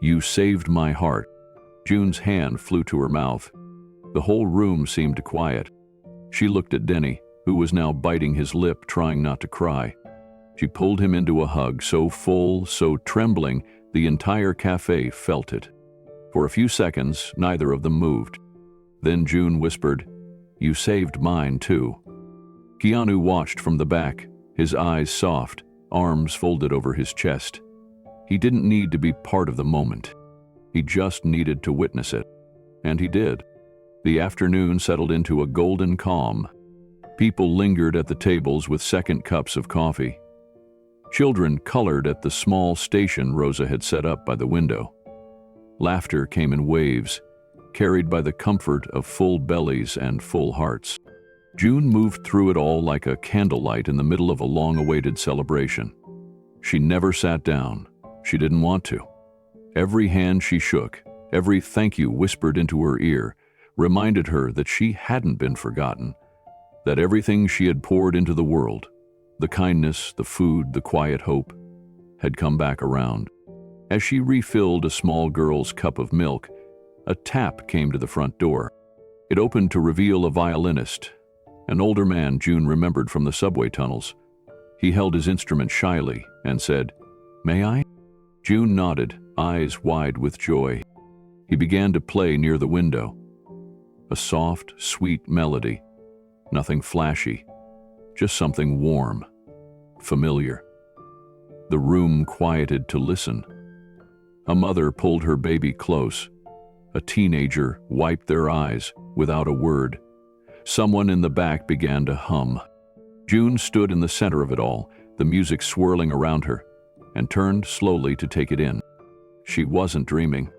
"You saved my heart." June's hand flew to her mouth. The whole room seemed quiet. She looked at Denny, who was now biting his lip, trying not to cry. She pulled him into a hug, so full, so trembling, the entire cafe felt it. For a few seconds, neither of them moved. Then June whispered, "You saved mine, too." Keanu watched from the back, his eyes soft, arms folded over his chest. He didn't need to be part of the moment. He just needed to witness it. And he did. The afternoon settled into a golden calm. People lingered at the tables with second cups of coffee. Children colored at the small station Rosa had set up by the window. Laughter came in waves, carried by the comfort of full bellies and full hearts. June moved through it all like a candlelight in the middle of a long-awaited celebration. She never sat down. She didn't want to. Every hand she shook, every thank you whispered into her ear, reminded her that she hadn't been forgotten, that everything she had poured into the world, the kindness, the food, the quiet hope, had come back around. As she refilled a small girl's cup of milk, a tap came to the front door. It opened to reveal a violinist, an older man June remembered from the subway tunnels. He held his instrument shyly and said, "May I?" June nodded, eyes wide with joy. He began to play near the window. A soft, sweet melody. Nothing flashy, just something warm, familiar. The room quieted to listen. A mother pulled her baby close. A teenager wiped their eyes without a word. Someone in the back began to hum. June stood in the center of it all, the music swirling around her, and turned slowly to take it in. She wasn't dreaming.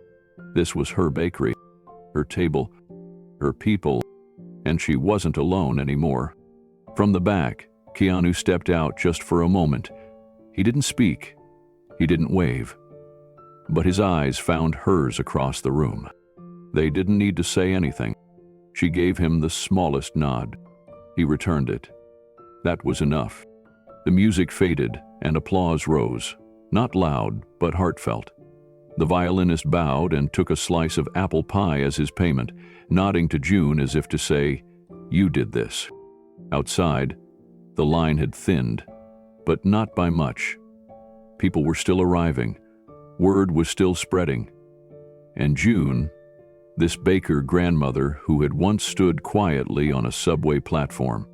This was her bakery, her table, her people, and she wasn't alone anymore. From the back, Keanu stepped out just for a moment. He didn't speak. He didn't wave. But his eyes found hers across the room. They didn't need to say anything. She gave him the smallest nod. He returned it. That was enough. The music faded and applause rose, not loud, but heartfelt. The violinist bowed and took a slice of apple pie as his payment, nodding to June as if to say, "You did this." Outside, the line had thinned, but not by much. People were still arriving. Word was still spreading. And June, this baker grandmother who had once stood quietly on a subway platform,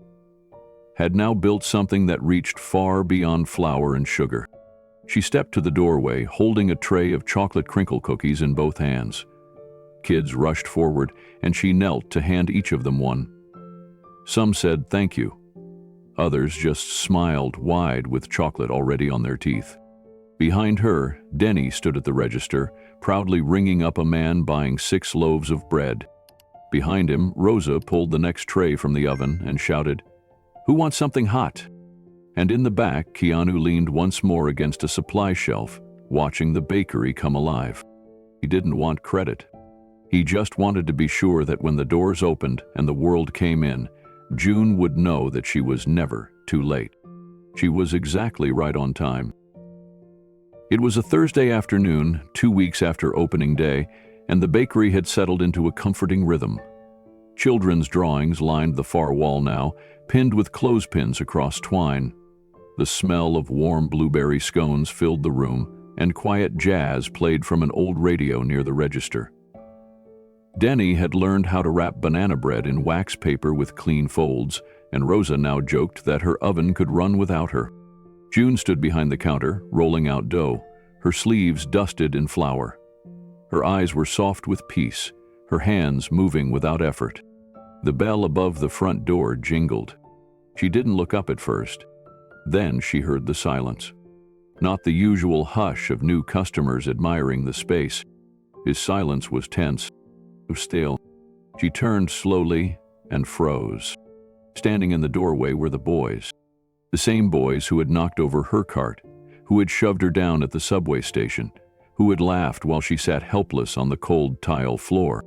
had now built something that reached far beyond flour and sugar. She stepped to the doorway, holding a tray of chocolate crinkle cookies in both hands. Kids rushed forward, and she knelt to hand each of them one. Some said thank you. Others just smiled wide with chocolate already on their teeth. Behind her, Denny stood at the register, proudly ringing up a man buying 6 loaves of bread. Behind him, Rosa pulled the next tray from the oven and shouted, "Who wants something hot?" And in the back, Keanu leaned once more against a supply shelf, watching the bakery come alive. He didn't want credit. He just wanted to be sure that when the doors opened and the world came in, June would know that she was never too late. She was exactly right on time. It was a Thursday afternoon, 2 weeks after opening day, and the bakery had settled into a comforting rhythm. Children's drawings lined the far wall now, pinned with clothespins across twine. The smell of warm blueberry scones filled the room, and quiet jazz played from an old radio near the register. Denny had learned how to wrap banana bread in wax paper with clean folds, and Rosa now joked that her oven could run without her. June stood behind the counter, rolling out dough, her sleeves dusted in flour. Her eyes were soft with peace, her hands moving without effort. The bell above the front door jingled. She didn't look up at first. Then she heard the silence. Not the usual hush of new customers admiring the space. His silence was tense, still. She turned slowly and froze. Standing in the doorway were the boys. The same boys who had knocked over her cart, who had shoved her down at the subway station, who had laughed while she sat helpless on the cold tile floor.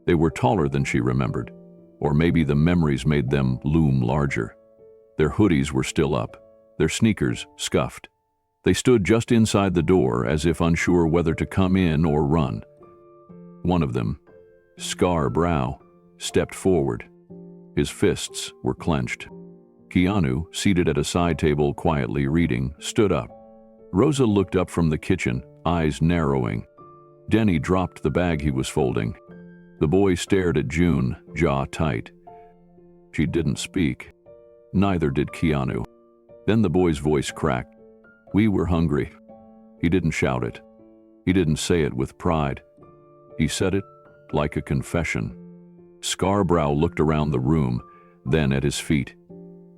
They were taller than she remembered, or maybe the memories made them loom larger. Their hoodies were still up, their sneakers scuffed. They stood just inside the door as if unsure whether to come in or run. One of them, Scar Brow, stepped forward. His fists were clenched. Keanu, seated at a side table quietly reading, stood up. Rosa looked up from the kitchen, eyes narrowing. Denny dropped the bag he was folding. The boy stared at June, jaw tight. She didn't speak. Neither did Keanu. Then the boy's voice cracked. "We were hungry." He didn't shout it. He didn't say it with pride. He said it like a confession. Scarborough looked around the room, then at his feet.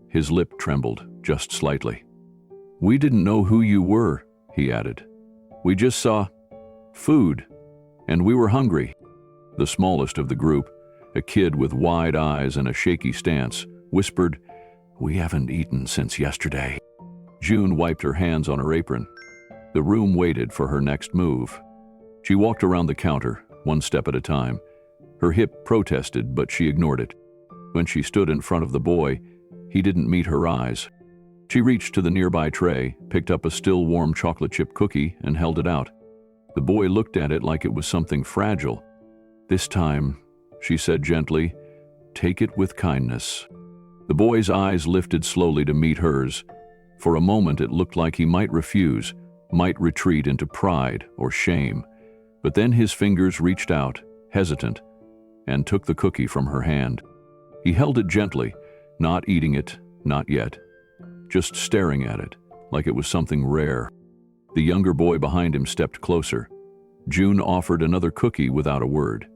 His lip trembled, just slightly. "We didn't know who you were," he added. "We just saw food, and we were hungry." The smallest of the group, a kid with wide eyes and a shaky stance, whispered, "We haven't eaten since yesterday." June wiped her hands on her apron. The room waited for her next move. She walked around the counter, one step at a time. Her hip protested, but she ignored it. When she stood in front of the boy, he didn't meet her eyes. She reached to the nearby tray, picked up a still warm chocolate chip cookie, and held it out. The boy looked at it like it was something fragile. "This time," she said gently, "take it with kindness." The boy's eyes lifted slowly to meet hers. For a moment it looked like he might refuse, might retreat into pride or shame. But then his fingers reached out, hesitant, and took the cookie from her hand. He held it gently, not eating it, not yet, just staring at it, like it was something rare. The younger boy behind him stepped closer. June offered another cookie without a word.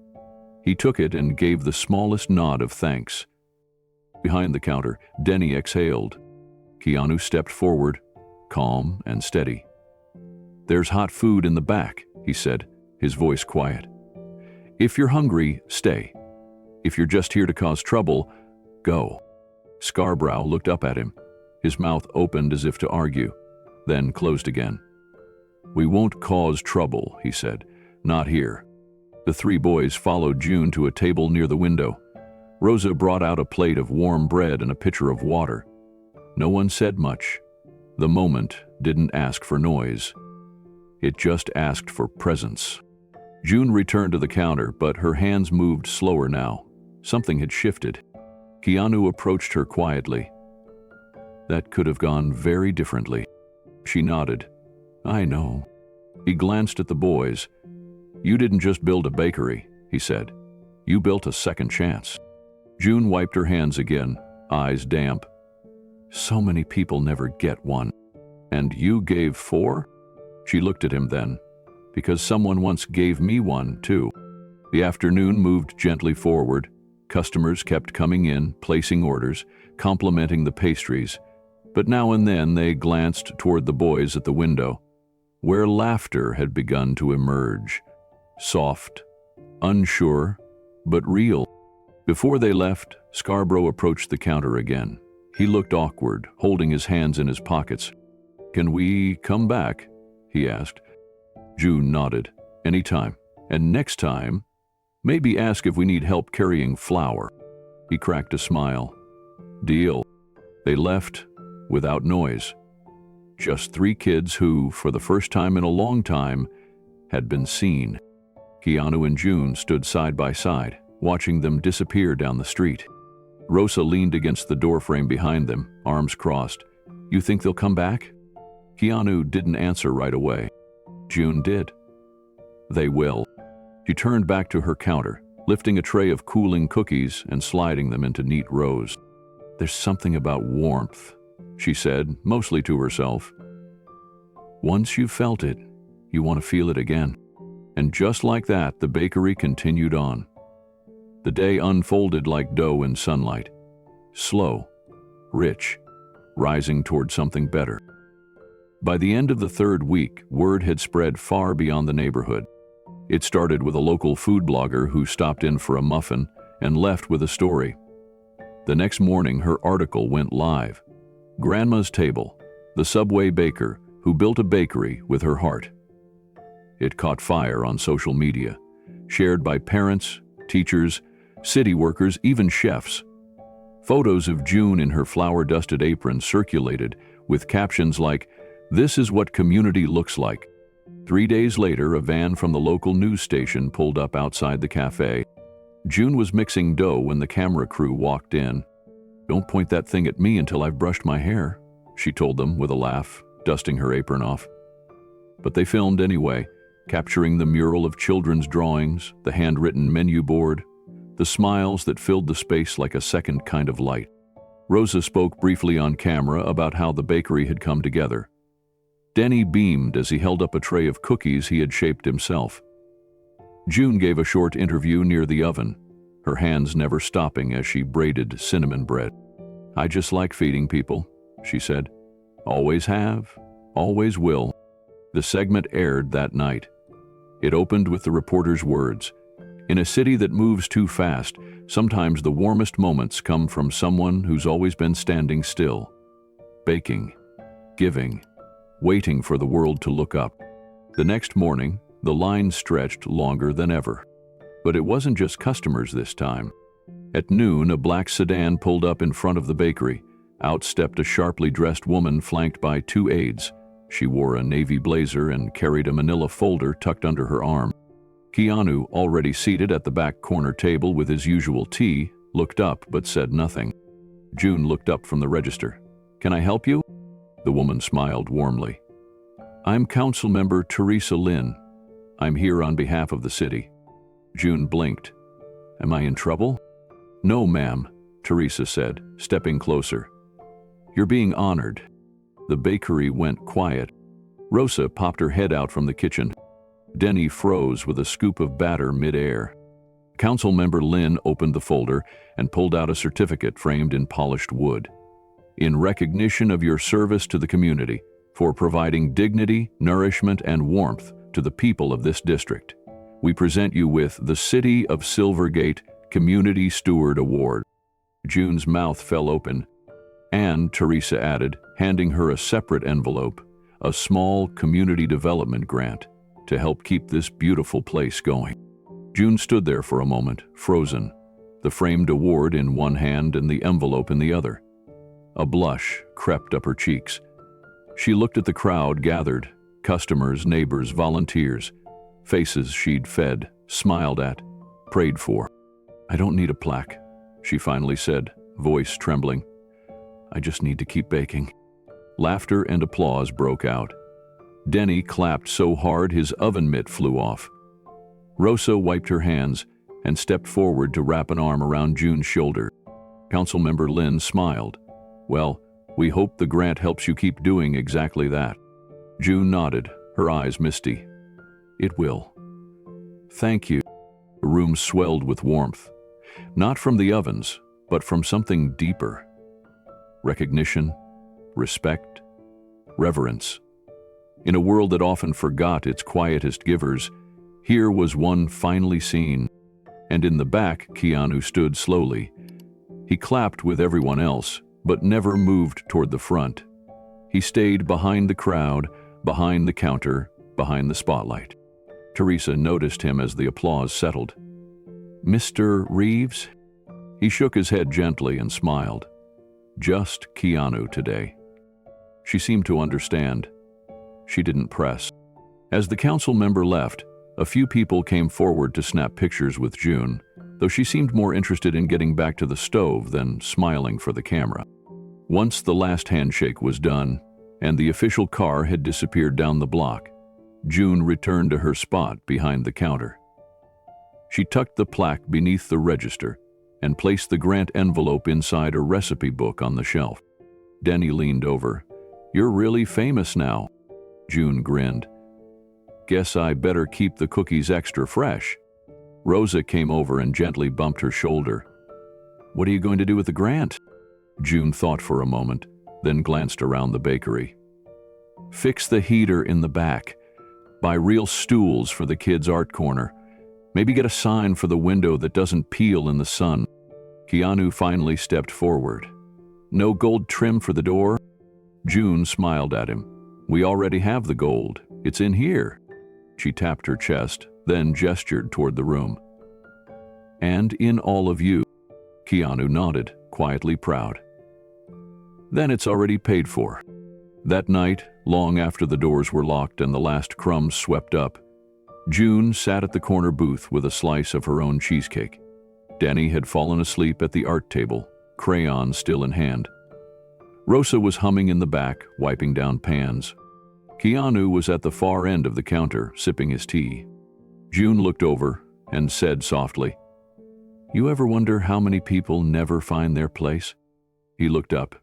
He took it and gave the smallest nod of thanks. Behind the counter, Denny exhaled. Keanu stepped forward, calm and steady. "There's hot food in the back," he said, his voice quiet. "If you're hungry, stay. If you're just here to cause trouble, go." Scarborough looked up at him. His mouth opened as if to argue, then closed again. "We won't cause trouble," he said. "Not here." The three boys followed June to a table near the window. Rosa brought out a plate of warm bread and a pitcher of water. No one said much. The moment didn't ask for noise. It just asked for presence. June returned to the counter, but her hands moved slower now. Something had shifted. Keanu approached her quietly. "That could have gone very differently." She nodded. "I know." He glanced at the boys. "You didn't just build a bakery," he said. "You built a second chance." June wiped her hands again, eyes damp. "So many people never get one. And you gave 4? She looked at him then. "Because someone once gave me one, too." The afternoon moved gently forward. Customers kept coming in, placing orders, complimenting the pastries. But now and then they glanced toward the boys at the window, where laughter had begun to emerge. Soft, unsure, but real. Before they left, Scarborough approached the counter again. He looked awkward, holding his hands in his pockets. "Can we come back?" he asked. June nodded. "Anytime. And next time, maybe ask if we need help carrying flour." He cracked a smile. "Deal." They left without noise. Just 3 kids who, for the first time in a long time, had been seen. Keanu and June stood side by side, watching them disappear down the street. Rosa leaned against the doorframe behind them, arms crossed. "You think they'll come back?" Keanu didn't answer right away. June did. "They will." She turned back to her counter, lifting a tray of cooling cookies and sliding them into neat rows. "There's something about warmth," she said, mostly to herself. "Once you've felt it, you want to feel it again." And just like that, the bakery continued on. The day unfolded like dough in sunlight. Slow, rich, rising toward something better. By the end of the 3rd week, word had spread far beyond the neighborhood. It started with a local food blogger who stopped in for a muffin and left with a story. The next morning, her article went live. Grandma's Table, the Subway baker who built a bakery with her heart. It caught fire on social media, shared by parents, teachers, city workers, even chefs. Photos of June in her flour-dusted apron circulated with captions like, "This is what community looks like." 3 days later, a van from the local news station pulled up outside the cafe. June was mixing dough when the camera crew walked in. "Don't point that thing at me until I've brushed my hair," she told them with a laugh, dusting her apron off. But they filmed anyway, capturing the mural of children's drawings, the handwritten menu board, the smiles that filled the space like a second kind of light. Rosa spoke briefly on camera about how the bakery had come together. Denny beamed as he held up a tray of cookies he had shaped himself. June gave a short interview near the oven, her hands never stopping as she braided cinnamon bread. "I just like feeding people," she said. "Always have, always will." The segment aired that night. It opened with the reporter's words, "In a city that moves too fast, sometimes the warmest moments come from someone who's always been standing still, baking, giving, waiting for the world to look up." The next morning, the line stretched longer than ever. But it wasn't just customers this time. At noon, a black sedan pulled up in front of the bakery. Out stepped a sharply dressed woman flanked by two aides. She wore a navy blazer and carried a manila folder tucked under her arm. Keanu, already seated at the back corner table with his usual tea, looked up but said nothing. June looked up from the register. "Can I help you?" The woman smiled warmly. "I'm Councilmember Teresa Lynn. I'm here on behalf of the city." June blinked. "Am I in trouble?" "No, ma'am," Teresa said, stepping closer. "You're being honored." The bakery went quiet. Rosa popped her head out from the kitchen. Denny froze with a scoop of batter mid-air. Councilmember Lynn opened the folder and pulled out a certificate framed in polished wood. "In recognition of your service to the community, for providing dignity, nourishment, and warmth to the people of this district, we present you with the City of Silvergate Community Steward Award." June's mouth fell open. "And," Teresa added, handing her a separate envelope, "a small community development grant to help keep this beautiful place going." June stood there for a moment, frozen, the framed award in one hand and the envelope in the other. A blush crept up her cheeks. She looked at the crowd gathered, customers, neighbors, volunteers, faces she'd fed, smiled at, prayed for. "I don't need a plaque," she finally said, voice trembling. "I just need to keep baking." Laughter and applause broke out. Denny clapped so hard his oven mitt flew off. Rosa wiped her hands and stepped forward to wrap an arm around June's shoulder. Councilmember Lynn smiled. "Well, we hope the grant helps you keep doing exactly that." June nodded, her eyes misty. "It will." "Thank you." The room swelled with warmth, not from the ovens, but from something deeper. Recognition, respect, reverence. In a world that often forgot its quietest givers, here was one finally seen. And in the back, Keanu stood slowly. He clapped with everyone else, but never moved toward the front. He stayed behind the crowd, behind the counter, behind the spotlight. Teresa noticed him as the applause settled. "Mr. Reeves?" He shook his head gently and smiled. "Just Keanu today." She seemed to understand. She didn't press. As the council member left, a few people came forward to snap pictures with June, though she seemed more interested in getting back to the stove than smiling for the camera. Once the last handshake was done, and the official car had disappeared down the block, June returned to her spot behind the counter. She tucked the plaque beneath the register and placed the grant envelope inside a recipe book on the shelf. Denny leaned over. "You're really famous now." June grinned. "Guess I better keep the cookies extra fresh." Rosa came over and gently bumped her shoulder. "What are you going to do with the grant?" June thought for a moment, then glanced around the bakery. "Fix the heater in the back. Buy real stools for the kids' art corner. Maybe get a sign for the window that doesn't peel in the sun." Keanu finally stepped forward. "No gold trim for the door?" June smiled at him. "We already have the gold. It's in here." She tapped her chest, then gestured toward the room. "And in all of you." Keanu nodded, quietly proud. "Then it's already paid for." That night, long after the doors were locked and the last crumbs swept up, June sat at the corner booth with a slice of her own cheesecake. Denny had fallen asleep at the art table, crayon still in hand. Rosa was humming in the back, wiping down pans. Keanu was at the far end of the counter, sipping his tea. June looked over and said softly, "You ever wonder how many people never find their place?" He looked up.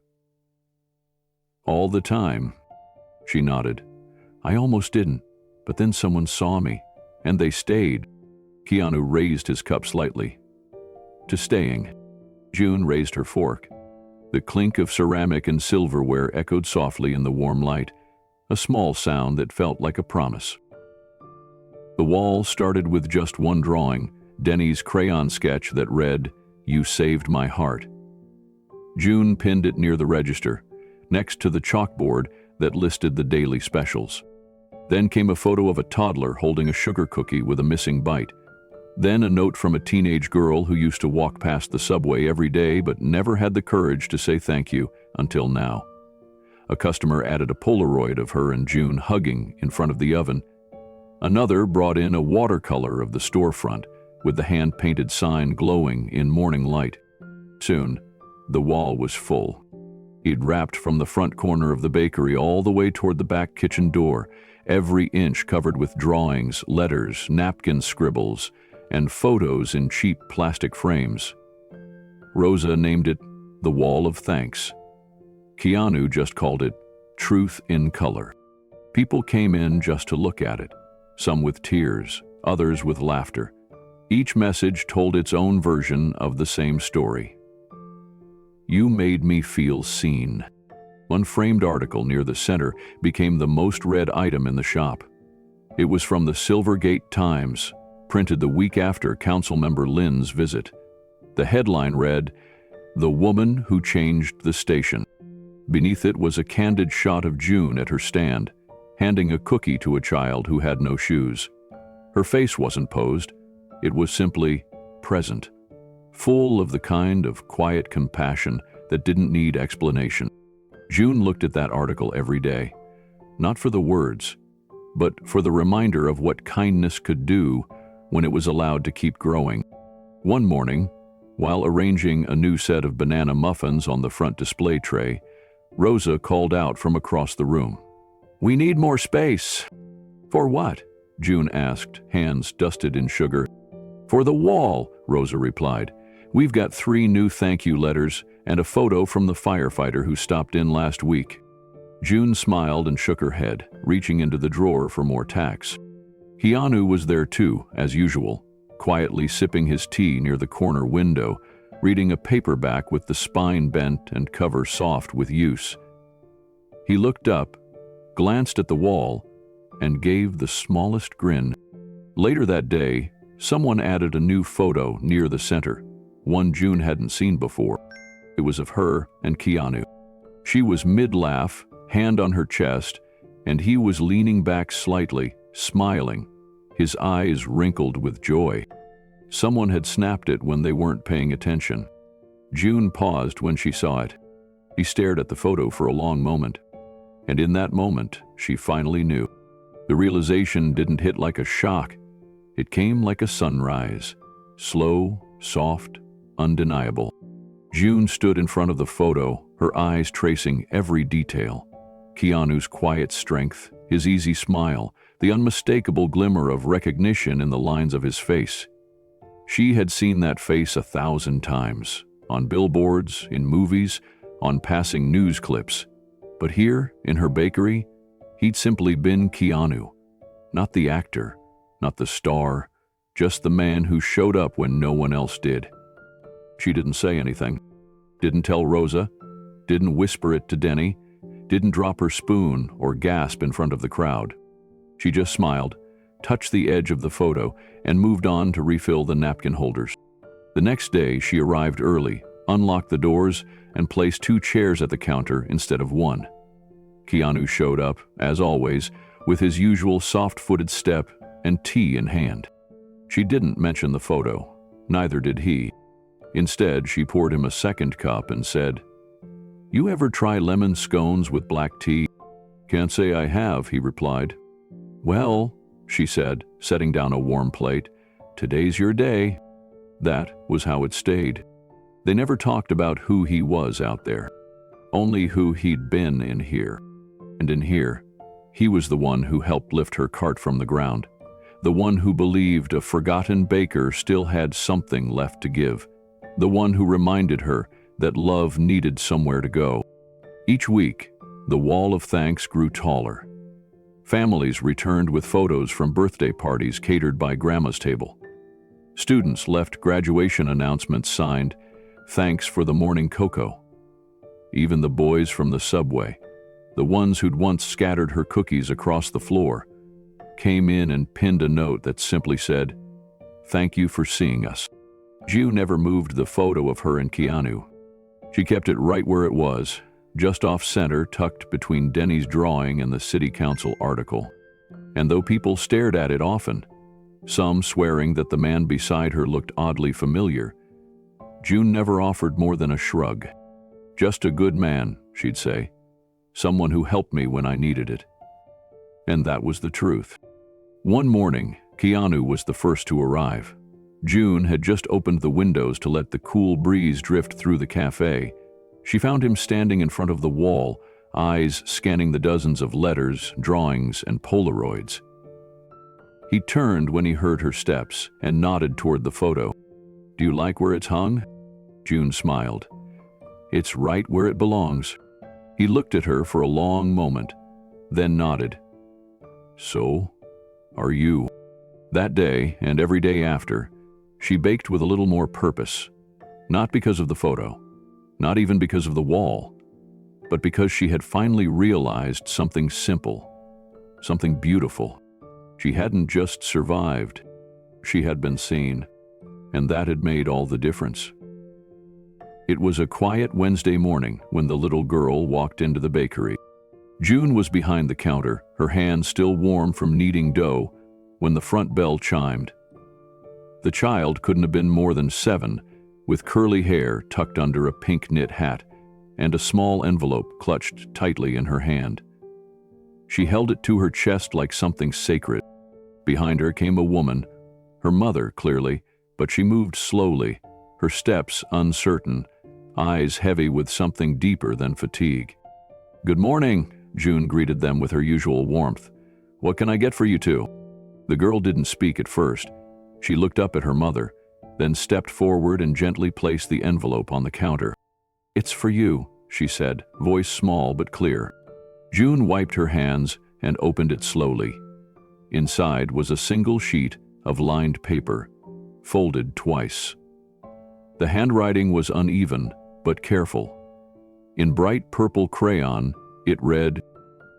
"All the time." She nodded. "I almost didn't, but then someone saw me, and they stayed." Keanu raised his cup slightly. "To staying." June raised her fork. The clink of ceramic and silverware echoed softly in the warm light, a small sound that felt like a promise. The wall started with just one drawing, Denny's crayon sketch that read, "You saved my heart." June pinned it near the register, next to the chalkboard that listed the daily specials. Then came a photo of a toddler holding a sugar cookie with a missing bite. Then a note from a teenage girl who used to walk past the subway every day but never had the courage to say thank you until now. A customer added a Polaroid of her and June hugging in front of the oven. Another brought in a watercolor of the storefront with the hand-painted sign glowing in morning light. Soon, the wall was full. He'd wrapped from the front corner of the bakery all the way toward the back kitchen door, every inch covered with drawings, letters, napkin scribbles, and photos in cheap plastic frames. Rosa named it the Wall of Thanks. Keanu just called it Truth in Color. People came in just to look at it, some with tears, others with laughter. Each message told its own version of the same story. "You made me feel seen." One framed article near the center became the most read item in the shop. It was from the Silvergate Times, printed the week after Councilmember Lynn's visit. The headline read, "The Woman Who Changed the Station." Beneath it was a candid shot of June at her stand, handing a cookie to a child who had no shoes. Her face wasn't posed. It was simply present, full of the kind of quiet compassion that didn't need explanation. June looked at that article every day, not for the words, but for the reminder of what kindness could do when it was allowed to keep growing. One morning, while arranging a new set of banana muffins on the front display tray, Rosa called out from across the room, "We need more space." "For what?" June asked, hands dusted in sugar. "For the wall," Rosa replied. "We've got 3 new thank you letters and a photo from the firefighter who stopped in last week." June smiled and shook her head, reaching into the drawer for more tacks. Keanu was there too, as usual, quietly sipping his tea near the corner window, reading a paperback with the spine bent and cover soft with use. He looked up, glanced at the wall, and gave the smallest grin. Later that day, someone added a new photo near the center, one June hadn't seen before. It was of her and Keanu. She was mid-laugh, hand on her chest, and he was leaning back slightly, smiling, his eyes wrinkled with joy. Someone had snapped it when they weren't paying attention. June paused when she saw it. He stared at the photo for a long moment, and in that moment, she finally knew. The realization didn't hit like a shock. It came like a sunrise, slow, soft, undeniable. June stood in front of the photo, her eyes tracing every detail. Keanu's quiet strength, his easy smile, the unmistakable glimmer of recognition in the lines of his face. She had seen that face 1,000 times, on billboards, in movies, on passing news clips. But here, in her bakery, he'd simply been Keanu. Not the actor, not the star, just the man who showed up when no one else did. She didn't say anything, didn't tell Rosa, didn't whisper it to Denny, didn't drop her spoon or gasp in front of the crowd. She just smiled, touched the edge of the photo, and moved on to refill the napkin holders. The next day, she arrived early, unlocked the doors, and placed 2 chairs at the counter instead of 1. Keanu showed up, as always, with his usual soft-footed step and tea in hand. She didn't mention the photo, neither did he. Instead, she poured him a second cup and said, "You ever try lemon scones with black tea?" "Can't say I have," he replied. "Well," she said, setting down a warm plate, "today's your day." That was how it stayed. They never talked about who he was out there, only who he'd been in here. And in here, he was the one who helped lift her cart from the ground, the one who believed a forgotten baker still had something left to give, the one who reminded her that love needed somewhere to go. Each week, the wall of thanks grew taller. Families returned with photos from birthday parties catered by Grandma's table. Students left graduation announcements signed, "Thanks for the morning cocoa." Even the boys from the subway, the ones who'd once scattered her cookies across the floor, came in and pinned a note that simply said, "Thank you for seeing us." Ju never moved the photo of her and Keanu. She kept it right where it was, just off-center, tucked between Denny's drawing and the city council article. And though people stared at it often, some swearing that the man beside her looked oddly familiar, June never offered more than a shrug. "Just a good man," she'd say. "Someone who helped me when I needed it." And that was the truth. One morning, Keanu was the first to arrive. June had just opened the windows to let the cool breeze drift through the cafe. She found him standing in front of the wall, eyes scanning the dozens of letters, drawings, and Polaroids. He turned when he heard her steps and nodded toward the photo. "Do you like where it's hung?" June smiled. "It's right where it belongs." He looked at her for a long moment, then nodded. "So, are you?" That day, and every day after, she baked with a little more purpose. Not because of the photo, not even because of the wall, but because she had finally realized something simple, something beautiful. She hadn't just survived, she had been seen, and that had made all the difference. It was a quiet Wednesday morning when the little girl walked into the bakery. June was behind the counter, her hands still warm from kneading dough, when the front bell chimed. The child couldn't have been more than 7, with curly hair tucked under a pink knit hat and a small envelope clutched tightly in her hand. She held it to her chest like something sacred. Behind her came a woman, her mother clearly, but she moved slowly, her steps uncertain, eyes heavy with something deeper than fatigue. "Good morning," June greeted them with her usual warmth. "What can I get for you two?" The girl didn't speak at first. She looked up at her mother, then stepped forward and gently placed the envelope on the counter. "It's for you," she said, voice small but clear. June wiped her hands and opened it slowly. Inside was a single sheet of lined paper, folded twice. The handwriting was uneven, but careful. In bright purple crayon, it read,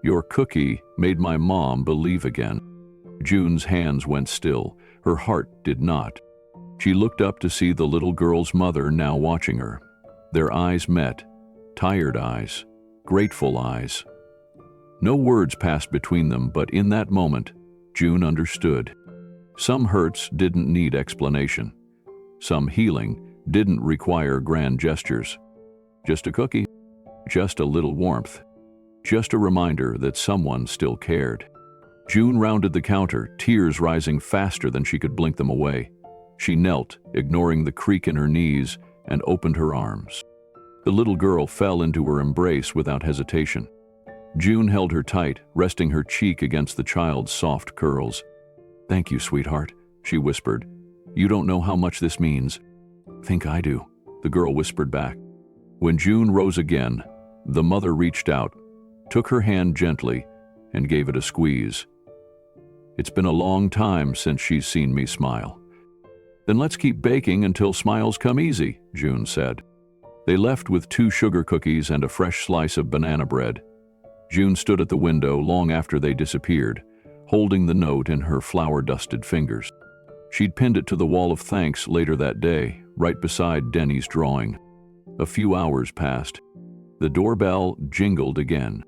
"Your cookie made my mom believe again." June's hands went still, her heart did not. She looked up to see the little girl's mother now watching her. Their eyes met, tired eyes, grateful eyes. No words passed between them, but in that moment, June understood. Some hurts didn't need explanation. Some healing didn't require grand gestures. Just a cookie, just a little warmth, just a reminder that someone still cared. June rounded the counter, tears rising faster than she could blink them away. She knelt, ignoring the creak in her knees, and opened her arms. The little girl fell into her embrace without hesitation. June held her tight, resting her cheek against the child's soft curls. "Thank you, sweetheart," she whispered. "You don't know how much this means." "Think I do," the girl whispered back. When June rose again, the mother reached out, took her hand gently, and gave it a squeeze. "It's been a long time since she's seen me smile." "Then let's keep baking until smiles come easy," June said. They left with 2 sugar cookies and a fresh slice of banana bread. June stood at the window long after they disappeared, holding the note in her flour-dusted fingers. She'd pinned it to the wall of thanks later that day, right beside Denny's drawing. A few hours passed. The doorbell jingled again.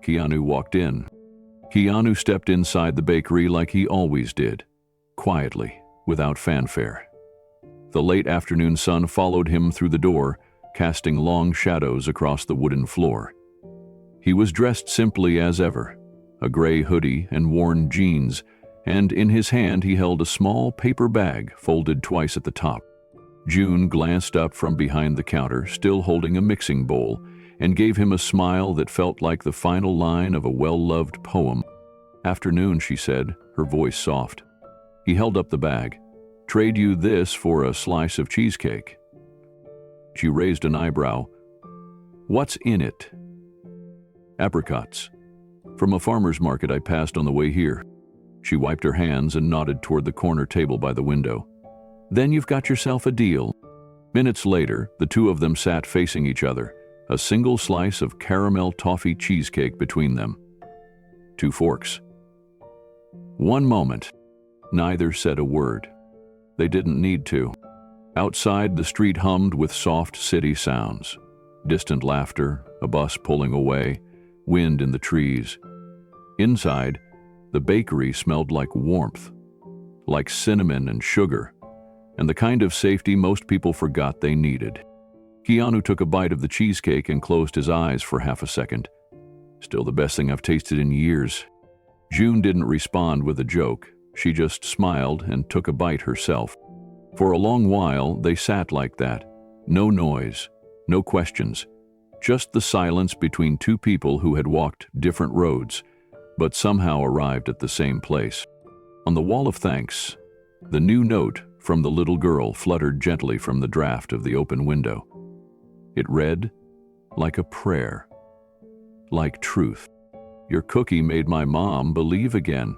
Keanu walked in. Keanu stepped inside the bakery like he always did, quietly, without fanfare. The late afternoon sun followed him through the door, casting long shadows across the wooden floor. He was dressed simply as ever, a gray hoodie and worn jeans, and in his hand he held a small paper bag folded twice at the top. June glanced up from behind the counter, still holding a mixing bowl, and gave him a smile that felt like the final line of a well-loved poem. "Afternoon," she said, her voice soft. He held up the bag. "Trade you this for a slice of cheesecake." She raised an eyebrow. "What's in it?" "Apricots. From a farmer's market I passed on the way here." She wiped her hands and nodded toward the corner table by the window. "Then you've got yourself a deal." Minutes later, the two of them sat facing each other, a single slice of caramel toffee cheesecake between them. 2 forks. One moment. Neither said a word. They didn't need to. Outside, the street hummed with soft city sounds. Distant laughter, a bus pulling away, wind in the trees. Inside, the bakery smelled like warmth, like cinnamon and sugar, and the kind of safety most people forgot they needed. Keanu took a bite of the cheesecake and closed his eyes for half a second. "Still the best thing I've tasted in years." June didn't respond with a joke. She just smiled and took a bite herself. For a long while, they sat like that. No noise, no questions, just the silence between two people who had walked different roads, but somehow arrived at the same place. On the wall of thanks, the new note from the little girl fluttered gently from the draft of the open window. It read, like a prayer, like truth. "Your cookie made my mom believe again."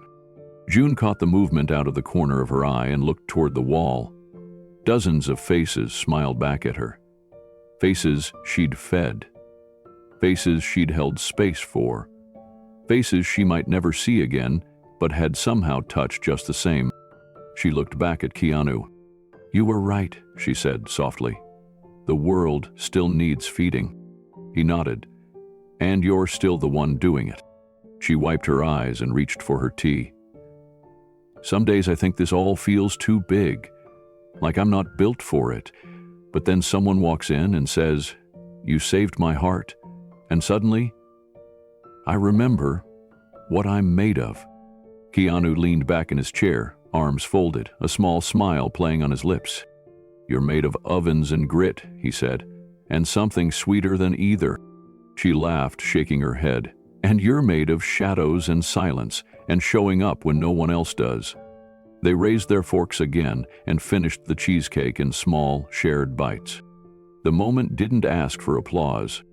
June caught the movement out of the corner of her eye and looked toward the wall. Dozens of faces smiled back at her. Faces she'd fed. Faces she'd held space for. Faces she might never see again, but had somehow touched just the same. She looked back at Keanu. "You were right," she said softly. "The world still needs feeding." He nodded. "And you're still the one doing it." She wiped her eyes and reached for her tea. "Some days I think this all feels too big, like I'm not built for it. But then someone walks in and says, 'You saved my heart,' and suddenly, I remember what I'm made of." Keanu leaned back in his chair, arms folded, a small smile playing on his lips. "You're made of ovens and grit," he said, "and something sweeter than either." She laughed, shaking her head. "And you're made of shadows and silence, and showing up when no one else does." They raised their forks again and finished the cheesecake in small, shared bites. The moment didn't ask for applause.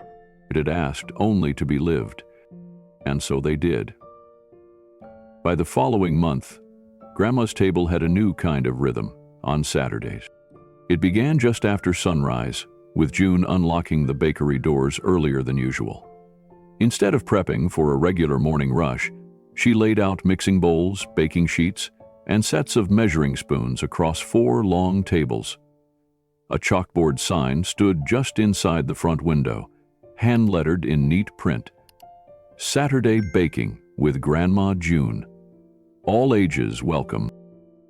It had asked only to be lived. And so they did. By the following month, Grandma's table had a new kind of rhythm on Saturdays. It began just after sunrise, with June unlocking the bakery doors earlier than usual. Instead of prepping for a regular morning rush, she laid out mixing bowls, baking sheets, and sets of measuring spoons across 4 long tables. A chalkboard sign stood just inside the front window, hand-lettered in neat print. "Saturday Baking with Grandma June. All ages welcome."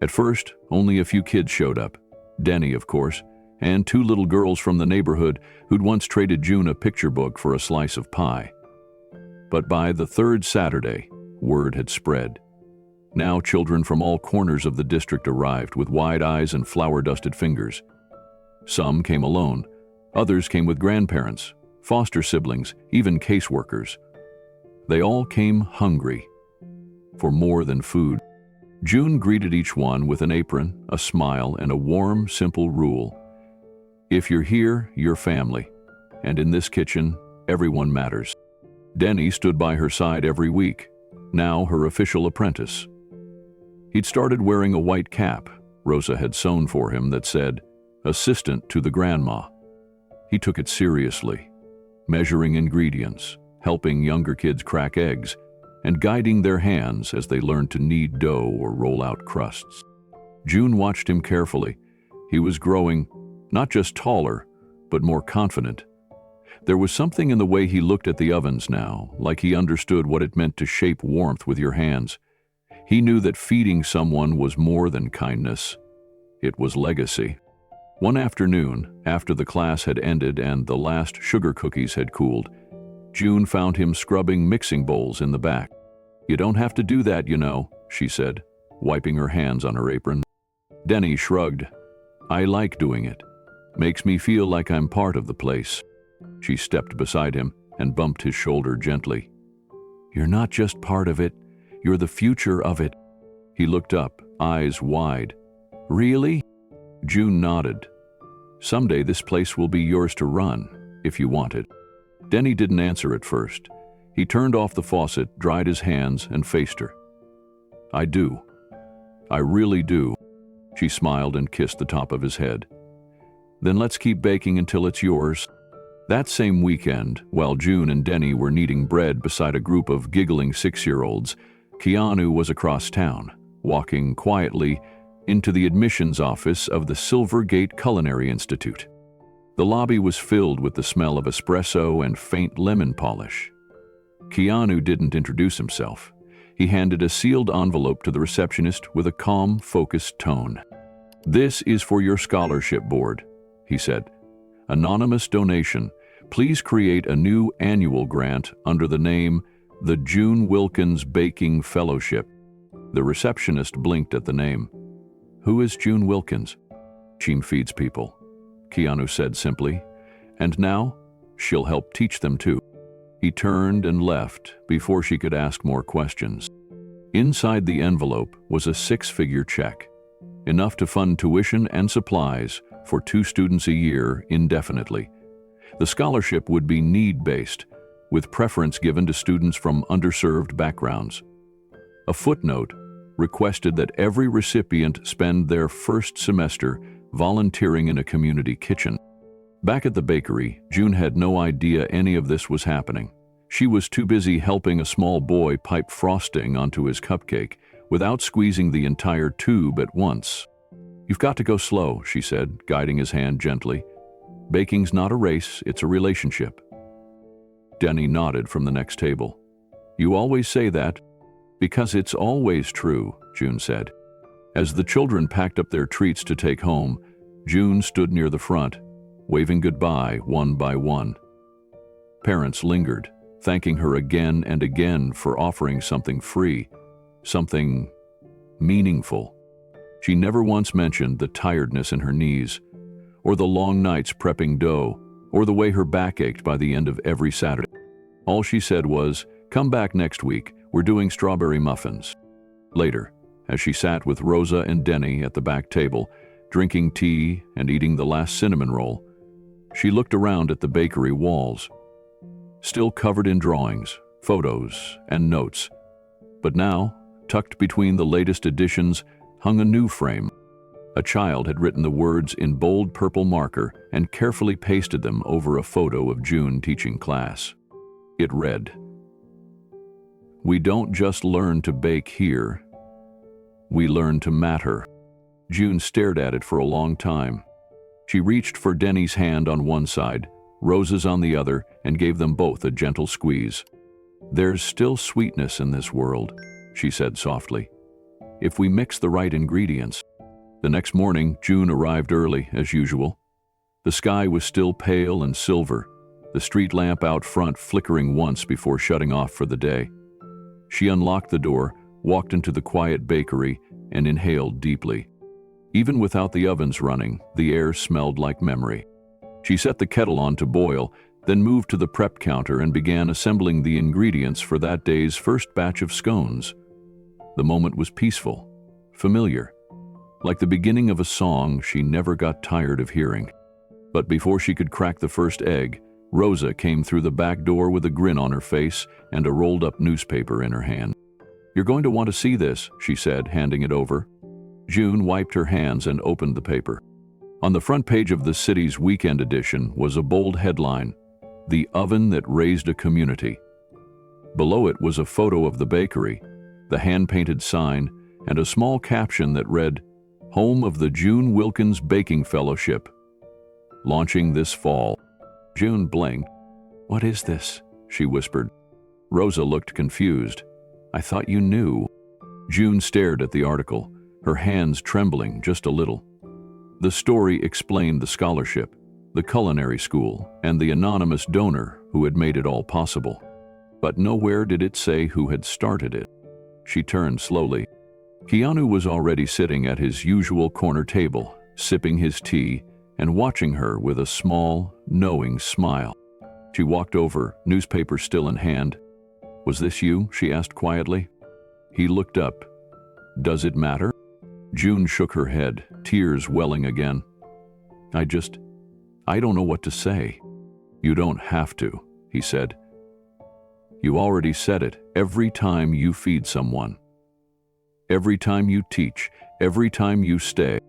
At first, only a few kids showed up. Denny, of course, and 2 little girls from the neighborhood who'd once traded June a picture book for a slice of pie. But by the 3rd Saturday, word had spread. Now children from all corners of the district arrived with wide eyes and flour-dusted fingers. Some came alone. Others came with grandparents, foster siblings, even caseworkers. They all came hungry for more than food. June greeted each one with an apron, a smile, and a warm, simple rule. If you're here, you're family. And in this kitchen, everyone matters. Denny stood by her side every week, now her official apprentice. He'd started wearing a white cap Rosa had sewn for him that said, "Assistant to the Grandma." He took it seriously, measuring ingredients, helping younger kids crack eggs, and guiding their hands as they learned to knead dough or roll out crusts. June watched him carefully. He was growing, not just taller, but more confident. There was something in the way he looked at the ovens now, like he understood what it meant to shape warmth with your hands. He knew that feeding someone was more than kindness. It was legacy. One afternoon, after the class had ended and the last sugar cookies had cooled, June found him scrubbing mixing bowls in the back. "You don't have to do that, you know," she said, wiping her hands on her apron. Denny shrugged. "I like doing it," Makes me feel like I'm part of the place." She stepped beside him and bumped his shoulder gently. "You're not just part of it, you're the future of it." He looked up, eyes wide. "Really?" June nodded. "Someday this place will be yours to run, if you want it." Denny didn't answer at first. He turned off the faucet, dried his hands, and faced her. "I do. I really do." She smiled and kissed the top of his head. "Then let's keep baking until it's yours." That same weekend, while June and Denny were kneading bread beside a group of giggling 6-year-olds, Keanu was across town, walking quietly into the admissions office of the Silvergate Culinary Institute. The lobby was filled with the smell of espresso and faint lemon polish. Keanu didn't introduce himself. He handed a sealed envelope to the receptionist with a calm, focused tone. "This is for your scholarship board," he said. "Anonymous donation. Please create a new annual grant under the name the June Wilkins Baking Fellowship." The receptionist blinked at the name. "Who is June Wilkins?" "She feeds people," Keanu said simply. "And now, she'll help teach them too." He turned and left before she could ask more questions. Inside the envelope was a 6-figure check, enough to fund tuition and supplies for 2 students a year indefinitely. The scholarship would be need-based, with preference given to students from underserved backgrounds. A footnote requested that every recipient spend their first semester volunteering in a community kitchen. Back at the bakery, June had no idea any of this was happening. She was too busy helping a small boy pipe frosting onto his cupcake without squeezing the entire tube at once. "You've got to go slow," she said, guiding his hand gently. "Baking's not a race, it's a relationship." Denny nodded from the next table. "You always say that." "Because it's always true," June said. As the children packed up their treats to take home, June stood near the front, waving goodbye one by one. Parents lingered, thanking her again and again for offering something free, something meaningful. She never once mentioned the tiredness in her knees, or the long nights prepping dough, or the way her back ached by the end of every Saturday. All she said was, "Come back next week, we're doing strawberry muffins." Later, as she sat with Rosa and Denny at the back table, drinking tea and eating the last cinnamon roll, she looked around at the bakery walls, still covered in drawings, photos, and notes. But now, tucked between the latest editions, hung a new frame. A child had written the words in bold purple marker and carefully pasted them over a photo of June teaching class. It read, "We don't just learn to bake here, we learn to matter." June stared at it for a long time. She reached for Denny's hand on one side, Rosa's on the other, and gave them both a gentle squeeze. "There's still sweetness in this world," she said softly, "if we mix the right ingredients." The next morning, June arrived early, as usual. The sky was still pale and silver, the street lamp out front flickering once before shutting off for the day. She unlocked the door, walked into the quiet bakery, and inhaled deeply. Even without the ovens running, the air smelled like memory. She set the kettle on to boil, then moved to the prep counter and began assembling the ingredients for that day's first batch of scones. The moment was peaceful, familiar, like the beginning of a song she never got tired of hearing. But before she could crack the first egg, Rosa came through the back door with a grin on her face and a rolled-up newspaper in her hand. "You're going to want to see this," she said, handing it over. June wiped her hands and opened the paper. On the front page of the city's weekend edition was a bold headline, "The Oven That Raised a Community." Below it was a photo of the bakery, the hand-painted sign, and a small caption that read, "Home of the June Wilkins Baking Fellowship. Launching this fall." June blinked. "What is this?" she whispered. Rosa looked confused. "I thought you knew." June stared at the article, her hands trembling just a little. The story explained the scholarship, the culinary school, and the anonymous donor who had made it all possible. But nowhere did it say who had started it. She turned slowly. Keanu was already sitting at his usual corner table, sipping his tea and watching her with a small, knowing smile. She walked over, newspaper still in hand. "Was this you?" she asked quietly. He looked up. "Does it matter?" June shook her head, tears welling again. I don't know what to say." "You don't have to," he said. "You already said it every time you feed someone. Every time you teach, every time you stay."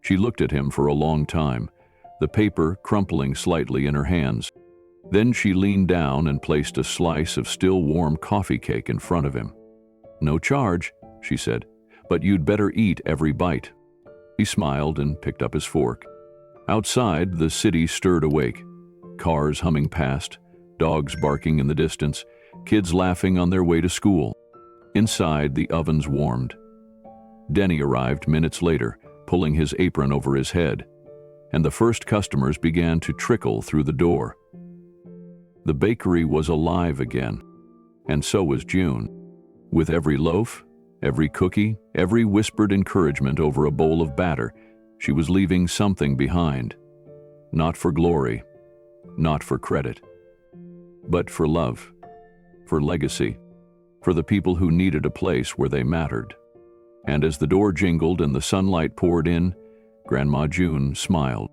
She looked at him for a long time, the paper crumpling slightly in her hands. Then she leaned down and placed a slice of still warm coffee cake in front of him. "No charge," she said, "but you'd better eat every bite." He smiled and picked up his fork. Outside, the city stirred awake. Cars humming past, dogs barking in the distance, kids laughing on their way to school. Inside, the ovens warmed. Denny arrived minutes later, pulling his apron over his head, and the first customers began to trickle through the door. The bakery was alive again, and so was June. With every loaf, every cookie, every whispered encouragement over a bowl of batter, she was leaving something behind. Not for glory, not for credit, but for love, for legacy, for the people who needed a place where they mattered. And as the door jingled and the sunlight poured in, Grandma June smiled,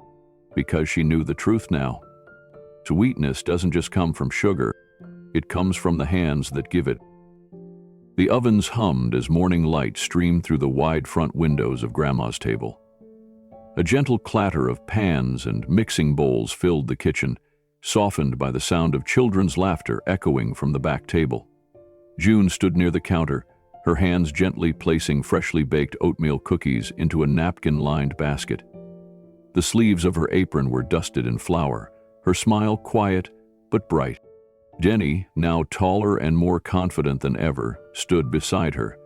because she knew the truth now. Sweetness doesn't just come from sugar, it comes from the hands that give it. The ovens hummed as morning light streamed through the wide front windows of Grandma's table. A gentle clatter of pans and mixing bowls filled the kitchen, softened by the sound of children's laughter echoing from the back table. June stood near the counter, her hands gently placing freshly baked oatmeal cookies into a napkin-lined basket. The sleeves of her apron were dusted in flour, her smile quiet but bright. Denny, now taller and more confident than ever, stood beside her.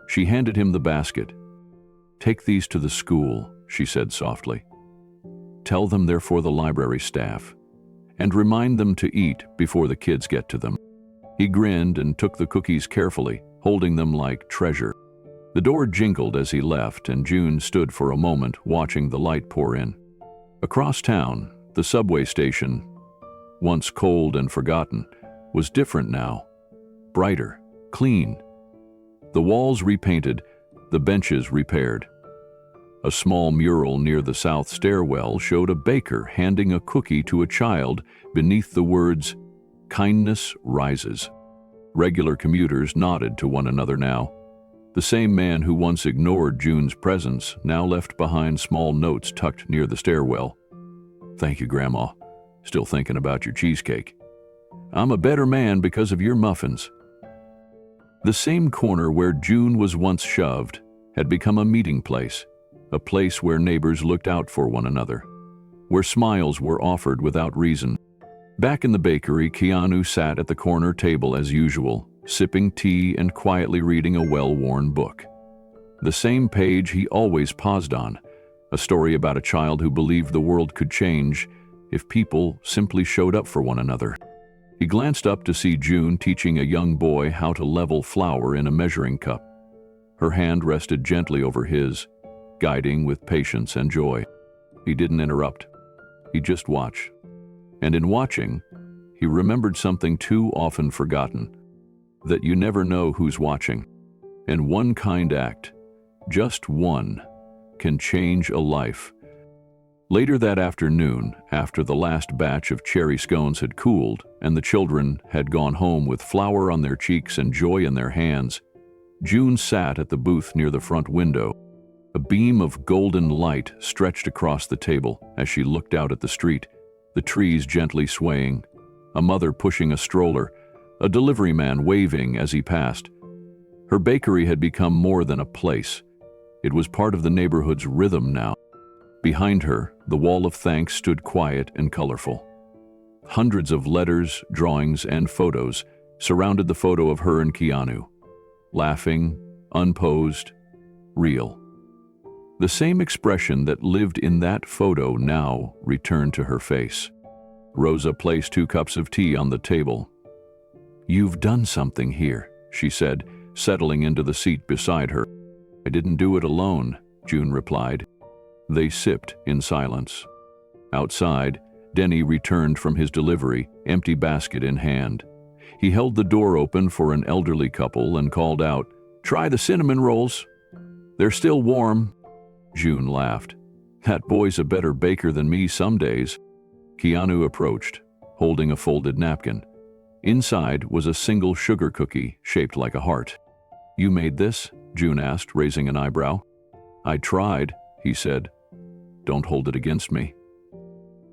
She handed him the basket. "Take these to the school," she said softly. "Tell them they're for the library staff, and remind them to eat before the kids get to them." He grinned and took the cookies carefully, holding them like treasure. The door jingled as he left, and June stood for a moment watching the light pour in. Across town, the subway station, once cold and forgotten, was different now. Brighter, clean. The walls repainted, the benches repaired. A small mural near the south stairwell showed a baker handing a cookie to a child beneath the words, "Kindness rises." Regular commuters nodded to one another now. The same man who once ignored June's presence now left behind small notes tucked near the stairwell. "Thank you, Grandma. Still thinking about your cheesecake. I'm a better man because of your muffins." The same corner where June was once shoved had become a meeting place, a place where neighbors looked out for one another, where smiles were offered without reason. Back in the bakery, Keanu sat at the corner table as usual, sipping tea and quietly reading a well-worn book. The same page he always paused on, a story about a child who believed the world could change if people simply showed up for one another. He glanced up to see June teaching a young boy how to level flour in a measuring cup. Her hand rested gently over his, guiding with patience and joy. He didn't interrupt. He just watched. And in watching, he remembered something too often forgotten, that you never know who's watching. And one kind act, just one, can change a life. Later that afternoon, after the last batch of cherry scones had cooled and the children had gone home with flour on their cheeks and joy in their hands, June sat at the booth near the front window. A beam of golden light stretched across the table as she looked out at the street, the trees gently swaying, a mother pushing a stroller, a delivery man waving as he passed. Her bakery had become more than a place. It was part of the neighborhood's rhythm now. Behind her, the wall of thanks stood quiet and colorful. Hundreds of letters, drawings, and photos surrounded the photo of her and Keanu, laughing, unposed, real. The same expression that lived in that photo now returned to her face. Rosa placed 2 cups of tea on the table. "You've done something here," she said, settling into the seat beside her. "I didn't do it alone," June replied. They sipped in silence. Outside, Denny returned from his delivery, empty basket in hand. He held the door open for an elderly couple and called out, "Try the cinnamon rolls. They're still warm." June laughed. "That boy's a better baker than me some days." Keanu approached, holding a folded napkin. Inside was a single sugar cookie shaped like a heart. "You made this?" June asked, raising an eyebrow. "I tried," he said. "Don't hold it against me."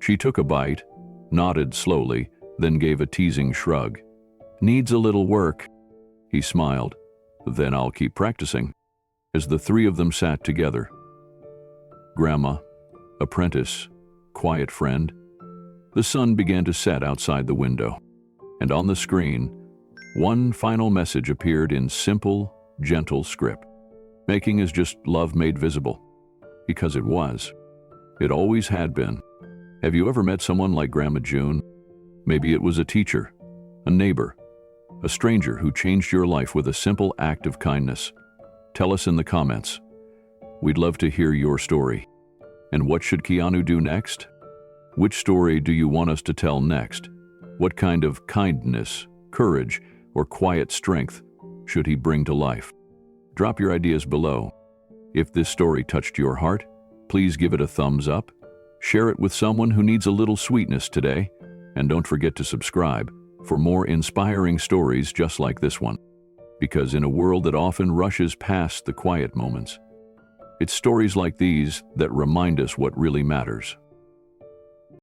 She took a bite, nodded slowly, then gave a teasing shrug. "Needs a little work." He smiled. "Then I'll keep practicing." As the three of them sat together, grandma, apprentice, quiet friend, the sun began to set outside the window. And on the screen, one final message appeared in simple, gentle script. Making is just love made visible. Because it was. It always had been. Have you ever met someone like Grandma June? Maybe it was a teacher, a neighbor, a stranger who changed your life with a simple act of kindness. Tell us in the comments. We'd love to hear your story. And what should Keanu do next? Which story do you want us to tell next? What kind of kindness, courage, or quiet strength should he bring to life? Drop your ideas below. If this story touched your heart, please give it a thumbs up. Share it with someone who needs a little sweetness today. And don't forget to subscribe for more inspiring stories just like this one. Because in a world that often rushes past the quiet moments, it's stories like these that remind us what really matters.